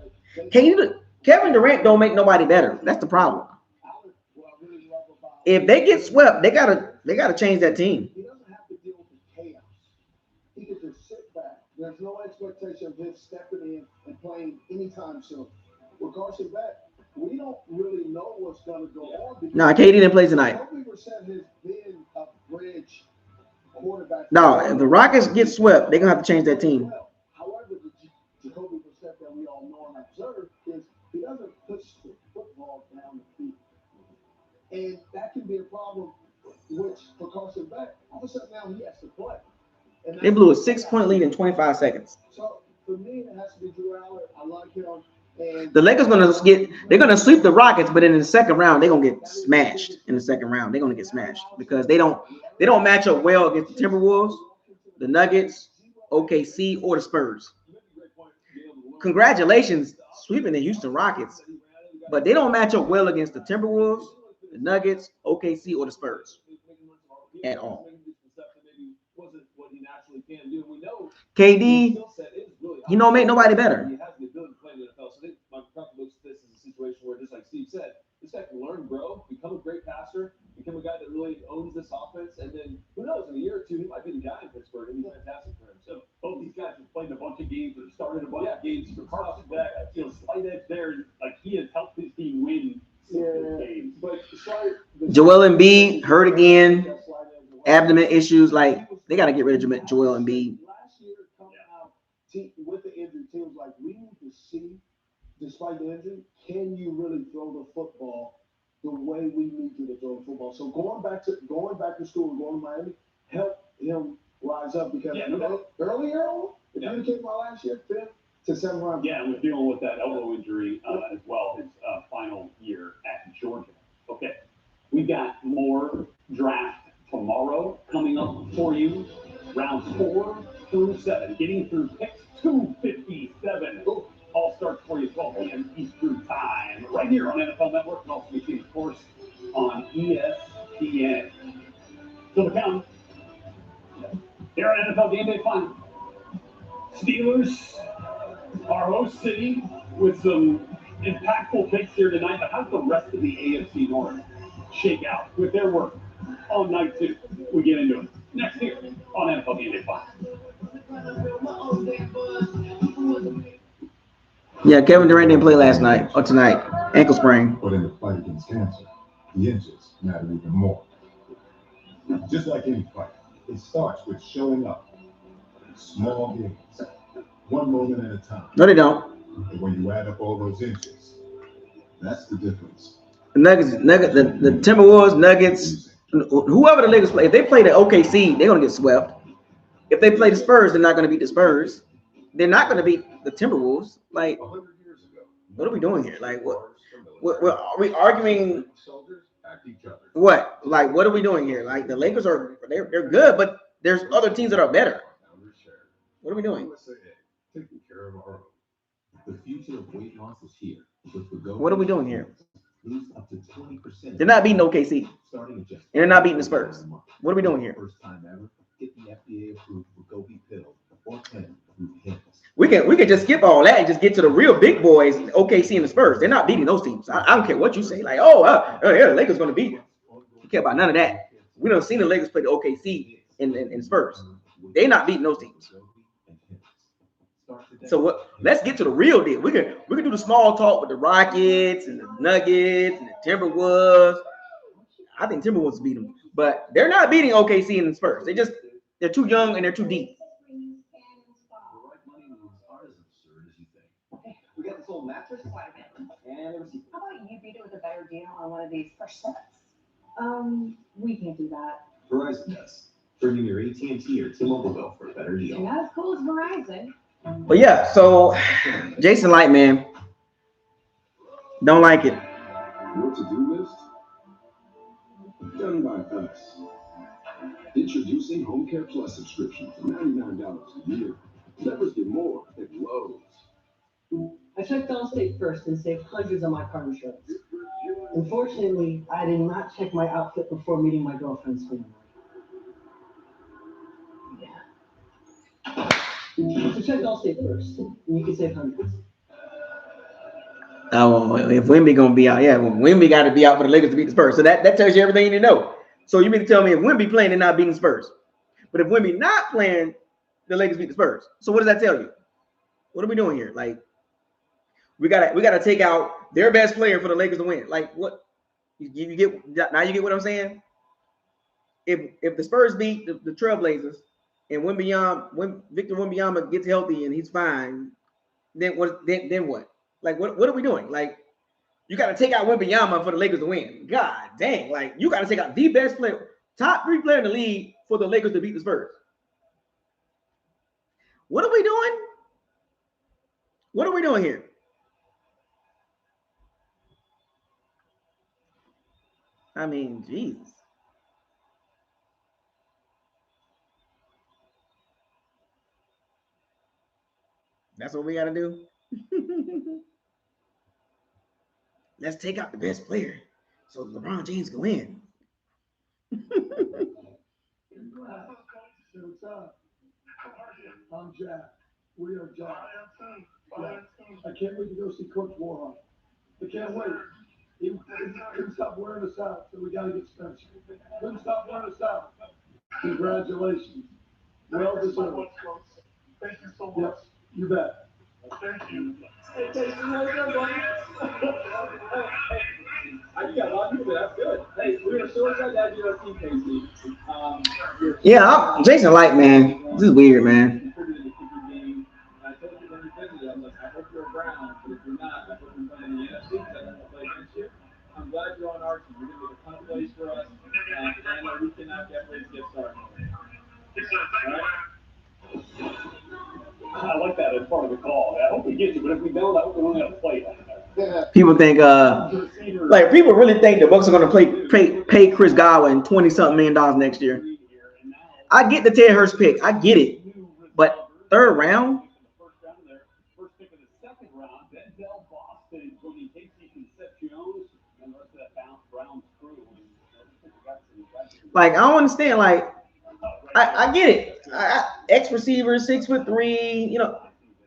S1: Kevin Durant don't make nobody better. That's the problem. If they get swept, they gotta change that team.
S7: He doesn't have to deal with the chaos. He can just sit back. There's no expectation of him stepping in and playing anytime soon. With Carson Beck, we don't really know what's going to go on.
S1: No, KD didn't play tonight.
S7: Jacoby Brissett has been a bridge quarterback.
S1: No, if the Rockets get swept, they're gonna have to change that team.
S7: However, the Jacoby Brissett that we all know and observe is he doesn't push the football down the field, and that can be a problem. Which for Carson Beck, all of a sudden now he has to play.
S1: They blew a 6-point lead in 25 seconds.
S7: So for me, it has to be Drew Allen. I like him.
S1: The Lakers they're gonna sweep the Rockets, but in the second round they're gonna get smashed. In the second round they're gonna get smashed because they don't match up well against the Timberwolves, the Nuggets, OKC, or the Spurs. Congratulations sweeping the Houston Rockets, but they don't match up well against the Timberwolves, the Nuggets, OKC, or the Spurs at all. KD, he don't make nobody better.
S5: So I think my looks at this as a situation where, just like Steve said, this guy can learn, grow, become a great passer,
S2: started a bunch of games for Carson. That slight edge there, like he has helped his team win games.
S5: But
S1: Joel Embiid hurt again. Abdomen issues. Like they got to get rid of Joel Embiid.
S5: Last year, coming out with the injury, teams like we need to see, despite the injury, can you really throw the football the way we need you to throw the football? So going back to school and going to Miami helped him rise up because earlier on, if you came out last year, 5th to 7th round.
S2: Yeah, and was dealing with that elbow injury as well, his final year at Georgia. Okay, we've got more draft tomorrow coming up for you. Rounds 4 through 7, getting through picks 257. All starts for you 12 p.m. Eastern Time, right here on NFL Network, and also be seen, of course, on ESPN. So the count here on NFL Game Day Final. Steelers are host city with some impactful picks here tonight, but how does the rest of the AFC North shake out with their work on night 2? We get into it next here on NFL Game Day Final.
S1: Yeah, Kevin Durant didn't play last night or tonight. Ankle sprain.
S7: But in the fight against cancer, the inches matter even more. Just like any fight, it starts with showing up. Small gains, one moment at a time.
S1: No, they don't.
S7: And when you add up all those inches, that's the difference.
S1: The the Timberwolves, Nuggets, whoever the Lakers play, if they play the OKC, they're gonna get swept. If they play the Spurs, they're not gonna beat the Spurs. They're not gonna beat the Timberwolves. Like,
S7: 100 years ago,
S1: what are we doing here? Like, what are we arguing?
S7: Soldiers act each other.
S1: What? Like, what are we doing here? Like, the Lakers they're good, but there's other teams that are better. What are we doing?
S7: Taking care of our own. The future of weight loss is here.
S1: What are we doing here?
S7: Lose up to 20%.
S1: They're not beating OKC.
S7: Starting at just
S1: And they're not beating the Spurs. What are we doing here?
S7: First time ever, get the FDA approved Wegovy pill or pen through HIMS.
S1: We can just skip all that and just get to the real big boys, OKC and the Spurs. They're not beating those teams. I don't care what you say. Like, yeah, the Lakers going to beat them. You care about none of that. We don't see the Lakers play the OKC and Spurs. They're not beating those teams. So what? Let's get to the real deal. We can do the small talk with the Rockets and the Nuggets and the Timberwolves. I think Timberwolves beat them, but they're not beating OKC and the Spurs. They're too young and they're too deep.
S11: We got this old mattress and a receipt.
S8: How about you beat it with a better deal on one of these fresh sets? We can't do that.
S15: Verizon does. Bring in your AT&T or T-Mobile bill for a better deal.
S8: You're not as cool as Verizon.
S1: But yeah, so Jason Light, man, don't like it.
S14: Your to-do list? Done by us. Introducing Home Care Plus subscription for $99 a year. Members get more at Lowe's.
S16: I checked Allstate first and saved hundreds on my car insurance. Unfortunately, I did not check my outfit before meeting my girlfriend's family. So check Allstate first, and you can save hundreds.
S1: Oh, if Wemby gonna be out, yeah, well, Wemby got to be out for the Lakers to beat the Spurs. So that tells you everything you need to know. So you mean to tell me if Wemby playing, they're not beating the Spurs? But if Wemby not playing, the Lakers beat the Spurs. So what does that tell you? What are we doing here? Like, we gotta take out their best player for the Lakers to win. Like, what you get now? You get what I'm saying? If the Spurs beat the Trailblazers and Victor Wembanyama gets healthy and he's fine, then what? Then what? Like, what are we doing? Like, you got to take out Wembanyama for the Lakers to win. God dang! Like, you got to take out the best player, top 3 player in the league for the Lakers to beat the Spurs. What are we doing? What are we doing here? I mean, Jesus. That's what we got to do. Let's take out the best player so LeBron James can win.
S5: What's up? I'm Jack. We are Jack. Yeah. I can't wait to go see Coach Warhol. I can't wait. He couldn't stop wearing us out, so we got to get special. Couldn't stop wearing us out. Congratulations. Well deserved.
S7: Thank you so much.
S5: You bet.
S7: Thank you.
S5: Hey, Casey, you know good, buddy? Yeah, a lot of people, that's good. Hey, we are so excited to have you on the team, Casey.
S1: Yeah, Jason Light, man. This is weird, man.
S5: I told you when you visited, I'm like, I hope you're around, but if you're not, I hope you're playing in the NFC because I don't play against you. I'm glad you're on our team. You're going to make a ton of plays for us, and I know we cannot get ready to get started. All right?
S7: I like that as part of the call. I hope we get you, but if we don't, I hope we don't have to play that.
S1: People think, like, people really think the Bucs are going to pay Chris Godwin $20-something million next year. I get the Ted Hurst pick. I get it. But third round?
S7: First pick of the second round, Denzel Boston, Tony Casey, Concepcion, and the rest of that Browns crew.
S1: Like, I don't understand. Like, I get it. Ex receiver, 6'3",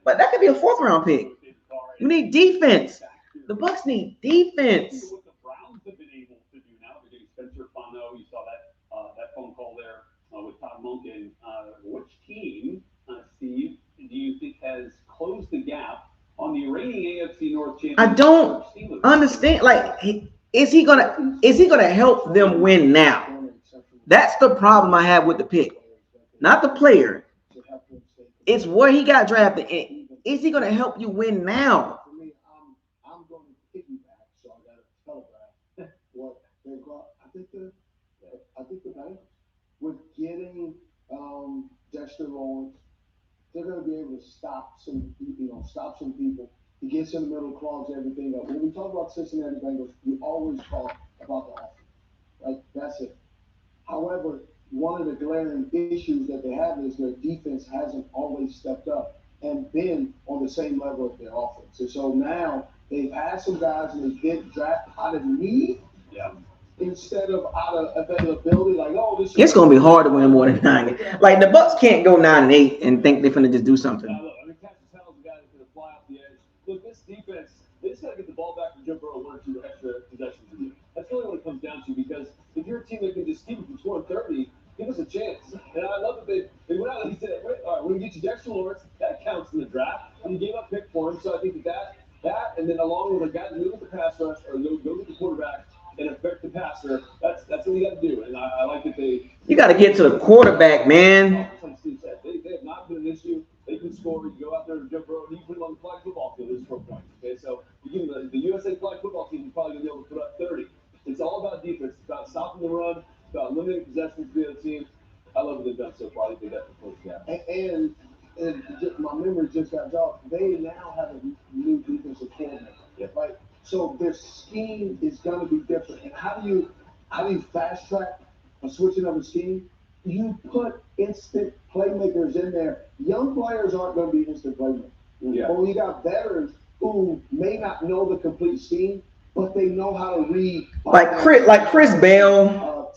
S1: but that could be a fourth round pick. You need defense. The Bucs need defense.
S7: What the Browns have been able to do now, they're getting Spencer Fano. You saw that phone call there with Todd Monken. Which team, Steve, do you think has closed the gap on the reigning AFC North champion?
S1: I don't understand. Like, is he gonna help them win now? That's the problem I have with the pick. Not the player. It's where he got drafted. Is he going to help you win now?
S17: For me, I'm going to piggyback, so I got to telegraph what they got. I think the Bengals with getting Dexter Lawrence, they're going to be able to stop some people. He gets in the middle, clogs everything up. When we talk about Cincinnati Bengals, we always talk about the offense. Like, that's it. However, one of the glaring issues that they have is their defense hasn't always stepped up and been on the same level as their offense. And so now they've had some guys and they get drafted out of need instead of out of availability. Like, this.
S1: It's going to be hard to win more than 9. Like, the Bucs can't go 9-8 and think they're going to just do something.
S5: Look, this defense, they just got to get the ball back from Joe Burrow 1 or 2 extra possessions. That's really what it comes down to, because if you're a team that can just keep it from scoring 30, give us a chance. And I love that they went out and he said, all right, we're going to get you Dexter Lawrence. That counts in the draft. And you gave up pick for him. So I think that, and then along with a guy to move the pass rush or go get the quarterback and affect the passer, that's what you got to do. And I like that
S1: you got to get to the quarterback, man.
S5: They have not been an issue. They can score. You go out there and Joe Burrow, and you put him on the flag football field. There's 4 points. Okay, so you give the USA flag football team is probably going to be able to put up 30. It's all about defense. It's about stopping the run. It's about limiting possessions to the other team. I love what they've done so far. I think that's the close gap.
S17: And my memory just got dropped. They now have a new defensive coordinator.
S5: Yeah.
S17: Right? So their scheme is going to be different. And how do you fast track a switching of a scheme? You put instant playmakers in there. Young players aren't going to be instant playmakers.
S5: Yeah.
S17: But you got veterans who may not know the complete scheme, but they know how to read.
S1: Like Chris Bell.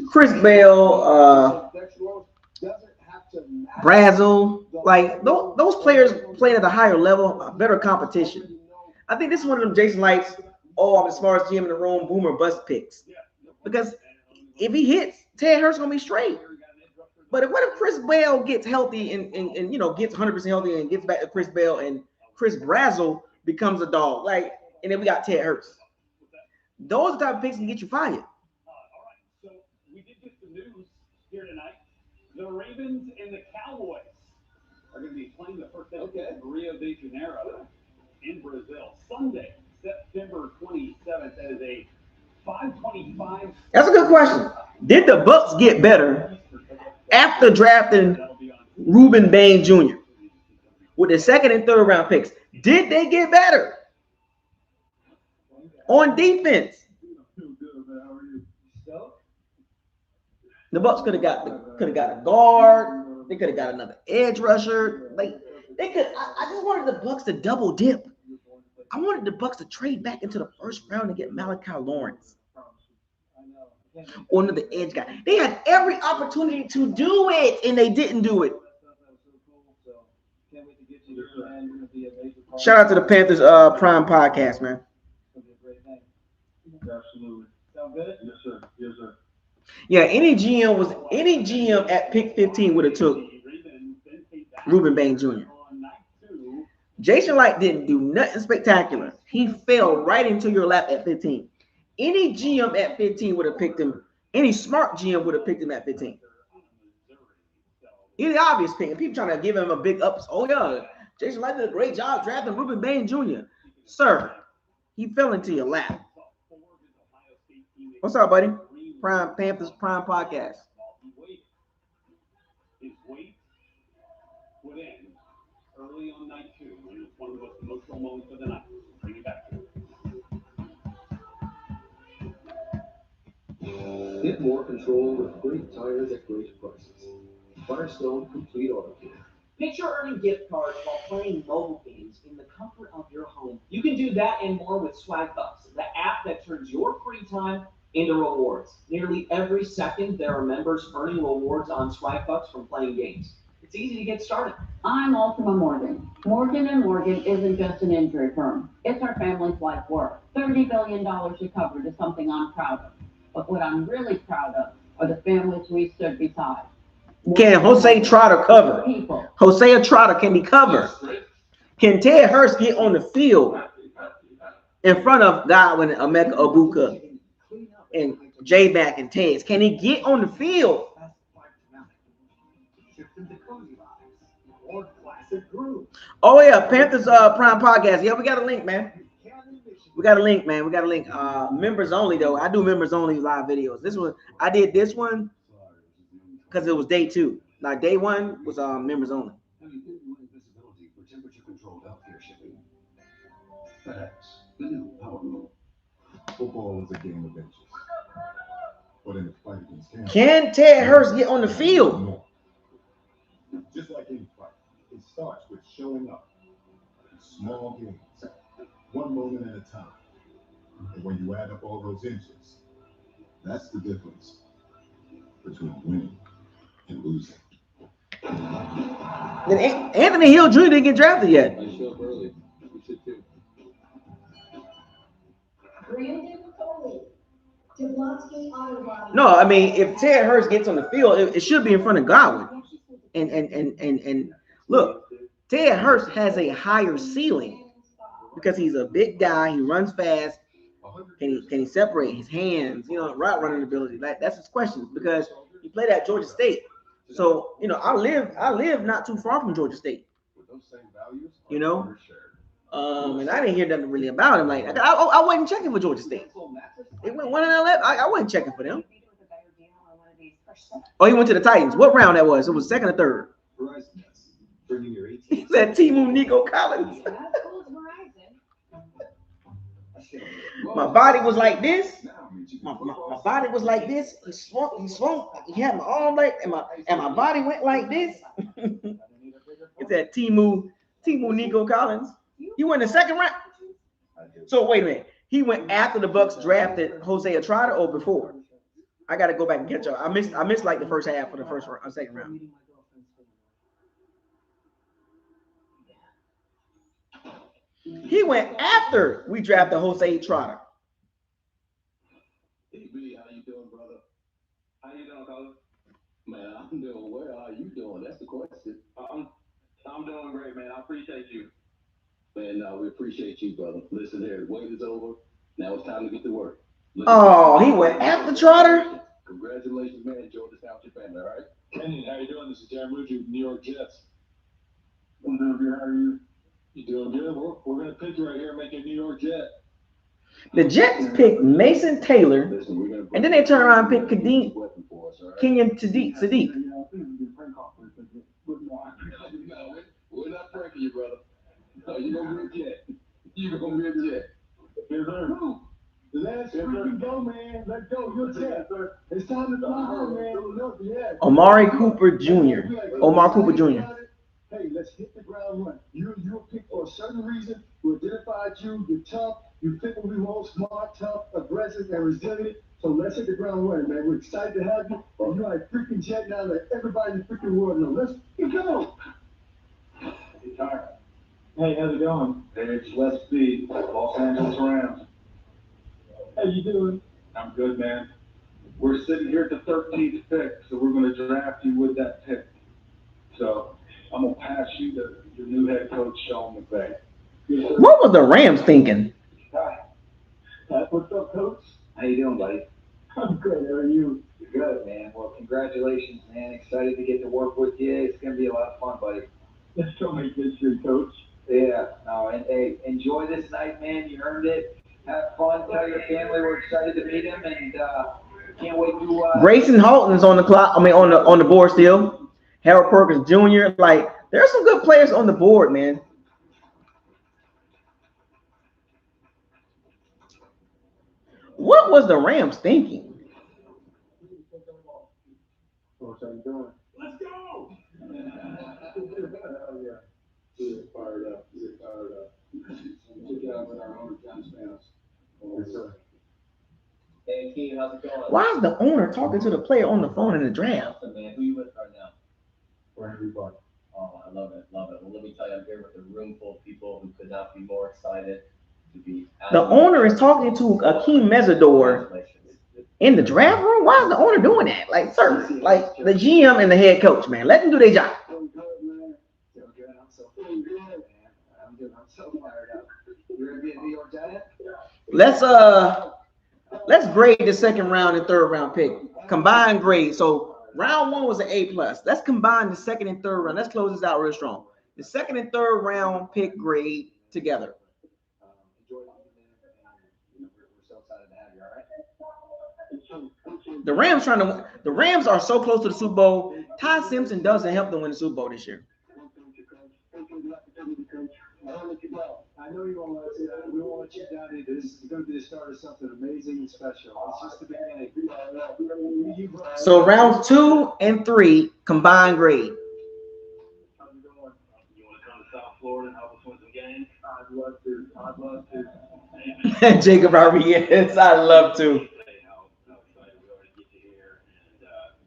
S1: Chris Bell. Brazel. Like those players playing at a higher level, better competition. I think this is one of them Jason Lights, I'm the smartest GM in the room, boomer bust picks. Because if he hits, Ted Hurst gonna be straight. But what if Chris Bell gets healthy and gets 100% healthy and gets back to Chris Bell and Chris Brazel becomes a dog? Like, and then we got Ted Hurst. Those are the type of picks can get you fired.
S7: All right, so we did get the news here tonight. The Ravens and the Cowboys are going to be playing the first day in Rio de Janeiro in Brazil. Sunday, September 27th. That is a 5:25.
S1: That's a good question. Did the Bucs get better after drafting Ruben Bain Jr. with the second and third round picks? Did they get better on defense? The Bucs could have got a guard. They could have got another edge rusher. Like they could. I just wanted the Bucs to double dip. I wanted the Bucs to trade back into the first round and get Malachi Lawrence or another edge guy. They had every opportunity to do it, and they didn't do it. Shout out to the Panthers Prime podcast, man.
S5: Absolutely. Sound good? Yes, sir. Yes, sir.
S1: Yeah, any GM at pick 15 would have took Ruben Bain Jr. Jason Light didn't do nothing spectacular. He fell right into your lap at 15. Any GM at 15 would have picked him. Any smart GM would have picked him at 15. He's the obvious pick. And people trying to give him a big ups. Oh, yeah. Jason Light did a great job drafting Ruben Bain Jr. Sir, he fell into your lap. What's up, buddy? Prime Panthers Prime Podcast.
S2: His weight put in early on night 2, when it's one of the most emotional moments of the night. Bring it back to it.
S18: Get more control with great tires at great prices. Firestone Complete Auto Care.
S11: Picture earning gift cards while playing mobile games in the comfort of your home. You can do that and more with Swag Bucks, the app that turns your free time into rewards. Nearly every second, there are members earning rewards on Swag Bucks from playing games. It's easy to get started.
S19: I'm Ultima Morgan. Morgan & Morgan isn't just an injury firm. It's our family's life work. $30 billion recovered is something I'm proud of. But what I'm really proud of are the families we stood beside.
S1: Can Jose Trotter cover? Hosea Trotter, can he cover? Can Ted Hurst get on the field in front of Godwin and Emeka Egbuka and J-Back and Tez? Can he get on the field? Oh yeah, Panthers Prime Podcast. Yeah, we got a link, man. We got a link. Members only though. I do members only live videos. I did this one because it was day 2. Now day 1 was members only.
S14: Have you been wanting visibility for temperature-controlled healthcare shipping? FedEx, the new power move.
S7: Football is a game of inches. But in the fight against cancer,
S1: can Ted Hurst get on the field?
S7: Just like any fight, it starts with showing up in small games, one moment at a time. And when you add up all those inches, that's the difference between winning and losing.
S1: Then Anthony Hill Jr. didn't get drafted yet.
S18: I show up early. We should too.
S1: No, I mean, if Ted Hurst gets on the field, it should be in front of Godwin. And look, Ted Hurst has a higher ceiling because he's a big guy. He runs fast. Can he separate his hands? Route running ability. That's his question because he played at Georgia State. So I live not too far from Georgia State. And I didn't hear nothing really about him. Like I wasn't checking for Georgia State. They went 1-11. I wasn't checking for them. Oh, he went to the Titans. What round that was? It was second or third. He said Timu Nico Collins. My body was like this. My body was like this. He swung. He had my arm like, and my body went like this. It's that Timu Nico Collins. He went in the second round. So wait a minute. He went after the Bucs drafted Hosea Trotter or before? I got to go back and catch up. I missed like the first half of the second round. He went after we drafted Hosea Trotter.
S18: Hey, B, how you doing, brother? How you doing, brother? Man, I'm doing well. How you doing? That's the question. I'm doing great, man. I appreciate you. Man, we appreciate you, brother. Listen here, the wait is over. Now it's time to get to work.
S1: He went after Trotter?
S18: Congratulations, man. Enjoy this out with your family, all right?
S5: Kenyon, how you doing? This is Darren Muju, New York Jets. I'm doing good. How are you? You doing good? We're going to pick you right here and make you a New York Jet.
S1: The Jets picked Mason Taylor, and then they turn around and pick Kenyon Sadiq.
S18: We're not pranking you, brother. You're going to be a Jet. You're going to be a Jet.
S5: Yes, sir. Let's freaking go, man. Let's go. You're Jet. It's time to fly home, man.
S1: Omar Cooper Jr.
S17: Hey, let's hit the ground running. You're picked for a certain reason. We identified you. You're tough. You fit what we want. Smart, tough, aggressive, and resilient. So let's hit the ground running, man. We're excited to have you. And you're like freaking Jet now. Let everybody in the freaking world know. Let's go.
S5: Hey, how's it going?
S20: Hey, it's Les B, Los Angeles Rams.
S5: How you doing?
S20: I'm good, man. We're sitting here at the 13th pick, so we're going to draft you with that pick. So I'm gonna pass you to your new head coach, Sean McVay.
S1: What was the Rams thinking?
S20: Hi. What's up, Coach? How you doing, buddy? I'm good. How are you? You're good, man. Well, congratulations, man. Excited to get to work with you. It's gonna be a lot of fun, buddy. Let's go make history, Coach. Yeah. No, and hey, enjoy this night, man. You earned it. Have fun. Tell your family we're excited to meet him, and can't wait to.
S1: Grayson Halton's on the clock. I mean, on the board still. Harold Perkins Jr. Like, there's some good players on the board, man. What was the Rams thinking?
S20: Coach, how you doing? Let's go! Oh, yeah. We're fired up. We're fired up. Good job with our owner, John Spanos. Yes, sir.
S13: Hey, Keem, how's it going?
S1: Why is the owner talking to the player on the phone in the draft?
S13: Man, who you with right now?
S20: Brandon Buck.
S13: Oh, I love it, love it. Well, let me tell you, I'm here with a room full of people who could not be more excited to be.
S1: The owner is talking to Akeem Mesidor in the draft room. Why is the owner doing that? Like, sir, like the GM and the head coach, man, let them do their job.
S20: I'm so fired up. You're gonna be a New York Giant?
S1: Let's grade the second round and third round pick. Combined grade. So round 1 was an A+. Let's combine the second and third round. Let's close this out real strong. The second and third round pick grade together.
S20: Enjoy the evening, and we're so excited to have you. All right.
S1: The Rams are so close to the Super Bowl. Ty Simpson doesn't help them win the Super Bowl this year.
S20: I know you won't let us down. We won't let you down either. This is going to be the start of something amazing and special. It's just the beginning.
S1: So rounds 2 and 3 combined grade.
S20: How's it going? You want to come to South Florida and help us win some games? I'd love to. I'd love to.
S1: Jacob Rodriguez, I'd love to.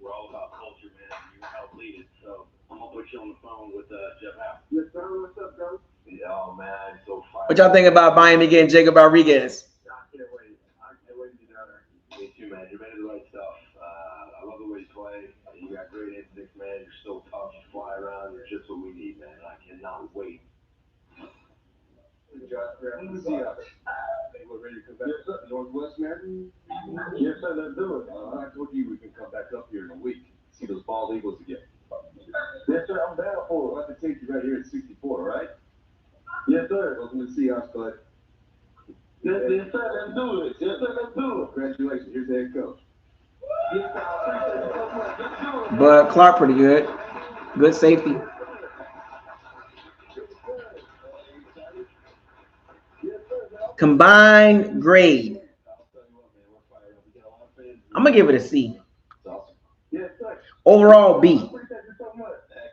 S20: We're all about culture, man. You help lead it. So I'm going to put you on the phone with Jeff House. Yes, sir. What's up, Coach? Yeah, oh, man. So fired.
S1: What y'all think about Miami getting Jacob Rodriguez?
S20: I can't wait. I can't wait to get down there. Me too, man. You're ready to the right stuff. I love the way you play. You got great instincts, man. You're so tough. You fly around. You're just what we need, man. I cannot wait. Good job, Graham. Let's see us. We're ready to come back to Northwest, man? Yes, sir. Let's do it. I told you we can come back up here in a week. See those bald eagles again. Yes, sir. I'm down for it. I'll have to take you right here at 64, right? Yes, sir. Welcome to see us, bud. Yes, sir. Let's do it. Yes, sir. Let's do it. Congratulations. Here's the head coach. Yes, sir.
S1: But Clark pretty good. Good safety. Combined grade. I'm going to give it a C. Overall, B.
S20: Heck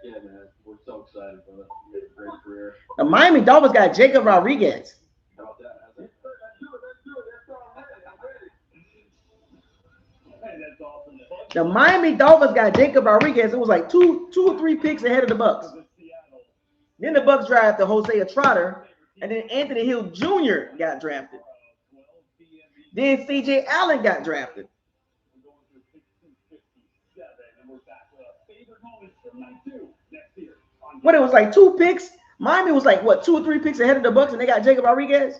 S20: yeah, man. We're so excited, brother. You had a great career.
S1: The Miami Dolphins got Jacob Rodriguez.
S20: How about that? Let's do it. That's all right. I'm ready. Hey, that's awesome.
S1: The Miami Dolphins got Jacob Rodriguez. It was like two or three picks ahead of the Bucs. Then the Bucs drafted Hosea Trotter, and then Anthony Hill Jr. got drafted. Then C.J. Allen got drafted. What, it was like 2 picks? Miami was like, what, 2 or 3 picks ahead of the Bucs, and they got Jacob Rodriguez?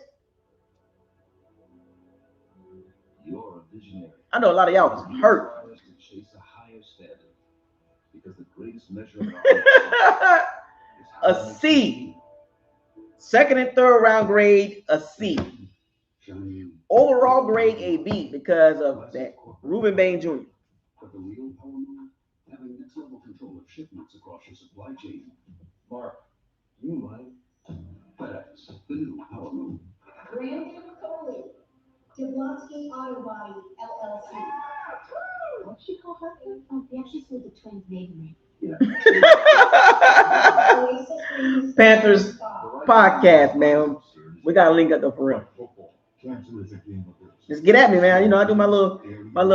S12: You're a visionary.
S1: I know a lot of y'all was hurt.
S12: Chase a higher standard, because the greatest measure of
S1: a C. Second and third round grade, a C. Overall grade, a B, because of that Reuben Bain Jr.
S14: But the real power move, having next level control of shipments across your supply chain.
S12: Mark, you mind?
S14: FedEx, the new power move.
S4: Brandon Coley, Jablonski Auto Body, LLC.
S8: What'd she call her? Oh, yeah, she said the twins' maiden name.
S1: Panthers podcast, man. We got to link up though for real. Just get at me, man. You know, I do my little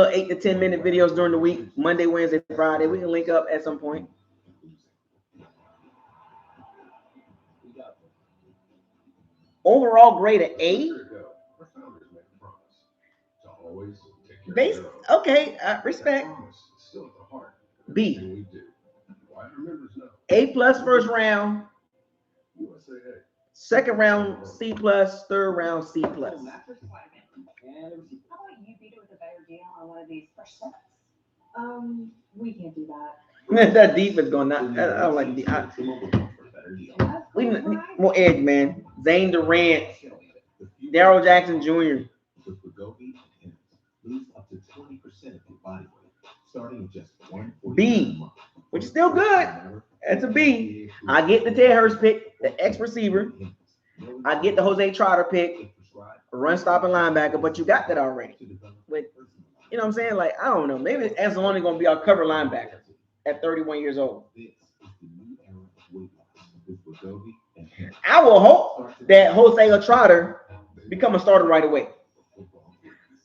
S1: 8 to 10 minute videos during the week, Monday, Wednesday, Friday. We can link up at some point. Overall grade at A. Base, okay, respect. B. A+ first round, second round C+, third round C+.
S8: How about you beat it with a better deal on one of these fresh sets? We can't do that.
S1: That defense going not. I don't like the. We need more edge, man. Zane Durant, Daryl Jackson Jr.
S15: With Wegovy and lose up to 20% of your body weight, starting at just $149
S1: B, which is still good. That's a B. I get the Ted Hurst pick, the X receiver. I get the Jose Trotter pick, run stopping linebacker, but you got that already. With, you know what I'm saying? Like, I don't know. Maybe that's only going to be our cover linebacker at 31 years old. I will hope that Jose Trotter become a starter right away.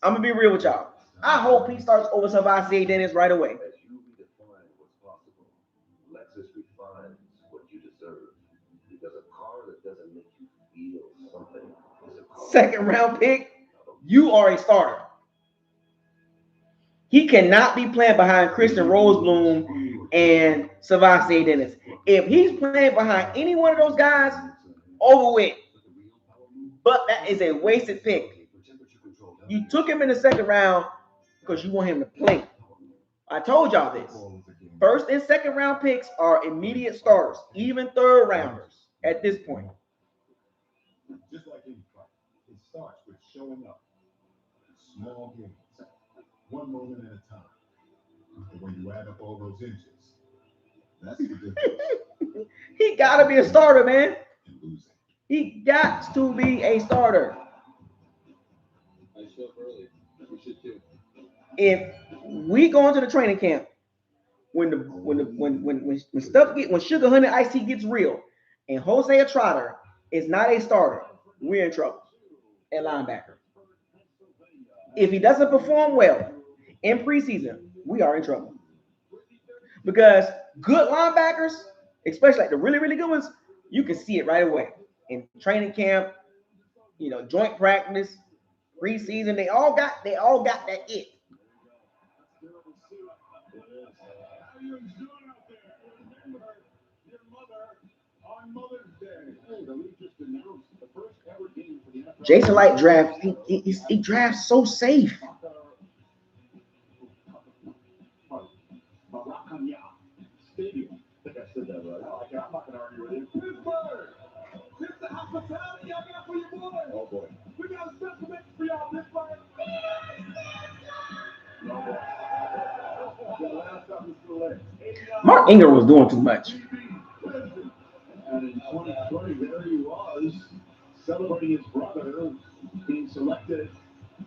S1: I'm going to be real with y'all. I hope he starts over Savasi Dennis right away.
S12: Lexus refines what you deserve. Because a car that doesn't make you feel something is a car.
S1: Second round pick, you are a starter. He cannot be playing behind Christian Rosebloom and Savasi Dennis. If he's playing behind any one of those guys, over with. But that is a wasted pick. You took him in the second round because you want him to play. I told y'all this. First and second round picks are immediate starters, even third rounders at this point.
S5: Just like any fight, it starts with showing up. Small games, one moment at a time. And when you add up all those inches, that's the difference.
S1: He got to be a starter, man. He got to be a starter.
S6: I show up early. We should too.
S1: If we go into the training camp, when stuff when Sugar Honey Ice Tea gets real, and Jose Trotter is not a starter, we're in trouble at linebacker. If he doesn't perform well in preseason, we are in trouble. Because good linebackers, especially like the really, really good ones, you can see it right away. In training camp, you know, joint practice, preseason, they all got that it. Jason Light draft, he drafts so safe.
S5: Stadium. I think I said that right. I'm not going to argue with you. Pittsburgh! This is the hospitality y'all got for your boy. Oh, boy. We got a special mix for y'all, Pittsburgh. No, boy. The last up is still there.
S1: Mark Ingram was doing too much.
S5: And in 2020, there he was, celebrating his brother being selected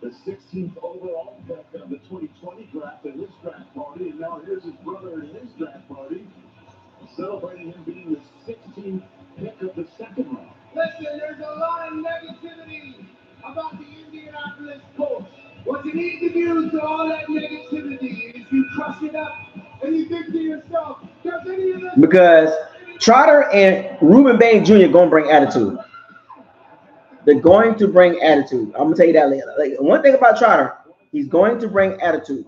S5: the 16th overall pick of the 2020 draft at his draft party, and now here's his brother at his draft party, celebrating him being the 16th pick of the second round.
S7: Listen, there's a lot of negativity about the Indianapolis Colts. What you need to do to all that negativity is you crush it up and you think to yourself, does any of this...
S1: Because Trotter and Reuben Bain Jr. going to bring attitude. They're going to bring attitude. I'm going to tell you that later. Like, one thing about Trotter, he's going to bring attitude.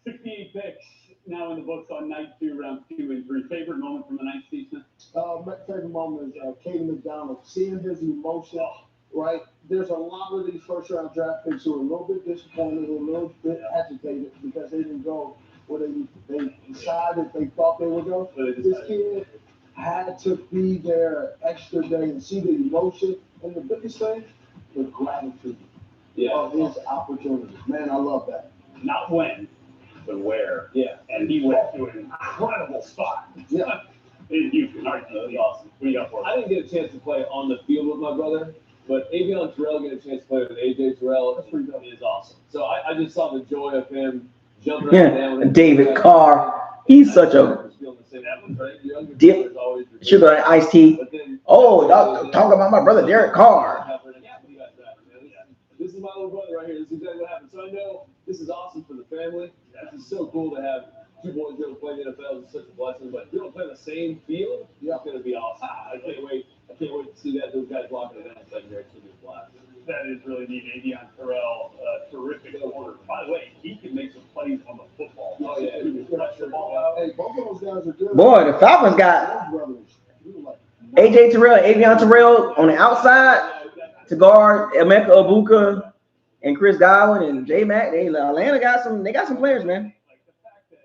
S2: 68 picks now in the books on night 2, rounds 2 and 3. Favorite moment from the night, Steve Smith?
S17: My favorite moment is Caden McDonald, seeing his emotion, right? There's a lot of these first-round draft picks who are a little bit disappointed, a little bit agitated because they didn't go where they decided they thought they would go. This kid had to be there extra day and see the emotion. And the biggest thing, the gratitude of his opportunities. Man, I love that.
S2: Not when, but where. Yeah. And he went to an incredible spot.
S17: Yeah.
S2: In Houston. That's awesome. What do you got for us?
S6: I didn't get a chance to play on the field with my brother, but Avion Terrell getting a chance to play with AJ Terrell is awesome. So I just saw the joy of him jumping up and down.
S1: David Carr. He's such a sugar and iced tea. Oh, talk about my brother Derek Carr.
S6: This is my little brother right here. This is exactly what happened. So I know this is awesome for the family. This is so cool to have two boys that play in the NFL. It's such a blessing. But if you don't play the same field, it's going to be awesome. I can't wait to see that those guys walking it down secondary. It's going to be a blast.
S2: That is really neat. Avion Terrell, terrific corner. By the way, he can make some plays on the football. Oh, yeah. He can stretch the ball out.
S17: Hey, both of those guys are good.
S1: Boy, the Falcons got AJ Terrell, Avion Terrell on the outside to guard Emeka Egbuka and Chris Godwin and J Mac. Atlanta got some. They got some players, man.
S2: Like the fact that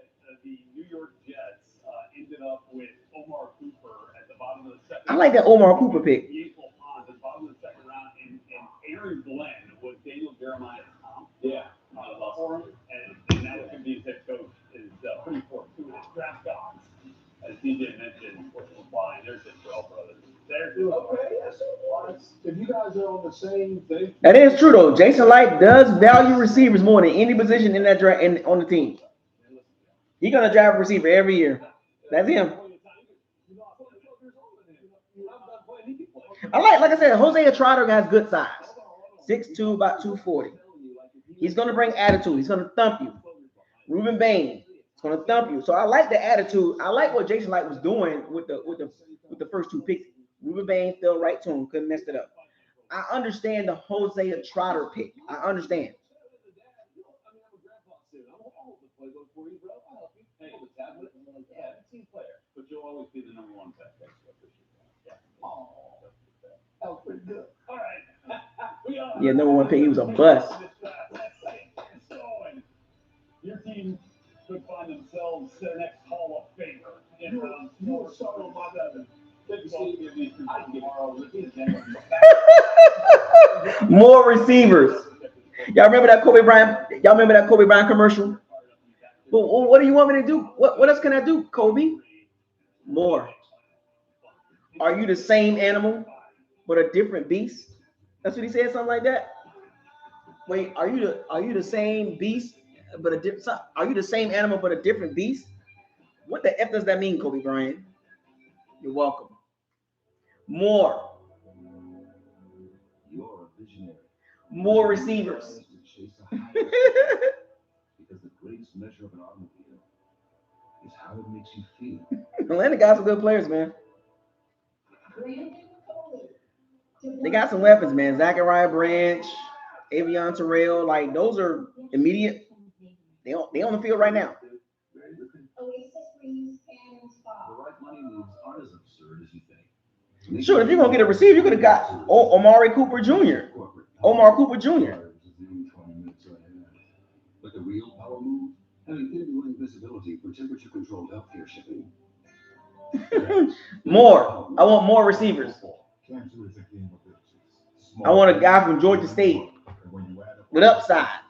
S2: the New York Jets ended up with Omar Cooper at the bottom of the second.
S1: I like that Omar Cooper pick.
S2: At the bottom of the second round, and Aaron Glenn was Daniel Jeremiah's comp. Yeah, for him, and now that be his head coach is pretty fortuitous. Draft gods, as DJ mentioned, was flying. There's the Terrell brothers.
S17: Okay, yes, if you guys are on the same thing.
S1: That is true though. Jason Light does value receivers more than any position in that draft on the team. He's gonna draft a receiver every year. That's him. Like I said, Hosea Trotter has good size. 6'2", about 240. He's gonna bring attitude. He's gonna thump you. Ruben Bain is gonna thump you. So I like the attitude. I like what Jason Light was doing with the first two picks. Ruben Bain fell right to him, couldn't mess it up. I understand the Hosea Trotter pick. I understand.
S2: But you'll always be the number one pick.
S17: That was pretty good.
S2: All right.
S1: Yeah, number one pick. He was a bust.
S2: Your team could find themselves their next Hall of Famer in round
S17: You were sorry about that.
S1: More receivers. Y'all remember that Kobe Bryant? Y'all remember that Kobe Bryant commercial? Well, what do you want me to do? What else can I do, Kobe? More. Are you the same animal but a different beast? That's what he said, something like that. Wait, are you the same beast but a different? Are you the same animal but a different beast? What the F does that mean, Kobe Bryant? You're welcome. More.
S12: You're a visionary.
S1: More receivers.
S12: Because the greatest measure of an automobile is how it makes you feel.
S1: Atlanta got some good players, man. They got some weapons, man. Zachariah Branch, Avion Terrell, like those are immediate. They on the field right now.
S12: The right money moves aren't as absurd as you think.
S1: Sure, if you're gonna get a receiver, you could have got Omari Cooper Jr. Omar Cooper Jr.
S14: But the real power move, having in-wing visibility for temperature-controlled healthcare shipping.
S1: More. I want more receivers. I want a guy from Georgia State with upside.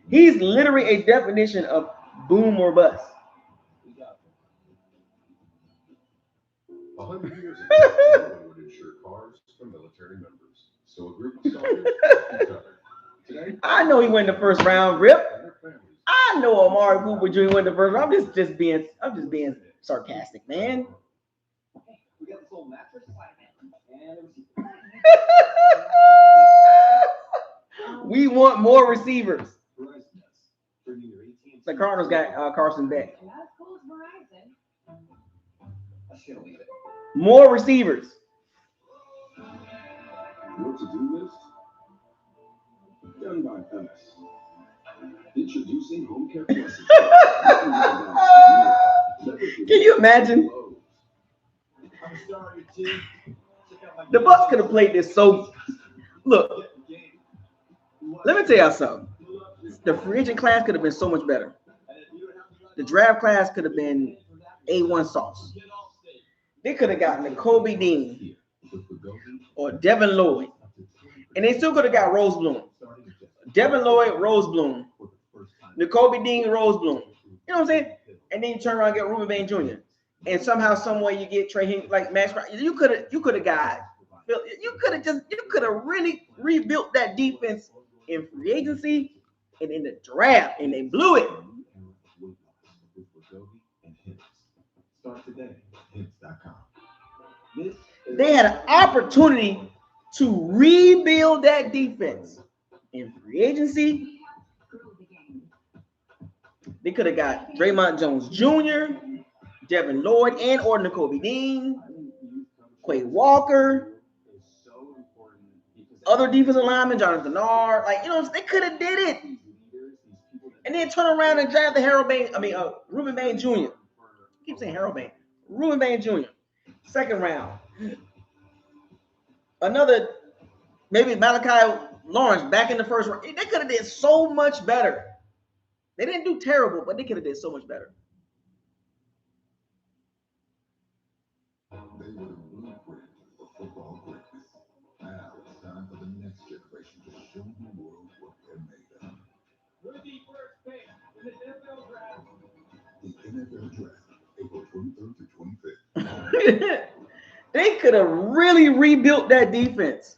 S1: He's literally a definition of boom or bust.
S14: 100 years ago, no one would insure cars for military members. So a group of soldiers helped each other. Today,
S1: I know he went the first round, Rip. I know Omari Cooper Jr. went the first round. I'm just being sarcastic, man.
S13: We got this old mattress.
S1: We want more receivers. The Cardinals got Carson Beck. More receivers.
S14: your to-do list? Done by us. Introducing Home Care Plus.
S1: Can you imagine? The Bucs could have played this so. Look, let me tell y'all something. The free agent class could have been so much better. The draft class could have been A1 sauce. They could have gotten N'Kobe Dean or Devin Lloyd, and they still could have got Rose Bloom. Devin Lloyd, Rose Bloom, N'Kobe Dean, Rose Bloom. You know what I'm saying? And then you turn around and get Ruben Bain Jr. And somehow, some way, you get Trey Higgins, like Max. You could have got. You could have really rebuilt that defense in free agency and in the draft, and they blew it.
S15: Start today. Hits.com.
S1: They had an opportunity to rebuild that defense in free agency. They could have got Draymond Jones Jr., Devin Lloyd, and or N'Kobe Dean, Quay Walker. other defensive linemen, Jonathan R. Like, you know, they could have did it. And then turn around and draft the Ruben Bain Jr. I keep saying Harold Bain. Ruben Bain Jr. Second round. Another, maybe Malachi Lawrence back in the first round. They could have did so much better. They didn't do terrible, but they could have did so much better.
S14: They were the blueprint for football greatness. Now it's time for the next generation to show the world what they're made of.
S2: With the first pick in the NFL draft.
S14: The NFL draft, April 23rd to 25th.
S1: They could have really rebuilt that defense.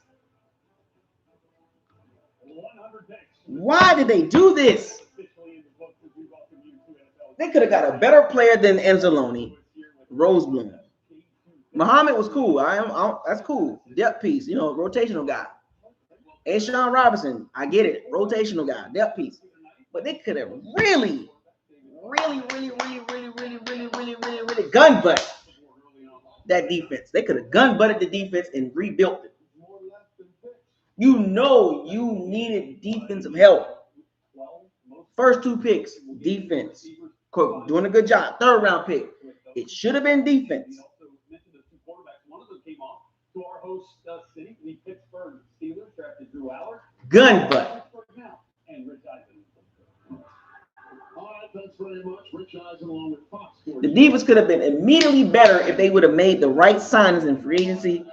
S1: Why did they do this? They could have got a better player than Anzalone, Rosebloom. Muhammad was cool. That's cool. Depth piece, you know, rotational guy. Ashawn Robinson, I get it. Rotational guy, depth piece. But they could have really gun butt that defense. They could have gun butted the defense and rebuilt it. You know you needed defensive help. First two picks, defense. Doing a good job. Third round pick. It should have been defense.
S2: To our host city, the Pittsburgh Steelers drafted Drew Aller.
S1: Gun butt.
S2: And Rich Eisen. All right, thanks very much, Rich Eisen, along with Fox Sports.
S1: The defense could have been immediately better if they would have made the right signings in free agency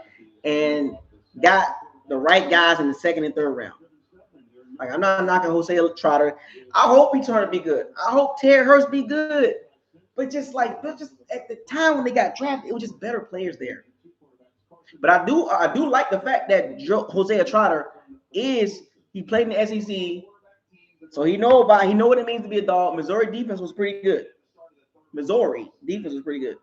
S1: and got the right guys in the second and third round. Like, I'm not knocking Jose Trotter. I hope he turned to be good. I hope Terry Hurst be good. But just at the time when they got drafted, it was just better players there. But I do like the fact that Jose Trotter he played in the SEC, so he know what it means to be a dog. Missouri defense was pretty good. Missouri defense was pretty good.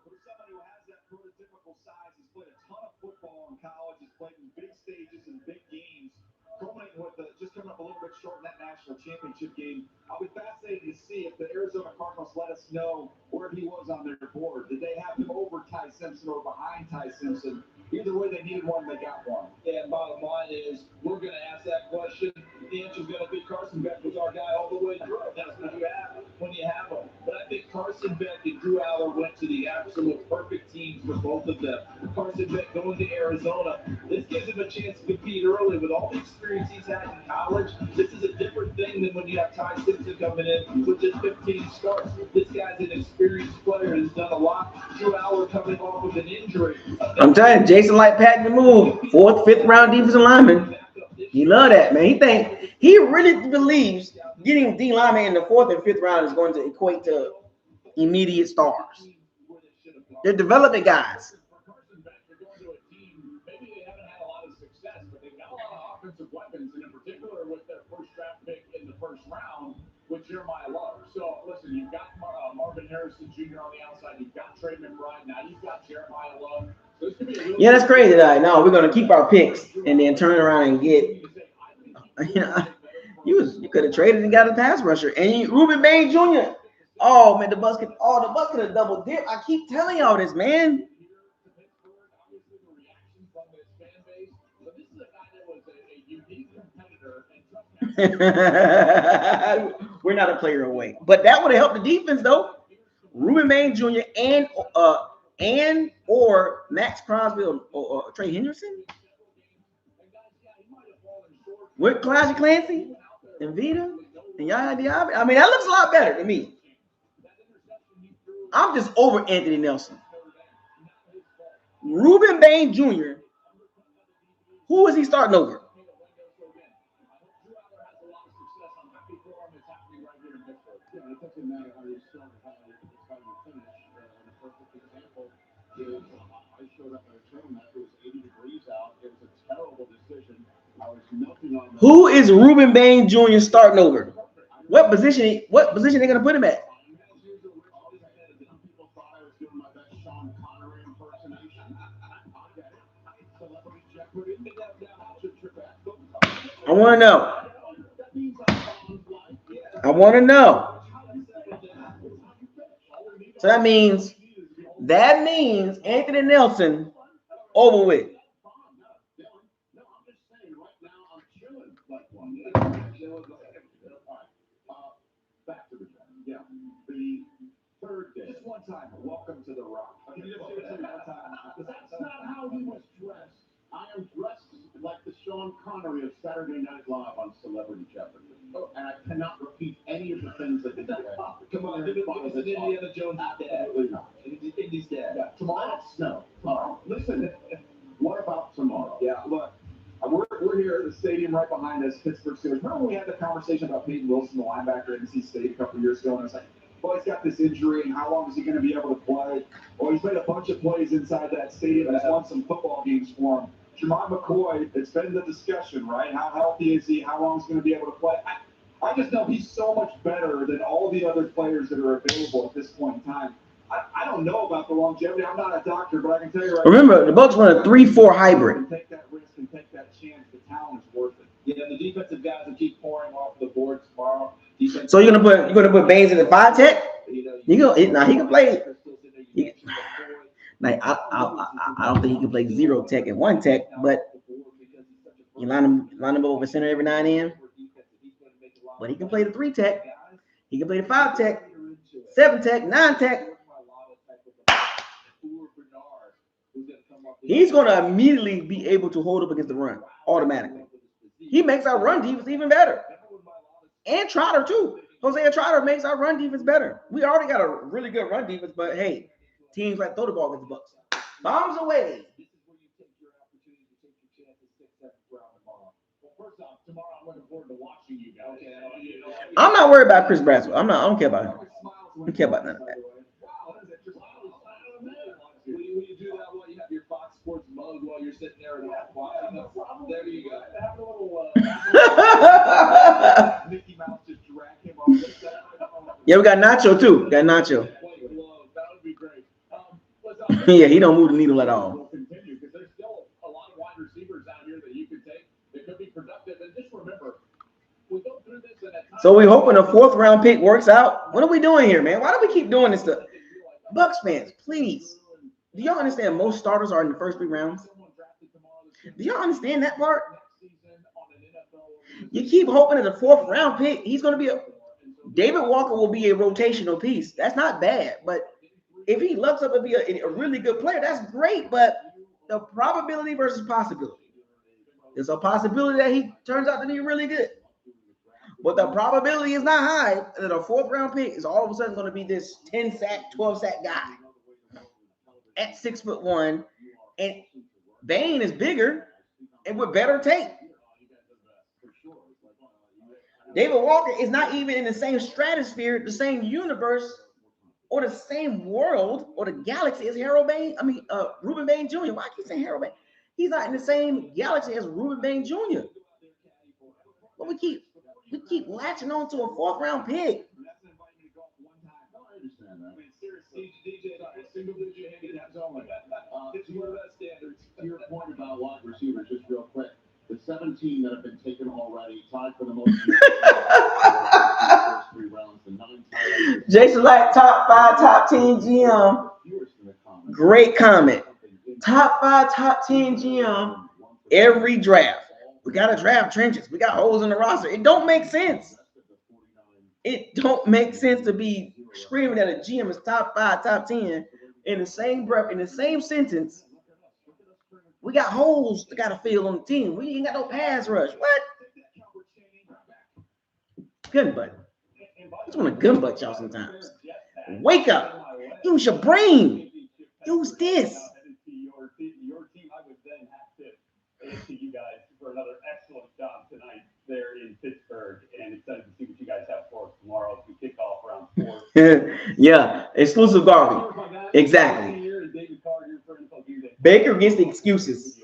S5: Just coming up a little bit short in that national championship game. I'll be fascinated to see if the Arizona Cardinals let us know where he was on their board. Did they have him over Ty Simpson or behind Ty Simpson? Either way, they needed one, they got one.
S6: Yeah, bottom line is, we're going to ask that question. The answer's going to be Carson Beck was our guy all the way through. That's what you have when you have him. But I think Carson Beck and Drew Aller went to the absolute perfect teams for both of them. Carson Beck going to Arizona. This gives him a chance to compete early with all the experience he's had in college. This is a different thing than when you have Ty Simpson coming in with just 15 starts. This guy's an experienced player and has done a lot. Drew Aller coming off with an injury.
S1: I'm telling you, Jason like patting the move. 4th, 5th round defensive lineman. He love that, man. He really believes getting D lineman in the 4th and 5th round is going to equate to immediate stars. They're development guys.
S2: Maybe they haven't had a lot of success, but they've got a lot of offensive weapons, and in particular with their first draft pick in the first round with Jeremiah Love. So, listen, you've got Marvin Harrison Jr. on the outside. You've got Trey McBride. Now you've got Jeremiah Love. So this could be a really
S1: Yeah, that's crazy. No, we're going to keep our picks and then turn around and get you could have traded and got a pass rusher. And Ruben Bain Jr. Oh, man, the Bucs could have double dip. I keep telling y'all this, man. We're not a player away, but that would have helped the defense though. Ruben Bain Jr. and or Max Crosby or Trey Henderson with Classic Clancy and Vita and Yaya Diaby. I mean, that looks a lot better to me. I'm just over Anthony Nelson. Ruben Bain Jr. Who is he starting over?
S17: It doesn't matter how you start or how you finish. And a perfect example is I showed up at a tournament. It was 80 degrees out. It was a terrible decision. I was melting on.
S1: Who is Ruben Bain Jr. starting over? What position they going to put him at? I want to know. So that means Anthony Nelson over with.
S5: one time, welcome to the Rock. Can you just say it one time?
S2: That's not how he was dressed. I am dressed like the Sean Connery of Saturday Night Live on Celebrity Jeopardy. And I cannot repeat any of the things that he said.
S18: Come on, give us an Indiana Jones dad.
S2: Absolutely not.
S18: Indy's dad.
S2: Yeah, tomorrow? No. Tomorrow. Listen, what about tomorrow?
S5: Yeah, look, we're here at the stadium right behind us, Pittsburgh Steelers. Remember when we had the conversation about Peyton Wilson, the linebacker at NC State, a couple of years ago, and I was like, well, he's got this injury, and how long is he going to be able to play? Well, he's made a bunch of plays inside that stadium and has won some football games for him. Jermon McCoy, it's been the discussion, right? How healthy is he? How long is he going to be able to play? I just know he's so much better than all the other players that are available at this point in time. I don't know about the longevity. I'm not a doctor, but I can tell you right
S1: Remember, the Bucs run a 3-4 hybrid.
S5: Take that risk and take that chance. The talent is worth it.
S18: Yeah, the defensive guys will keep pouring off the board tomorrow.
S1: So you're gonna put Baines in the 5 tech? Now he can play. I don't think he can play 0 tech and 1 tech, but you line him over center every now and then. But he can play the 3 tech. He can play the 5 tech, 7 tech, 9 tech. He's gonna immediately be able to hold up against the run automatically. He makes our run defense even better. And Trotter too. Hosea Trotter makes our run defense better. We already got a really good run defense, but hey, teams like throw the ball against the Bucs. Bombs away. I'm not worried about Chris Braswell. I don't care about him. I don't care about none of that.
S18: When you do that, while you have your Fox Sports mug while you're sitting there and watching them, there you go. Have a little
S5: Mickey Mouse just drag him off.
S1: Yeah, we got Nacho too. Got Nacho.
S2: That would be great.
S1: Yeah, he don't move the needle at all.
S2: Continue because there's still a lot of wide receivers out here that you could take. They could be productive. And just remember, we go through this and at times.
S1: So we hoping a 4th round pick works out. What are we doing here, man? Why do we keep doing this stuff? Bucs fans, please. Do y'all understand most starters are in the first 3 rounds? Do y'all understand that part? You keep hoping at the 4th round pick, he's going to be David Walker will be a rotational piece. That's not bad, but if he looks up and be a really good player, that's great. But the probability versus possibility. There's a possibility that he turns out to be really good. But the probability is not high that a 4th round pick is all of a sudden going to be this 10 sack, 12 sack guy at 6'1", and Bain is bigger and with better tape. David Walker is not even in the same stratosphere, the same universe, or the same world or the galaxy as Ruben Bain Jr. Why I keep saying Harold Bain? He's not in the same galaxy as Ruben Bain Jr. But we keep latching on to a 4th round pick.
S2: To your point about wide receivers, just real quick, the 17 that have been taken already, tied for the most. First 3 rounds, the 9
S1: Jason Light, top 5, top 10 GM. Great comment. Top 5, top 10 GM every draft. We got to draft trenches. We got holes in the roster. It don't make sense. It don't make sense to be screaming at a GM is top 5, top 10 in the same breath, in the same sentence. We got holes that got to fill on the team. We ain't got no pass rush. What? Gun butt. I just want to gun butt y'all sometimes. Wake up. Use your brain. Use this.
S2: Your team, I would then have to you guys for another excellent job tonight there in Pittsburgh, and excited to see what you guys have for us tomorrow as we kick off round 4.
S1: Yeah, exclusive Garvey. Exactly. Baker gets the excuses.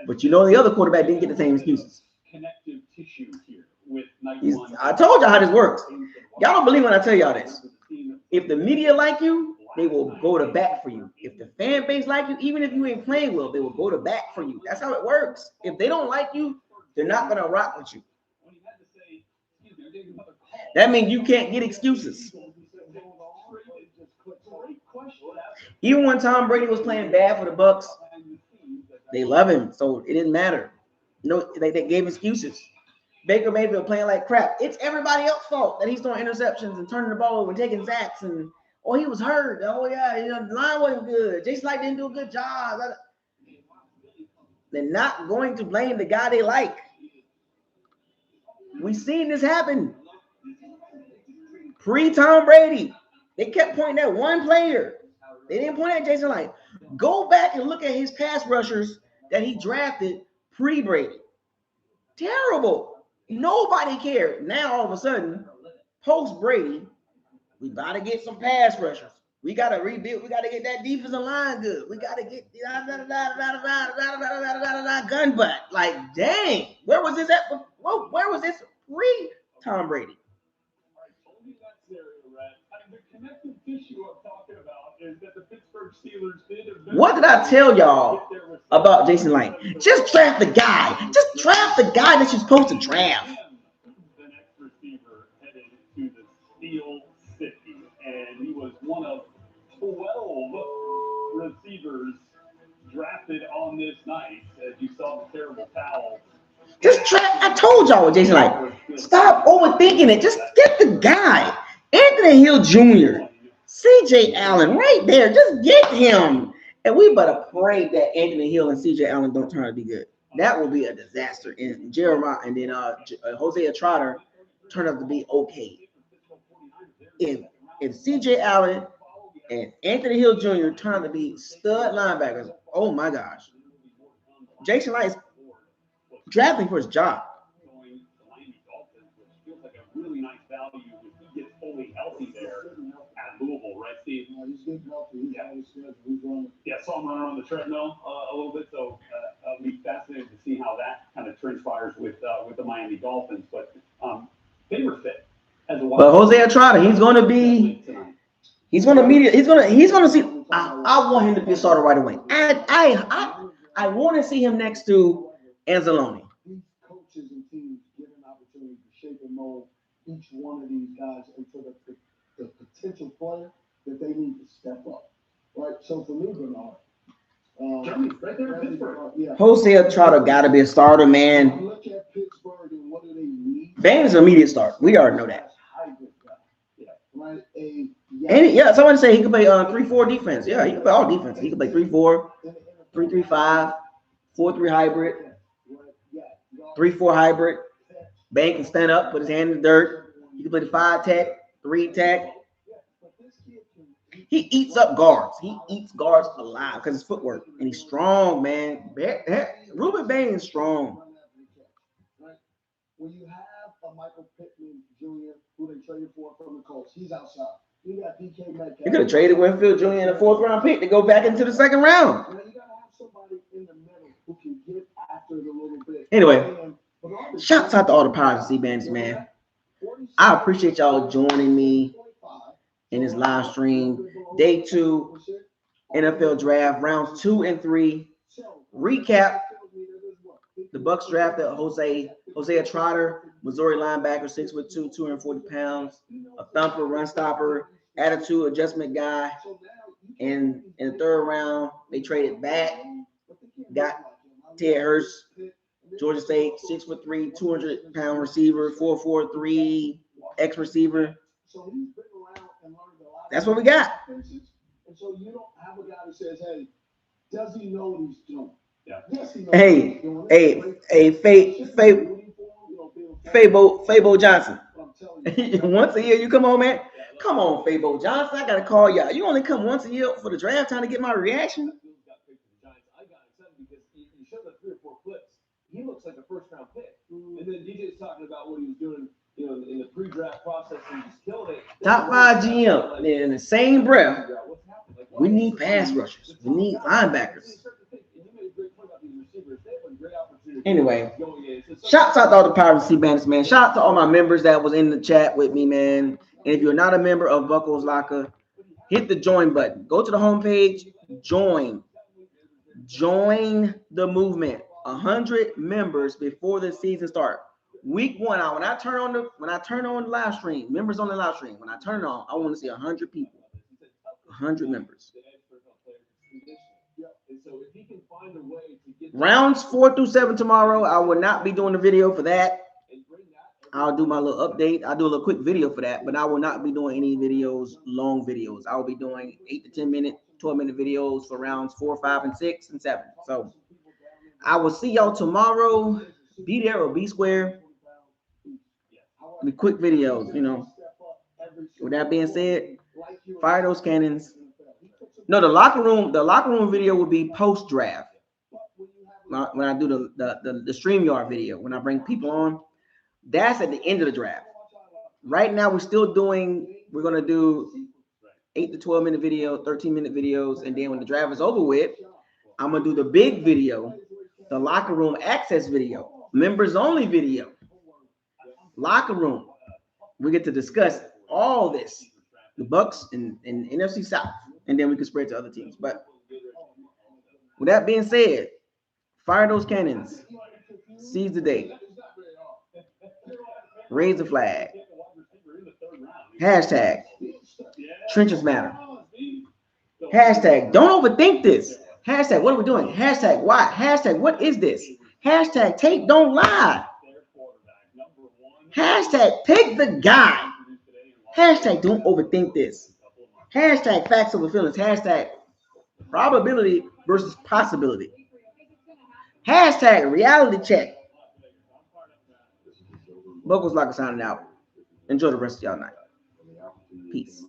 S1: But you know the other quarterback didn't get the same excuses.
S2: Connective tissue here with
S1: I told y'all how this works. Y'all don't believe when I tell y'all this. If the media like you, they will go to bat for you. If the fan base like you, even if you ain't playing well, they will go to bat for you. That's how it works. If they don't like you, they're not going to rock with you. That means you can't get excuses. Even when Tom Brady was playing bad for the Bucs, they love him, so it didn't matter. No, they gave excuses. Baker Mayfield playing like crap. It's everybody else's fault that he's throwing interceptions and turning the ball over and taking sacks and Oh, he was hurt. Oh, yeah, the line wasn't good. Jason Light didn't do a good job. They're not going to blame the guy they like. We've seen this happen. Pre-Tom Brady, they kept pointing at one player. They didn't point at Jason Light. Go back and look at his pass rushers that he drafted pre-Brady. Terrible. Nobody cared. Now, all of a sudden, post-Brady, we got to get some pass rushers. We got to rebuild. We got to get that defensive line good. We got to get gun butt. Like, dang, where was this at? Where was this pre-Tom Brady?
S2: The connective tissue I'm talking about is that the Pittsburgh Steelers did.
S1: What did I tell y'all about Jason Light? Just draft the guy. Just draft the guy that you're supposed to draft.
S2: The next receiver headed to the Steel City, and he was one of 12 receivers drafted on this night. As you saw the terrible towel.
S1: Just draft. I told y'all with Jason Light. Stop overthinking it. Just get the guy. Anthony Hill Jr., CJ Allen, right there. Just get him. And we better pray that Anthony Hill and CJ Allen don't turn out to be good. That will be a disaster. And Jeremiah and then Hosea Trotter turn out to be okay. If CJ Allen and Anthony Hill Jr. turn out to be stud linebackers, oh my gosh. Jason Light is drafting for his job.
S2: Really nice value if he gets fully healthy there at Louisville, right, Steve?
S17: He's getting healthy.
S2: Yeah, saw him running on the treadmill a little bit, so I'll be fascinated to see how that kind of transpires with the Miami Dolphins. But they were fit as a wide.
S1: But Hosea Trotter, he's going to see. I want him to be a starter right away. I want to see him next to Anzalone.
S17: These coaches and teams get an opportunity to shape and mold each one of these guys into the potential player that they need to step up. Right? So for me, Bernard,
S2: right there in Pittsburgh.
S17: Yeah.
S1: Hosea Trotter got to be a starter, man.
S17: Look at Pittsburgh and what do they need?
S1: Bain is an immediate start. We already know that.
S17: Right?
S1: Somebody say he could play 3-4 defense. Yeah, he could play all defense. He could play 3-4, 3-3-5, 4-3 hybrid, 3-4 hybrid. Bain can stand up, put his hand in the dirt. He can play the 5 tech, 3 tech. He eats up guards. He eats guards alive because his footwork. And he's strong, man. Ruben Bain is strong.
S17: When you have a Michael Pittman Jr., who they traded for from the Colts, he's outside. You got DK Metcalf.
S1: You could have traded Winfield Jr. in a 4th round pick to go back into the 2nd round.
S17: You got to have somebody in the middle who can get after it a little bit.
S1: Anyway, shouts out to all the Pirates and C-Bandits, man. I appreciate y'all joining me in this live stream. Day 2, NFL draft, rounds 2 and 3. Recap. The Bucs drafted Hosea Trotter, Missouri linebacker, 6'2", 240 pounds, a thumper, run stopper, attitude adjustment guy. And in the 3rd round, they traded back, got Ted Hurst, Georgia State, 6'3", 200-pound receiver, 4'3", X receiver. That's what we got.
S17: And so you don't have a guy that says, "Hey, does he know what he's doing?"
S2: Yeah.
S17: Yes, he knows.
S1: Fabo Johnson. Once a year, you come on, man. Come on, Fabo Johnson. I gotta call y'all. You only come once a year for the draft time to get my reaction.
S13: I got excited because he showed up 3 or 4 clips. He looks like a 1st-round pick. And then DJ's talking about what he was doing, in the pre-draft process, and he just killed it.
S1: Top 5 GM. In the same breath, we need pass rushers. We need linebackers. Anyway, shouts out to all the Pirates and C-Bandits, man. Shout out to all my members that was in the chat with me, man. And if you're not a member of BucosLocker, hit the join button. Go to the homepage, join the movement. 100 members before the season starts. Week 1, when I turn on the live stream, members on the live stream, when I turn it on, I want to see 100 people, 100 members. Rounds 4 through 7 tomorrow. I will not be doing the video for that. I'll do my little update. I'll do a little quick video for that, but I will not be doing any videos, long videos. I will be doing 8 to 10 minute, 12-minute videos for rounds 4, 5, and 6, and 7. So I will see y'all tomorrow. Be there or be square. Be quick videos, you know. With that being said, fire those cannons. No, the locker room video will be post draft. When I do the StreamYard video, when I bring people on, that's at the end of the draft. Right now, we're gonna do 8 to 12-minute video, 13-minute videos, and then when the draft is over with, I'm gonna do the big video, the locker room access video, members only video, locker room. We get to discuss all this, the Bucs and NFC South, and then we can spread to other teams. But with that being said, fire those cannons, seize the day, raise the flag, hashtag trenches matter, hashtag don't overthink this, hashtag what are we doing, hashtag why, hashtag what is this, hashtag tape don't lie, hashtag pick the guy, hashtag don't overthink this, hashtag facts over feelings, hashtag probability versus possibility, hashtag reality check. BucosLocker signing out. Enjoy the rest of y'all night. Peace.